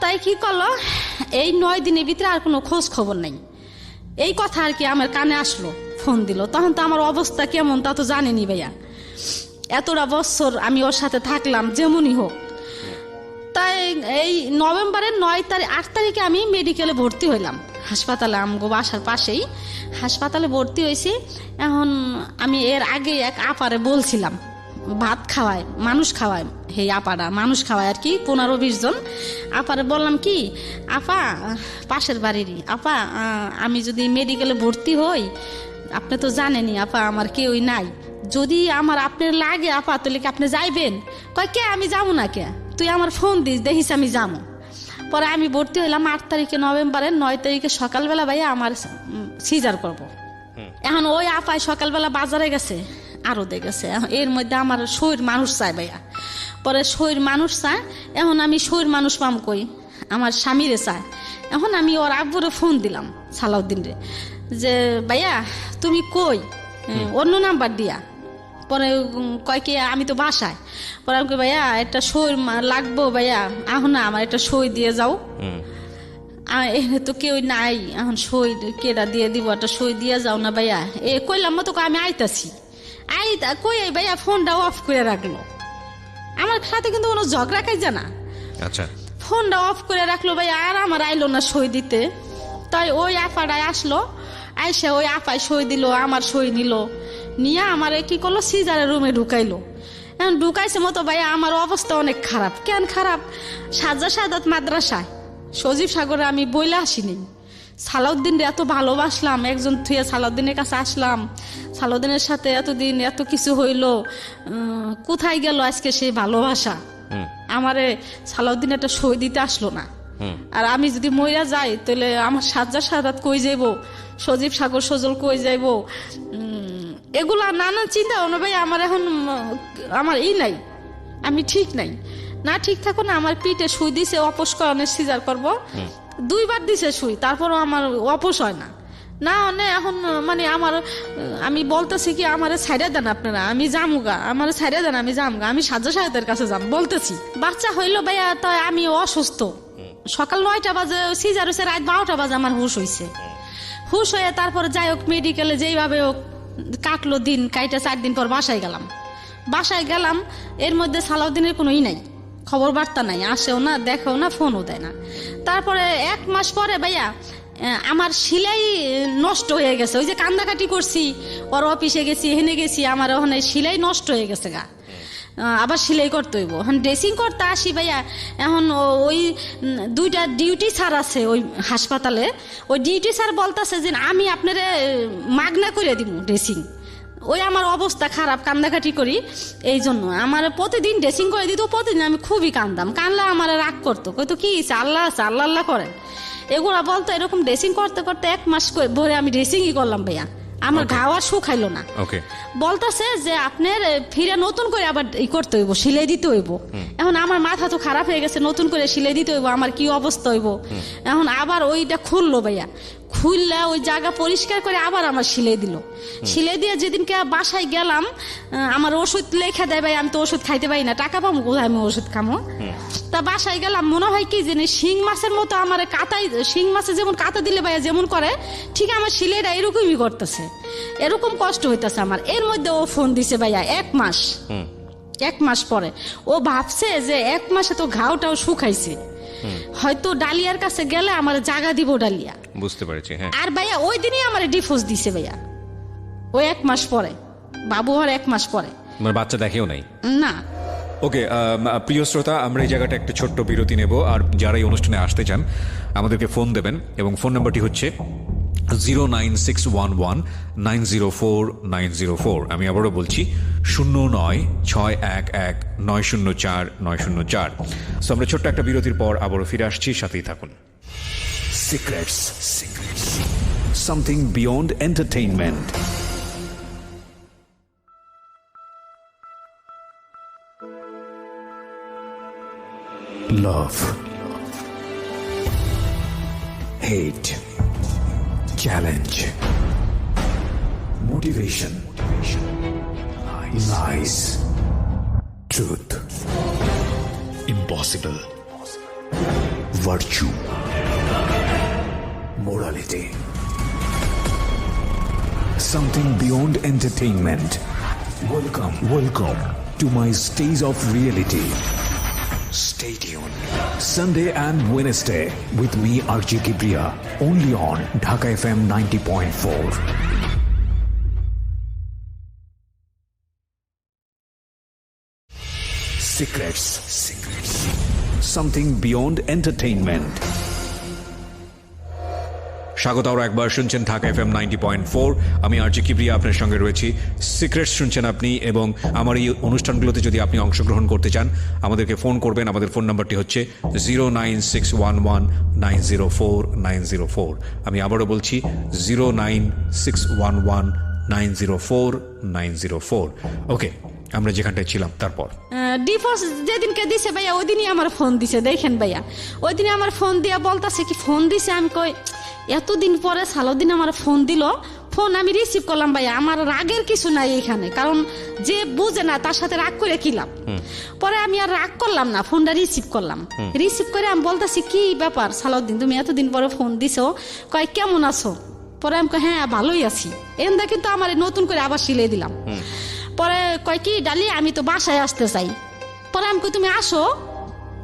তাই কি করলো, এই 9 দিনের ভিতরে আর কোনো খোঁজ খবর নাই। এই কথা আর কি আমার কানে আসলো, ফোন দিল, তখন তো আমার অবস্থা কেমন তা তো জানেনি ভাইয়া, এতটা বছর আমি ওর সাথে থাকলাম যেমনই হোক। তাই এই নভেম্বরের 8 তারিখে আমি মেডিকেলে ভর্তি হইলাম, হাসপাতালে, আমগো বাসার পাশেই হাসপাতালে ভর্তি হয়েছি। এখন আমি এর আগে এক আপারে বলছিলাম ভাত খাওয়ায়, মানুষ খাওয়ায়, হে আপারা মানুষ খাওয়ায় আর কি 15-20 জন। আপারে বললাম কি, আপা পাশের বাড়িরই আপা, আমি যদি মেডিকেলে ভর্তি হই, আপনি তো জানেনই আপা আমার কেউই নাই, যদি আমার আপনার লাগে আপা তাহলে কি আপনি যাইবেন? কয় কে, আমি যাবো না কে, তুই আমার ফোন দিস, দেখিস আমি যাবো। পরে আমি ভর্তি হইলাম 8 তারিখে নভেম্বরের, 9 তারিখে সকালবেলা ভাইয়া আমার সিজার করব। এখন ওই আপায় সকালবেলা বাজারে গেছে, আরতে গেছে, এর মধ্যে আমার শরীর মানুষ চায় ভাইয়া। পরে শরীর মানুষ চায়, এখন আমি শরীর মানুষ পাম কই, আমার স্বামীরে চায়। এখন আমি ওর আব্বুরে ফোন দিলাম সালাউদ্দিন রে, যে ভাইয়া তুমি কই, অন্য নাম্বার দিয়া। পরে কয় কি আমি তো বাসায়। পরে আমি কই ভাইয়া একটা সই লাগবো ভাইয়া, এখন না আমার একটা সই দিয়ে যাও। এখানে তো কেউ নাই, এখন সই কেডা দিয়ে দিব, একটা সই দিয়ে যাও না ভাইয়া। কইলাম মতো আমি আইতাছি, কই ভাইয়া ফোনটা অফ করে রাখলো। আমার সাথে কিন্তু কোনো ঝগড়া খাইছে না, আচ্ছা ফোনটা অফ করে রাখলো ভাইয়া, আর আমার আইলো না সই দিতে। তাই ওই আপাটায় আসলো, আইসা ওই আপায় সই দিল, আমার সই নিল, নিয়ে আমার কি করলো, সিজারের রুমে ঢুকাইলো। এখন ঢুকাইছে মতো ভাইয়া আমার অবস্থা অনেক খারাপ। কেন খারাপ? সাজা সাদাত মাদ্রাসায় সজীব সাগরে আমি বইলে আসিনি, সালাউদ্দিন এত ভালোবাসলাম, একজন থুয়ে সালাউদ্দিনের কাছে আসলাম, সালাউদ্দিনের সাথে এতদিন এত কিছু হইলো, কোথায় গেল আজকে সেই ভালোবাসা? আমারে সালাউদ্দিন একটা সই দিতে আসলো না। আর আমি যদি মইরা যাই তাহলে আমার সাজা সাদাত কই যাইব, সজীব সাগর সজল কই যাইব, এগুলা নানান চিন্তা ভাবনা ভাই আমার এখন, আমার নাই, আমি ঠিক নাই। না ঠিক থাকো না, আমার পিঠে সুই দিছে অপস্করণের সিজার করব, 2 বার দিছে সুই, তারপরও আমার অপস হয় না। না মানে এখন মানে আমার, আমি বলতেছি কি আমারে ছাইড়া দেন আপনারা, আমি যামুগা, আমার ছাইড়া দেন, আমি যামগা, আমি সাজা সাহেবের কাছে যাম বলতেছি। বাচ্চা হইলো ভাইয়া, তাই আমি অসুস্থ, সকাল 9টা বাজে সিজার হয়েছে, রাত 12টা বাজে আমার হুশ হয়েছে। হুশ হয়ে তারপরে যাই হোক মেডিকেলে যেইভাবে হোক কাটলো দিন, কাইটা 4 দিন পর বাসায় গেলাম। এর মধ্যে সালাউদ্দিনের কোনোই নাই, খবর বার্তা নাই, আসেও না, দেখেও না, ফোনও দেয় না। তারপরে 1 মাস পরে ভাইয়া আমার সেলাই নষ্ট হয়ে গেছে, ওই যে কান্দাকাটি করছি, ওর অফিসে গেছি, হেনে গেছি, আমার ওখানে সেলাই নষ্ট হয়ে গেছে গা, আবার সেলাই করতে হইব। এখন ড্রেসিং করতে আসি ভাইয়া, এখন ওই 2টা ডিউটি স্যার আছে ওই হাসপাতালে, ওই ডিউটি স্যার বলতেছে যে আমি আপনারে মাগনা করে দিব ড্রেসিং। ওই আমার অবস্থা খারাপ, কান্দাকাটি করি, এই জন্য আমার প্রতিদিন ড্রেসিং করে দিত। প্রতিদিন আমি খুবই কানলে আমার রাগ করতো, কইতো কি আল্লাহ আছে, আল্লাহ আল্লাহ করেন, এগুলা বলতো। এরকম ড্রেসিং করতে করতে 1 মাস ভরে আমি ড্রেসিংই করলাম ভাইয়া, আমার ঘাও আর শুকাইলো না। বলতেছে যে আপনার ফিরে নতুন করে আবার করতে হইব, সিলাই দিতে হইব। এখন আমার মাথা তো খারাপ হয়ে গেছে, নতুন করে সিলাই দিতে হইব, আমার কি অবস্থা হইব। এখন আবার ওইটা খুললো ভাইয়া, খুললে ওই জায়গা পরিষ্কার করে আবার আমার সিলাই দিল। সিলাই দিয়ে যেদিনকে বাসায় গেলাম, আমার ওষুধ লেখা দেয় ভাই, আমি তো ওষুধ খাইতে পারি না, টাকা পাবো কোথায় আমি ওষুধ খামো। তা বাসায় গেলাম, মনে হয় কি যে শিং মাছের মতো আমার কাতাই, শিং মাছে যেমন কাতা দিলে ভাইয়া যেমন করে, ঠিক আমার সিলাইটা এরকমই করতেছে, এরকম কষ্ট হইতেছে আমার। এর মধ্যে ও ফোন দিছে ভাইয়া 1 মাস পরে। ও ভাবছে যে 1 মাসে তো ঘাওটাও শুকাইছে, হয়তো ডালিয়ার কাছে গেলে আমার জায়গা দিব ডালিয়া, বুঝতে পারছি। হ্যাঁ, আর ভাইয়া ওই দিনই আমার ডিভোর্স দিছে ভাইয়া, ওই 1 মাস পরে, বাবু হওয়ার 1 মাস পরে, মানে বাচ্চা দেখেও নাই না। ওকে, প্রিয় শ্রোতা, আমরা এই জায়গাটা একটা ছোট্ট বিরতি নেব। আর যারা এই অনুষ্ঠানে আসতে চান আমাদেরকে ফোন দেবেন, এবং ফোন নাম্বারটি হচ্ছে 09611904904। আমি আবারও বলছি 09611904 সো আমরা ছোট্ট একটা বিরতির পর আবারও ফিরে আসছি, সাথেই থাকুন। Secrets, something beyond entertainment. Love, hate, challenge, motivation, lies, truth, impossible, virtue, morality. Something beyond entertainment. Welcome to my stage of reality. Stay tuned. Sunday and Wednesday with me, RJ Kibriya, only on Dhaka FM 90.4. Secrets. Something beyond entertainment. স্বাগত আরও একবার, শুনছেন Dhaka FM 90.4। আমি আরজি কিবরিয়া আপনার সঙ্গে রয়েছি। Secrets শুনছেন আপনি, এবং আমার এই অনুষ্ঠানগুলোতে যদি আপনি অংশগ্রহণ করতে চান আমাদেরকে ফোন করবেন। আমাদের ফোন নাম্বারটি হচ্ছে 09611904904। আমি আবারও বলছি 09611904904। ওকে, আমরা যেখানটায় ছিলাম তারপর ডিভোর্স যেদিনকে দিছে ভাইয়া ওই দিনই আমার ফোন দিছে। দেখেন ভাইয়া, ওই দিনে আমার ফোন দিয়া বলতাছে কি ফোন দিছে। আমি কই এতদিন পরে সালাউদ্দিন আমার ফোন দিল, ফোন আমি রিসিভ করলাম। ভাইয়া আমার রাগের কিছু নাই এখানে, কারণ যে বুঝে না তার সাথে রাগ করে কিলাম। পরে আমি আর রাগ করলাম না, ফোনটা রিসিভ করলাম। রিসিভ করে আমি বলতাছি কি ব্যাপার সালাউদ্দিন, তুমি এতদিন পরে ফোন দিছো, কয় কেমন আছো? পরে আমি কই হ্যাঁ ভালোই আছি। এন্দা কিন্তু আমার নতুন করে আবার সিলে দিলাম। পরে কয় কি ডালি আমি তো বাসায় আসতে চাই। পরে আমি কই তুমি আসো।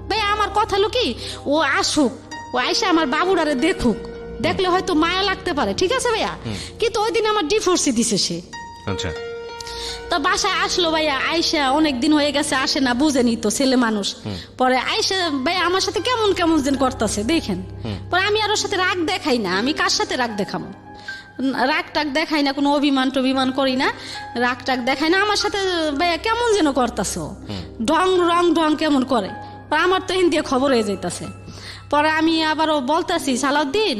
ভাই আমার কথা হলো কি ও আসুক, ও আইসা আমার বাবুরারে দেখুক, দেখলে হয়তো মায়া লাগতে পারে, ঠিক আছে ভাইয়া। কিন্তু ওই দিন আমার ডিভোর্সই দিছে সে। আচ্ছা, তো বাসায় আসলো ভাইয়া, আইসা অনেক দিন হয়ে গেছে আসে না, বুঝেনি তো ছেলে মানুষ। পরে আইসা ভাইয়া আমার সাথে কেমন কেমন যেন করতেছে দেখেন। পরে আমি আর ওর সাথে রাগ দেখাই না। আমি কার সাথে রাগ দেখাবো? রাগ টাগ দেখাই না, কোনো অভিমান টভিমান করি না, রাগ টাগ দেখাই না। আমার সাথে ভাইয়া কেমন যেন করতেছে, রং কেমন করে। আমার তো হিন্দি খবর হয়ে যাইতেছে। পরে আমি আবারও বলতেছি সালাউদ্দিন,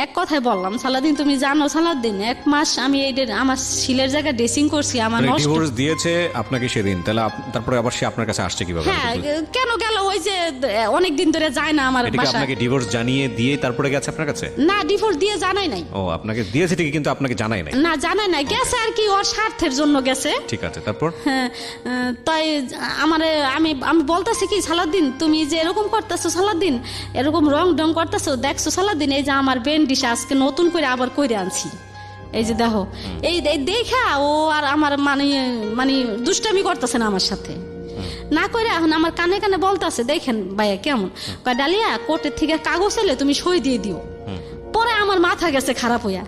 এক কথায় বললাম সালাউদ্দিন তুমি জানো সালাউদ্দিন 1 মাস আমি এই আমার শিলের জায়গায় ড্রেসিং করছি, আমার নষ্ট। ডিভোর্স দিয়েছে আপনাকে সেদিন, তাহলে তারপরে আবার সে আপনার কাছে আসছে কিভাবে? হ্যাঁ কেন গেল? ওই যে অনেক দিন ধরে যায় না আমার বাসায়। আপনাকে ডিভোর্স জানিয়ে দিয়ে তারপরে গেছে আপনার কাছে? না, ডিভোর্স দিয়ে জানাই নাই। ও, আপনাকে দিয়েছে ঠিকই, কিন্তু আপনাকে জানাই নাই। না, জানাই নাই, গেছে আর কি ওর স্বার্থের জন্য গেছে। ঠিক আছে, তারপর? হ্যাঁ, তাই আমারে আমি বলতেছি কি সালাউদ্দিন তুমি যে এরকম করতেছো সালাউদ্দিন, এরকম রং করতেছো, দেখছো সালাউদ্দিন এই যে আমার বেন্ডিশ আজকে নতুন করে আবার কইরে আনছি, এই যে দেখো। এই দেখা ও আর আমার মানে দুষ্টামি করতেছে না আমার সাথে, না করে এখন আমার কানে কানে বলতেছে দেখেন ভাইয়া কেমন। ডালিয়া কোর্টের থেকে কাগজ এলে তুমি সই দিয়ে দিও। পরে আমার মাথা গেছে খারাপ হইয়া,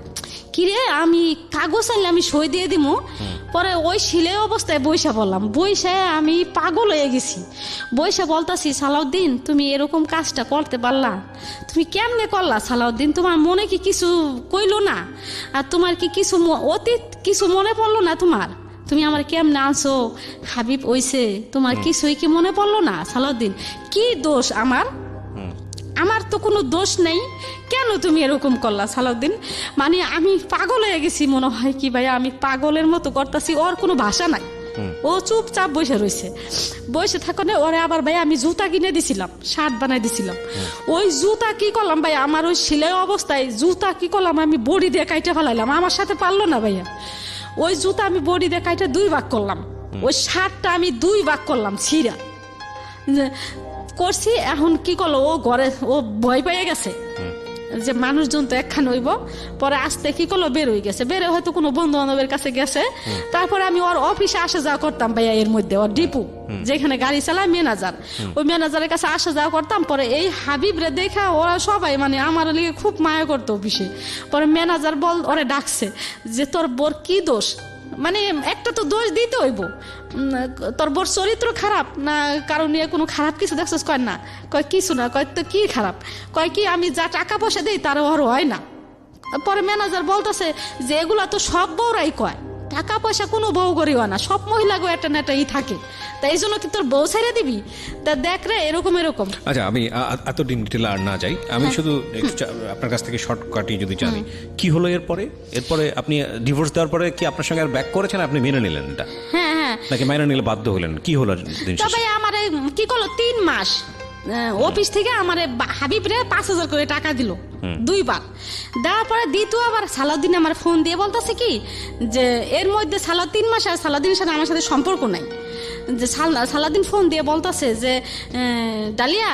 কিরে আমি কাগজ আনলে আমি সই দিয়ে দিব? পরে ওই শিলে অবস্থায় বইসা বললাম, বইসা আমি পাগল হয়ে গেছি। বইসা বলতাছি সালাউদ্দিন তুমি এরকম কাজটা করতে পারলা, তুমি কেমনে করলা সালাউদ্দিন? তোমার মনে কি কিছু কইলো না? আর তোমার কি কিছু অতীত কিছু মনে পড়লো না তোমার? তুমি আমার কেমনে আনছো হাবিব ওইসে, তোমার কিছুই কি মনে পড়লো না সালাউদ্দিন? কি দোষ আমার? আমার তো কোনো দোষ নেই, কেন তুমি এরকম করলা সালাউদ্দিন? মানে আমি পাগল হয়ে গেছি মনে হয় কি ভাইয়া, আমি পাগলের মতো করতেছি। ওর কোনো ভাষা নাই, ও চুপচাপ বসে রয়েছে। বসে থাকলে ওরে আবার ভাইয়া আমি জুতা কিনে দিছিলাম, শার্ট বানাই দিছিলাম। ওই জুতা কি করলাম ভাইয়া, আমার ওই সিলাই অবস্থায় জুতা কি করলাম আমি বডি দিয়ে কাইটে ফেলাইলাম। আমার সাথে পারলো না ভাইয়া, ওই জুতা আমি বডি দিয়ে কাইটে 2 ভাগ করলাম, ওই শার্টটা আমি 2 ভাগ করলাম ছিঁড়া করছি। এখন কি করলো ও ঘরে, ও ভয় পেয়ে গেছে যে মানুষজন তো একখান হইব। পরে আসতে কি করলো বের হয়ে গেছে, বেরো হয়তো কোনো বন্ধু বান্ধবের কাছে গেছে। তারপরে আমি ওর অফিসে আসা যাওয়া করতাম ভাইয়া, এর মধ্যে ওর ডিপু যেখানে গাড়ি চালায় ম্যানেজার, ওই ম্যানেজারের কাছে আসা যাওয়া করতাম। পরে এই হাবিব রে দেখা ওরা সবাই মানে আমার লিগে খুব মায়া করতো অফিসে। পরে ম্যানেজার ওরে ডাকছে যে তোর বোর কি দোষ, মানে একটা তো দোষ দিতে হইব, তোর বোর চরিত্র খারাপ না কারণ নিয়ে কোনো খারাপ কিছু দেখছিস? কয় না, কয় কিছু না। কয় তো কি খারাপ? কয় কি আমি যা টাকা পয়সা দিই তার ওর হয় না। পরে ম্যানেজার বলতেছে যে এগুলা তো সব বউরাই কয়, টাকা পয়সা কোনো বউ করিও না, সব মহিলাগো একটা না একটা থাকে, তাই এই জন্য কি তোর বউ ছেড়ে দিবি? তা দেখ রে এরকম। আচ্ছা, আমি এত ডিটেল আর না যাই, আমি শুধু আপনার কাছ থেকে শর্টকাটই যদি জানি কি হলো এরপরে আপনি ডিভোর্স দেওয়ার পরে কি আপনার সঙ্গে আর ব্যাক করেছেন? আপনি মেনে নিলেন এটা? হ্যাঁ, নাকি মেনে নিলে বাধ্য হলেন? কি হলো দিন শেষে? তবে আমার কি করলো 3 মাস অফিস থেকে আমার হাবিব রে 5,000 করে টাকা দিল 2 বার। দেওয়ার পরে দ্বিতীয়বার সালাউদ্দিন আমার ফোন দিয়ে বলতেছে কি যে এর মধ্যে 3 মাস আর সালাউদ্দিনের সাথে আমার সাথে সম্পর্ক নাই। যে সালাদিন ফোন দিয়ে বলতেছে যে ডালিয়া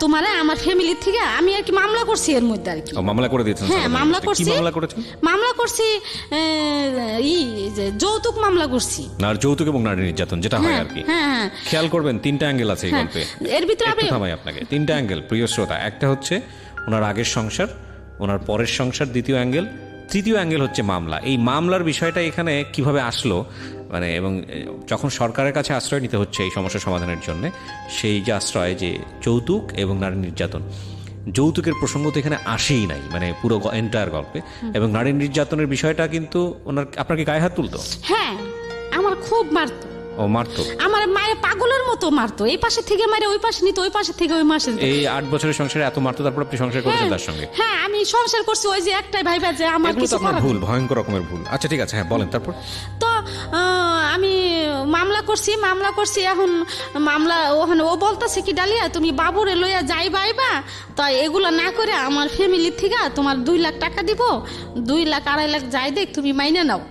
তোমারে আমার ফ্যামিলি থেকে আমি আর কি মামলা করছি এর মধ্যে আর কি। মামলা করে দিয়েছেন? হ্যাঁ মামলা কি করছি। মামলা করেছেন? মামলা করছি যে যৌতুক মামলা করছি। না, যৌতুক এবং নারী নির্যাতন যেটা হয় আর কি। হ্যাঁ খেয়াল করবেন 3টা অ্যাঙ্গেল আছে এই গল্পে। এর ভিতরে একটু থামাই আপনাকে। 3টা অ্যাঙ্গেল প্রিয় শ্রোতা। একটা হচ্ছে ওনার আগের সংসার, ওনার পরের সংসার দ্বিতীয় অ্যাঙ্গেল, তৃতীয় অ্যাঙ্গেল হচ্ছে মামলা। এই মামলার বিষয়টা এখানে কিভাবে আসলো মানে, এবং যখন সরকারের কাছে আশ্রয় নিতে হচ্ছে এই সমস্যা সমাধানের জন্য, সেই যে আশ্রয় যে যৌতুক এবং নারী নির্যাতন, যৌতুকের প্রসঙ্গ তো এখানে আসেই নাই মানে পুরো এন্টায়ার গল্পে। এবং নারী নির্যাতনের বিষয়টা কিন্তু ওনার আপনার কি গায়ে হাত তুলতো? হ্যাঁ আমার খুব মারতো। ও মারতো? আমার মায়ের পাগলের মতো মারতো, এই পাশে থেকে মারে ওই পাশে নিত, ওই পাশে থেকে ওই মাসে। এই 8 বছরের সংসারে এত মারতো, তারপর আপনি সংসার করেছেন তার সঙ্গে? হ্যাঁ আমি সংসার করছি ওই যে একটাই ভাইবা যে আমার এগুলো তো কিছু আপনার করার ভুল, নেই। ভয়ঙ্কর রকমের ভুল। আচ্ছা ঠিক আছে, হ্যাঁ বলেন তারপর। তো আমি মামলা করছি এখন মামলা ওখানে ও বলতেছে কি ডালিয়া তুমি বাবুরে লইয়া যাই বাইবা, তো এগুলো না করে আমার ফ্যামিলির থেকে তোমার 2 লাখ টাকা দিব, 2 লাখ 2.5 লাখ যাই দেখ তুমি মাইনে নাও।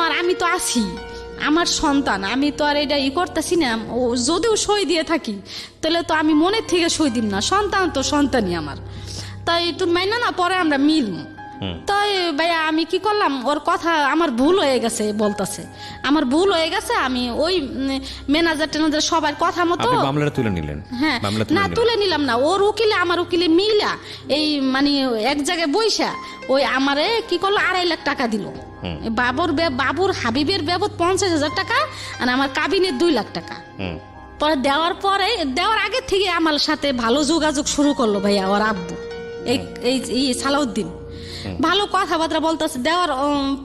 আর আমি তো আছি, আমার সন্তান, আমি তো আর এটা করতেছি না। ও যদিও সই দিয়ে থাকি তাহলে তো আমি মনের থেকে সই দিব না, সন্তান তো সন্তানই আমার, তাই একটু মাইনে না পরে আমরা মিলব। তাই ভাইয়া আমি কি করলাম, ওর কথা আমার ভুল হয়ে গেছে বলতেছে, আমার ভুল হয়ে গেছে, আমি ওই ম্যানেজার টেনাজার সবার কথা মতো মামলাটা তুলে নিলেন? হ্যাঁ না তুলে নিলাম না, ওর উকিলে আমার উকিলে মিলা এই মানে এক জায়গায় বইসা ওই আমারে কি করলো 2.5 লাখ টাকা দিল। বাবুর হাবিবের বাবদ 50,000 টাকা আর আমার কাবিনের 2 লাখ টাকা। পরে দেওয়ার আগে থেকে আমার সাথে ভালো যোগাযোগ শুরু করলো ভাইয়া ওর আব্বু, এই সালাউদ্দিন। ভালো কথাবার্তা বলতেছে, দেওয়ার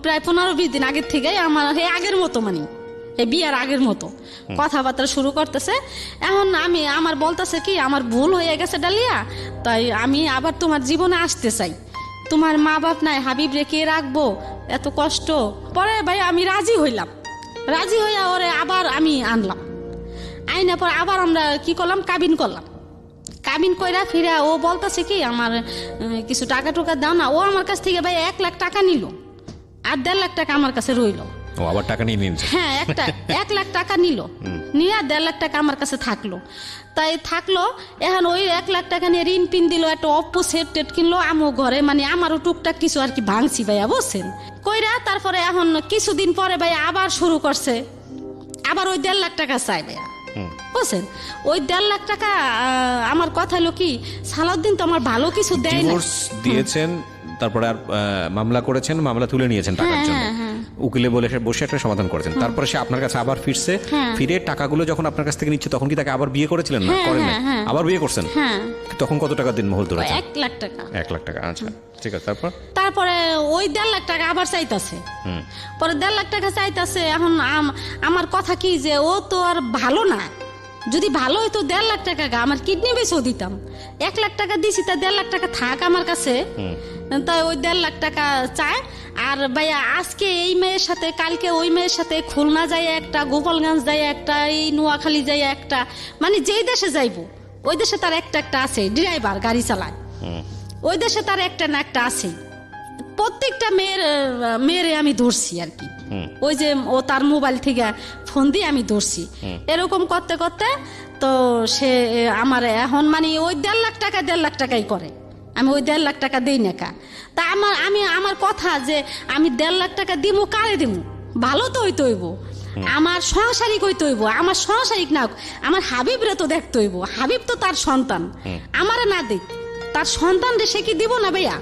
প্রায় 15-20 দিন আগের থেকে আমার আগের মতো মানে এই বিয়ার আগের মতো কথাবার্তা শুরু করতেছে। এখন আমার বলতেছে কি আমার ভুল হয়ে গেছে ডালিয়া, তাই আমি আবার তোমার জীবনে আসতে চাই, তোমার মা বাপ নাই, হাবিব রেখে রাখবো, এত কষ্ট। পরে ভাই আমি রাজি হইয়া ওরে আবার আমি আনলাম, আইনা পর আবার আমরা কি করলাম কাবিন কইরা ফিরা ও বলতেছে কি আমার কিছু টাকা টুকা দাও না। ও আমার কাছ থেকে ভাই 1 লাখ টাকা নিল আর 1.5 লাখ টাকা আমার কাছে রইল। ও আবার টাকা নিয়ে নিয়েছে? হ্যাঁ 1 লাখ টাকা নিল, নিয়ে 1.5 লাখ টাকা আমার কাছে থাকলো। এখন ওই 1 লাখ টাকা নিয়ে ঋণ পিন দিল, একটা অপ্পো সেট টেট কিনলো আমও ঘরে, মানে আমারও টুকটাক কিছু আর কি ভাঙছি ভাইয়া বুঝছেন কইরা। তারপরে এখন কিছুদিন পরে ভাইয়া আবার শুরু করছে, আবার ওই 1.5 লাখ টাকা চাই ভাইয়া বুঝছেন। ওই 1.5 লাখ টাকা আমার কথা হলো কি সালাউদ্দিন তো আমার ভালো কিছু দেয় না। ডিভোর্স দিয়েছেন, তারপরে আর মামলা করেছেন, মামলা তুলে নিয়েছেন টাকার জন্য, উকিলে বসে একটা সমাধান করেছেন। তারপরে সে আপনার কাছে আবার ফিরছে, ফিরে টাকাগুলো যখন আপনার কাছ থেকে নিচ্ছে তখন কি তাকে আবার বিয়ে করেছিলেন? না করেন না, আবার বিয়ে করছেন। তখন কত টাকা দিন মহল ধরেছেন? 1 লাখ টাকা। 1 লাখ টাকা, আচ্ছা ঠিক আছে। তারপরে ওই 1.5 লাখ টাকা আবার চাইতাছে, পরে 1.5 লাখ টাকা চাইতাছে। এখন আমার কথা কি যে ও তো আর ভালো না, যদি ভালো হইতো 1.5 লাখ টাকা আমার কিডনি বেচেও দিতাম। 1 লাখ টাকা দিছি, তা 1.5 লাখ টাকা থাক আমার কাছে, তাই ওই 1.5 লাখ টাকা চায়। আর ভাইয়া আজকে এই মেয়ের সাথে, কালকে ওই মেয়ের সাথে, খুলনা যায় একটা, গোপালগঞ্জ যায় একটা, এই নোয়াখালী যায় একটা, মানে যেই দেশে যাইবো ওই দেশে তার একটা ড্রাইভার গাড়ি চালায়, ওই দেশে তার একটা না একটা আছে। প্রত্যেকটা মেয়েরে আমি ধরছি আর কি, ওই যে ও তার মোবাইল থেকে ফোন দিয়ে আমি ধরছি। এরকম করতে করতে তো সে আমার এখন মানে ওই 1.5 লাখ টাকাই করে, আমি ওই 1.5 লাখ টাকা দিই না কা। তা আমার কথা যে আমি 1.5 লাখ টাকা দিমু, কারে দিমু? ভালো তো হইতে হইব, আমার সংসারিক হইতে হইব, আমার সংসারিক না আমার হাবিবরে তো দেখতে হইব, হাবিব তো তার সন্তান, আমারে না দেখ তার সন্তান রে সে কি দিব না ভাইয়া?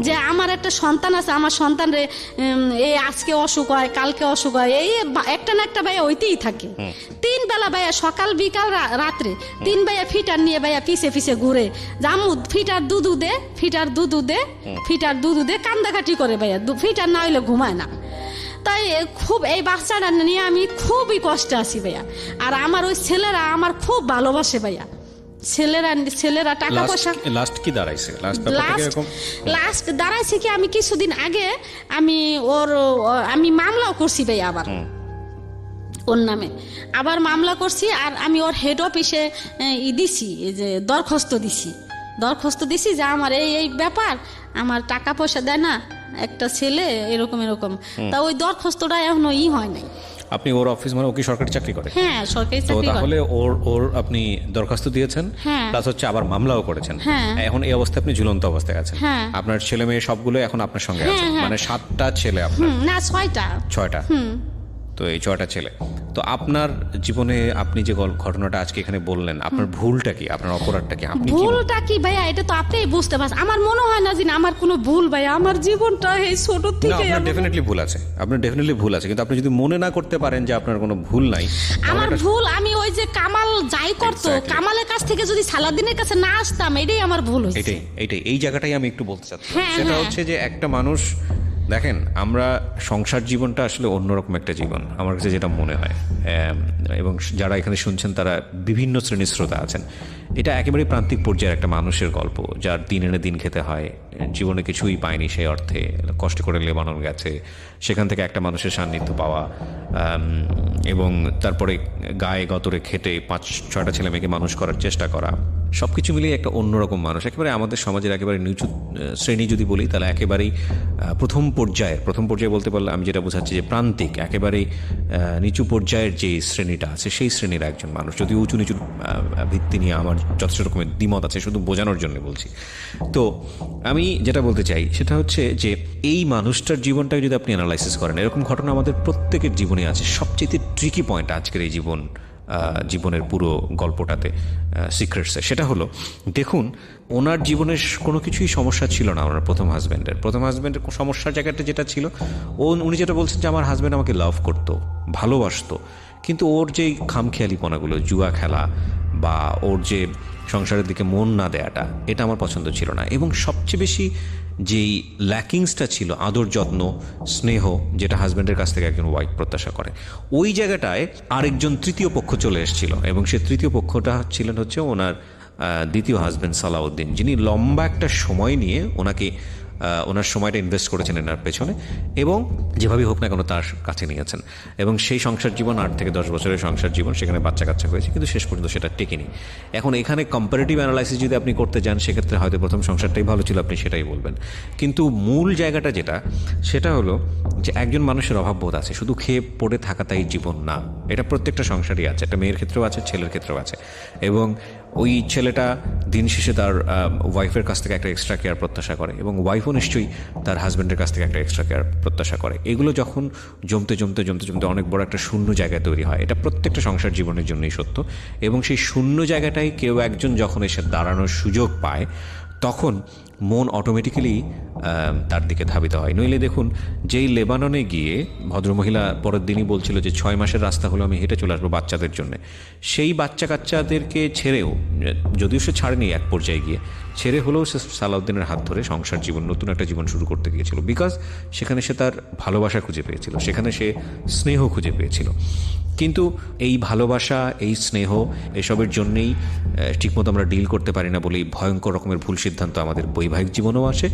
যে আমার একটা সন্তান আছে, আমার সন্তান রে এই আজকে অসুখ হয়, কালকে অসুখ হয়, এই একটা না একটা ভাইয়া হইতেই থাকে। 3 বেলা ভাইয়া, সকাল বিকাল রাত্রে 3 ভাইয়া ফিটার নিয়ে ভাইয়া পিছে ঘুরে, জামু ফিটার দুধু দে কান্দাকাটি করে ভাইয়া, ফিটার না হইলে ঘুমায় না। তাই খুব এই বাচ্চাটা নিয়ে আমি খুবই কষ্টে আছি ভাইয়া। আর আমার ওই ছেলেরা আমার খুব ভালোবাসে ভাইয়া, ছেলেরা টাকা পয়সা। লাস্ট কি দাঁড়াইছে? লাস্ট দাঁড়াইছে কি আমি কিছুদিন আগে আমি মামলাও করছি ভাই, আবার ওর নামে আবার মামলা করছি। আর আমি ওর হেড অফিসে দিছি, যে দরখাস্ত দিছি যে আমার এই ব্যাপার, আমার টাকা পয়সা দেয় না, একটা ছেলে এরকম। তা ওই দরখাস্তটা এখনো হয় নাই। আপনি ওর অফিস মানে ও কি সরকারি চাকরি করে? হ্যাঁ, সরকারি তো চাকরি করে। তাহলে ওর আপনি দরখাস্ত দিয়েছেন, হ্যাঁ। প্লাস হচ্ছে আবার মামলাও করেছেন। হ্যাঁ। এখন এই অবস্থায় আপনি ঝুলন্ত অবস্থায় আছেন। হ্যাঁ। আপনার ছেলে মেয়ে সবগুলো এখন আপনার সঙ্গে আছে, হ্যাঁ। মানে 7টা ছেলে আপনার? না, 6টা। 6টা। তো এই 6টা ছেলে। তো আপনার জীবনে আপনি যে ঘটনাটা আজকে এখানে বললেন, আপনার ভুলটা কি, আপনার অপরাধটা কি, আপনি কি ভুলটা কি ভাইয়া, এটা তো আপনিই বুঝতে পারছেন। আমার মনে হয় না যে আমার কোনো ভুল ভাইয়া, আমার জীবনটা এই ছোট না, থেকে আপনার ডেফিনেটলি ভুল আছে, আপনার ডেফিনেটলি ভুল আছে, কিন্তু আপনি যদি মনে না করতে পারেন যে আপনার কোনো ভুল নাই, আমার ভুল, আমি ওই যে কামাল যাই করতো, Exactly. কামালের কাছ থেকে যদি সালাদিনের কাছে না আসতাম, এটাই আমার ভুল হয়েছে। এইটাই এই জায়গাটাই আমি একটু বলতে চাচ্ছি। হ্যাঁ, সেটা হ্যাঁ। হচ্ছে যে একটা মানুষ, দেখেন আমরা সংসার জীবনটা আসলে অন্যরকম একটা জীবন আমার কাছে যেটা মনে হয়, এবং যারা এখানে শুনছেন তারা বিভিন্ন শ্রেণীর শ্রোতা আছেন। এটা একেবারে প্রান্তিক পর্যায়ের একটা মানুষের গল্প, যার দিন এনে দিন খেতে হয়, জীবনে কিছুই পায়নি সেই অর্থে, কষ্ট করে লেবানন গেছে, সেখান থেকে একটা মানুষের সান্নিধ্য পাওয়া, এবং তারপরে গায়ে গতরে খেটে 5-6টা ছেলে মেয়েকে মানুষ করার চেষ্টা করা, সব কিছু মিলিয়ে একটা অন্যরকম মানুষ, একেবারে আমাদের সমাজের একেবারে নিচু শ্রেণী যদি বলি তাহলে একেবারেই প্রথম পর্যায়ে বলতে পারলে আমি যেটা বোঝাচ্ছি যে প্রান্তিক, একেবারেই নিচু পর্যায়ের যে শ্রেণীটা আছে সেই শ্রেণীর একজন মানুষ। যদি উঁচু নিচু ভিত্তি নিয়ে আমার যথেষ্ট রকমের দ্বিমত আছে, শুধু বোঝানোর জন্য বলছি। তো আমি যেটা বলতে চাই সেটা হচ্ছে যে এই মানুষটার জীবনটাকে যদি আপনি অ্যানালাইসিস করেন, এরকম ঘটনা আমাদের প্রত্যেকের জীবনে আছে। সবচেয়ে ট্রিকি পয়েন্ট আজকের এই জীবনের পুরো গল্পটাতে, সিক্রেটসে, সেটা হলো, দেখুন ওনার জীবনের কোনো কিছুই সমস্যা ছিল না। ওনার প্রথম হাজব্যান্ডের সমস্যার জায়গাটা যেটা ছিল, উনি যেটা বলছেন যে আমার হাজব্যান্ড আমাকে লাভ করতো, ভালোবাসতো, কিন্তু ওর যে খামখেয়ালিপনাগুলো, জুয়া খেলা বা ওর যে সংসারের দিকে মন না দেয়াটা, এটা আমার পছন্দ ছিল না। এবং সবচেয়ে বেশি যেই ল্যাকিংসটা ছিল, আদর যত্ন স্নেহ, যেটা হাজব্যান্ডের কাছ থেকে একজন ওয়াইফ প্রত্যাশা করে, ওই জায়গাটায় আরেকজন তৃতীয় পক্ষ চলে এসেছিল। এবং সেই তৃতীয় পক্ষটা ছিলেন হচ্ছে ওনার দ্বিতীয় হাজব্যান্ড সালাউদ্দিন, যিনি লম্বা একটা সময় নিয়ে ওনার সময়টা ইনভেস্ট করেছেন এনার পেছনে, এবং যেভাবেই হোক না কেন তার কাছে নিয়েছেন। এবং সেই সংসার জীবন 8 থেকে 10 বছরের সংসার জীবন, সেখানে বাচ্চা কাচ্চা হয়েছে, কিন্তু শেষ পর্যন্ত সেটা টেকেনি। এখন এখানে কম্পারেটিভ অ্যানালাইসিস যদি আপনি করতে যান, সেক্ষেত্রে হয়তো প্রথম সংসারটাই ভালো ছিল, আপনি সেটাই বলবেন। কিন্তু মূল জায়গাটা সেটা হলো যে একজন মানুষের অভাববোধ আছে, শুধু খেয়ে পড়ে থাকাটাই জীবন না। এটা প্রত্যেকটা সংসারই আছে, একটা মেয়ের ক্ষেত্রেও আছে, ছেলের ক্ষেত্রেও আছে। এবং ওই ছেলেটা দিন শেষে তার ওয়াইফের কাছ থেকে একটা এক্সট্রা কেয়ার প্রত্যাশা করে, এবং ওয়াইফও নিশ্চয়ই তার হাজব্যান্ডের কাছ থেকে একটা এক্সট্রা কেয়ার প্রত্যাশা করে। এগুলো যখন জমতে জমতে জমতে জমতে অনেক বড় একটা শূন্য জায়গায় তৈরি হয়, এটা প্রত্যেকটা সংসার জীবনের জন্যই সত্য। এবং সেই শূন্য জায়গাটায় কেউ একজন যখন এসে দাঁড়ানোর সুযোগ পায়, তখন মন অটোমেটিক্যালি তার দিকে ধাবিত হয়। নইলে দেখুন, যেই লেবাননে গিয়ে ভদ্রমহিলা পরের দিনই বলছিল যে 6 মাসের রাস্তা হলো আমি হেঁটে চলে আসবো বাচ্চাদের জন্য, সেই বাচ্চা কাচ্চাদেরকে ছেড়েও, যদিও সে ছাড়েনি, এক পর্যায়ে গিয়ে ছেড়ে হলেও সে সালাউদ্দিনের হাত ধরে সংসার জীবন, নতুন একটা জীবন শুরু করতে গিয়েছিল। বিকজ সেখানে সে তার ভালোবাসা খুঁজে পেয়েছিল, সেখানে সে স্নেহ খুঁজে পেয়েছিল। কিন্তু এই ভালোবাসা, এই স্নেহ, এসবের জন্যেই ঠিকমতো আমরা ডিল করতে পারি না বলেই ভয়ঙ্কর রকমের ভুল সিদ্ধান্ত আমাদের বৈবাহিক জীবনেও আসে,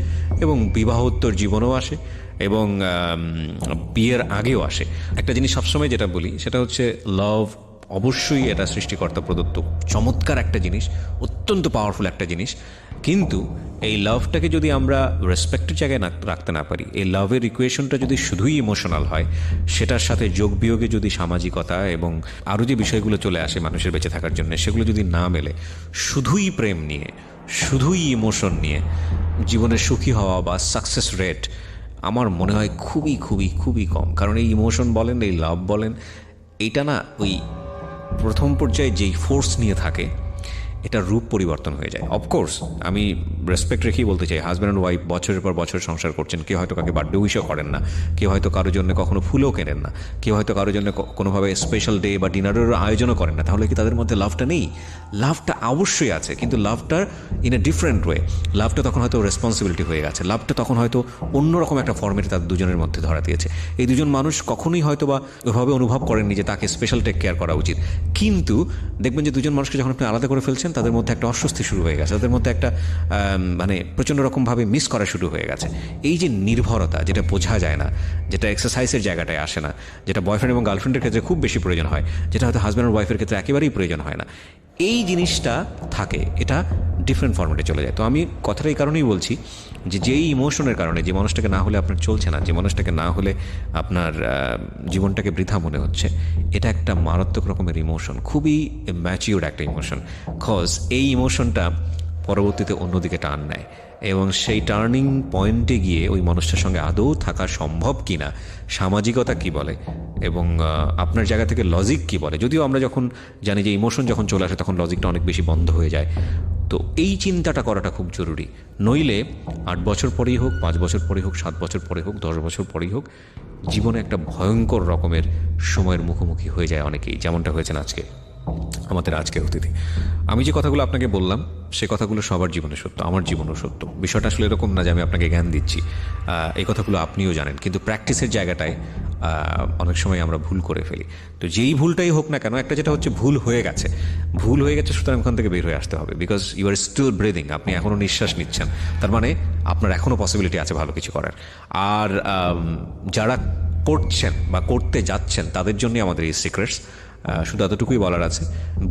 এবং বিবাহোত্তর জীবনেও আসে, এবং বিয়ের আগেও আসে। একটা জিনিস সবসময় যেটা বলি সেটা হচ্ছে লাভ অবশ্যই এটা সৃষ্টিকর্তা প্রদত্ত চমৎকার একটা জিনিস, অত্যন্ত পাওয়ারফুল একটা জিনিস। কিন্তু এই লাভটাকে যদি আমরা রেসপেক্টের জায়গায় রাখতে না পারি, এই লাভের ইকুয়েশনটা যদি শুধুই ইমোশনাল হয়, সেটার সাথে যোগ বিয়োগে যদি সামাজিকতা এবং আরও যে বিষয়গুলো চলে আসে মানুষের বেঁচে থাকার জন্য, সেগুলো যদি না মেলে, শুধুই প্রেম নিয়ে, শুধুই ইমোশন নিয়ে জীবনে সুখী হওয়া বা সাকসেস রেট আমার মনে হয় খুবই খুবই খুবই কম। কারণ এই ইমোশন বলেন, এই লাভ বলেন, এইটা না ওই প্রথম পর্যায়ে যেই ফোর্স নিয়ে থাকে, এটার রূপ পরিবর্তন হয়ে যায়। অফকোর্স আমি রেসপেক্ট রেখেই বলতে চাই, হাজব্যান্ড অ্যান্ড ওয়াইফ বছরের পর বছর সংসার করছেন, কেউ হয়তো কাকে বার্থডে উইশও করেন না, কেউ হয়তো কারোর জন্য কখনো ফুলও কেনেন না, কেউ হয়তো কারোর জন্য কোনোভাবে স্পেশাল ডে বা ডিনারের আয়োজনও করেন না। তাহলে কি তাদের মধ্যে লাভটা নেই? লাভটা অবশ্যই আছে, কিন্তু লাভটার ইন এ ডিফারেন্ট ওয়ে। লাভটা তখন হয়তো রেসপন্সিবিলিটি হয়ে গেছে, লাভটা তখন হয়তো অন্যরকম একটা ফর্মেটে তাদের দুজনের মধ্যে ধরা দিয়েছে। এই দুজন মানুষ কখনোই হয়তো বা ওইভাবে অনুভব করেননি যে তাকে স্পেশাল টেক কেয়ার করা উচিত, কিন্তু দেখবেন যে দুজন মানুষকে যখন আপনি আলাদা করে ফেলছেন, তাদের মধ্যে একটা অস্বস্তি শুরু হয়ে গেছে, তাদের মধ্যে একটা মানে প্রচণ্ড রকমভাবে মিস করা শুরু হয়ে গেছে। এই যে নির্ভরতা, যেটা বোঝা যায় না, যেটা এক্সারসাইজের জায়গাটায় আসে না, যেটা বয়ফ্রেন্ড এবং গার্লফ্রেন্ডের ক্ষেত্রে খুব বেশি প্রয়োজন হয়, যেটা হয়তো হাজব্যান্ড আর ওয়াইফের ক্ষেত্রে একেবারেই প্রয়োজন হয় না, এই জিনিসটা থাকে। এটা ডিফারেন্ট ফর্মেটে চলে যায়। তো আমি কথাটা এই কারণেই বলছি যে যেই ইমোশনের কারণে, যে মানুষটাকে না হলে আপনার চলছে না, যে মানুষটাকে না হলে আপনার জীবনটাকে বৃথা মনে হচ্ছে, এটা একটা মারাত্মক রকমের ইমোশন, খুবই ম্যাচিউরড একটা ইমোশন। কজ এই ইমোশনটা পরবর্তীতে অন্যদিকে টার্ন নেয়, এবং সেই টার্নিং পয়েন্টে গিয়ে ওই মানুষটার সঙ্গে আদৌ থাকা সম্ভব কিনা, সামাজিকতা কি বলে এবং আপনার জায়গা থেকে লজিক কি বলে। যদিও আমরা যখন জানি যে ইমোশন যখন চলে আসে তখন লজিকটা অনেক বেশি বন্ধ হয়ে যায়। তো এই চিন্তাটা করাটা খুব জরুরি, নইলে 8 বছর পরেই হোক, 5 বছর পরেই হোক, 7 বছর পরে হোক, 10 বছর পরেই হোক, জীবনে একটা ভয়ঙ্কর রকমের সময়ের মুখোমুখি হয়ে যায় অনেকেই, যেমনটা হয়েছেন আজকে আমাদের আজকের অতিথি। আমি যে কথাগুলো আপনাকে বললাম সে কথাগুলো সবার জীবনে সত্য, আমার জীবনেও সত্য। বিষয়টা আসলে এরকম না যে আমি আপনাকে জ্ঞান দিচ্ছি, এই কথাগুলো আপনিও জানেন, কিন্তু প্র্যাকটিসের জায়গাটায় অনেক সময় আমরা ভুল করে ফেলি। তো যেই ভুলটাই হোক না কেন, একটা যেটা হচ্ছে ভুল হয়ে গেছে, সুতরাং ওখান থেকে বের হয়ে আসতে হবে, because you are still breathing, আপনি এখনও নিঃশ্বাস নিচ্ছেন, তার মানে আপনার এখনও পসিবিলিটি আছে ভালো কিছু করার। আর যারা করছেন বা করতে যাচ্ছেন তাদের জন্যই আমাদের এই সিক্রেটস। শুধু এতটুকুই বলার আছে,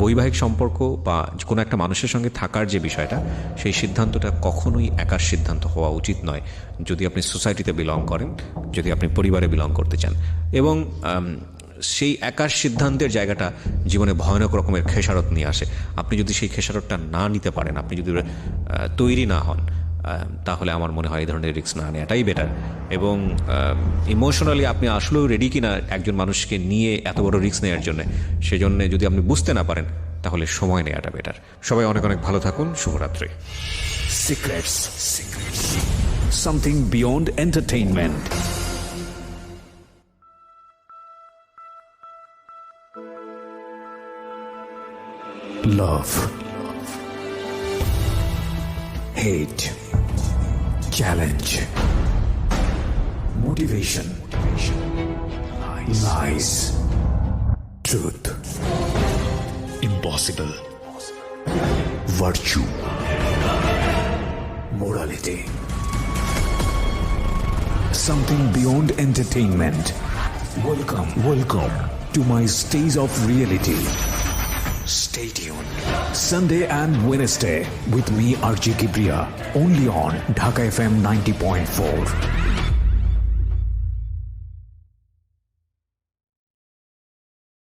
বৈবাহিক সম্পর্ক বা কোনো একটা মানুষের সঙ্গে থাকার যে বিষয়টা, সেই সিদ্ধান্তটা কখনোই একার সিদ্ধান্ত হওয়া উচিত নয়। যদি আপনি সোসাইটিতে বিলং করেন, যদি আপনি পরিবারে বিলং করতে চান, এবং সেই একার সিদ্ধান্তের জায়গাটা জীবনে ভয়ানক রকমের খেসারত নিয়ে আসে। আপনি যদি সেই খেসারতটা না নিতে পারেন, আপনি যদি তৈরি না হন, তাহলে আমার মনে হয় এই ধরনের রিস্ক না নেওয়াটাই বেটার। এবং ইমোশনালি আপনি আসলেও রেডি কিনা একজন মানুষকে নিয়ে এত বড় রিস্ক নেওয়ার জন্য, সেজন্য যদি আপনি বুঝতে না পারেন তাহলে সময় নেওয়াটা বেটার। সবাই অনেক অনেক ভালো থাকুন, শুভরাত্রি। Secrets. Something beyond entertainment. Love. Hate. Challenge. Motivation. Lies. Truth. Impossible. Virtue. Morality. Something beyond entertainment. Welcome to my stage of reality. Stay tuned. Sunday and Wednesday with me, RJ Kibriya, only on Dhaka FM 90.4.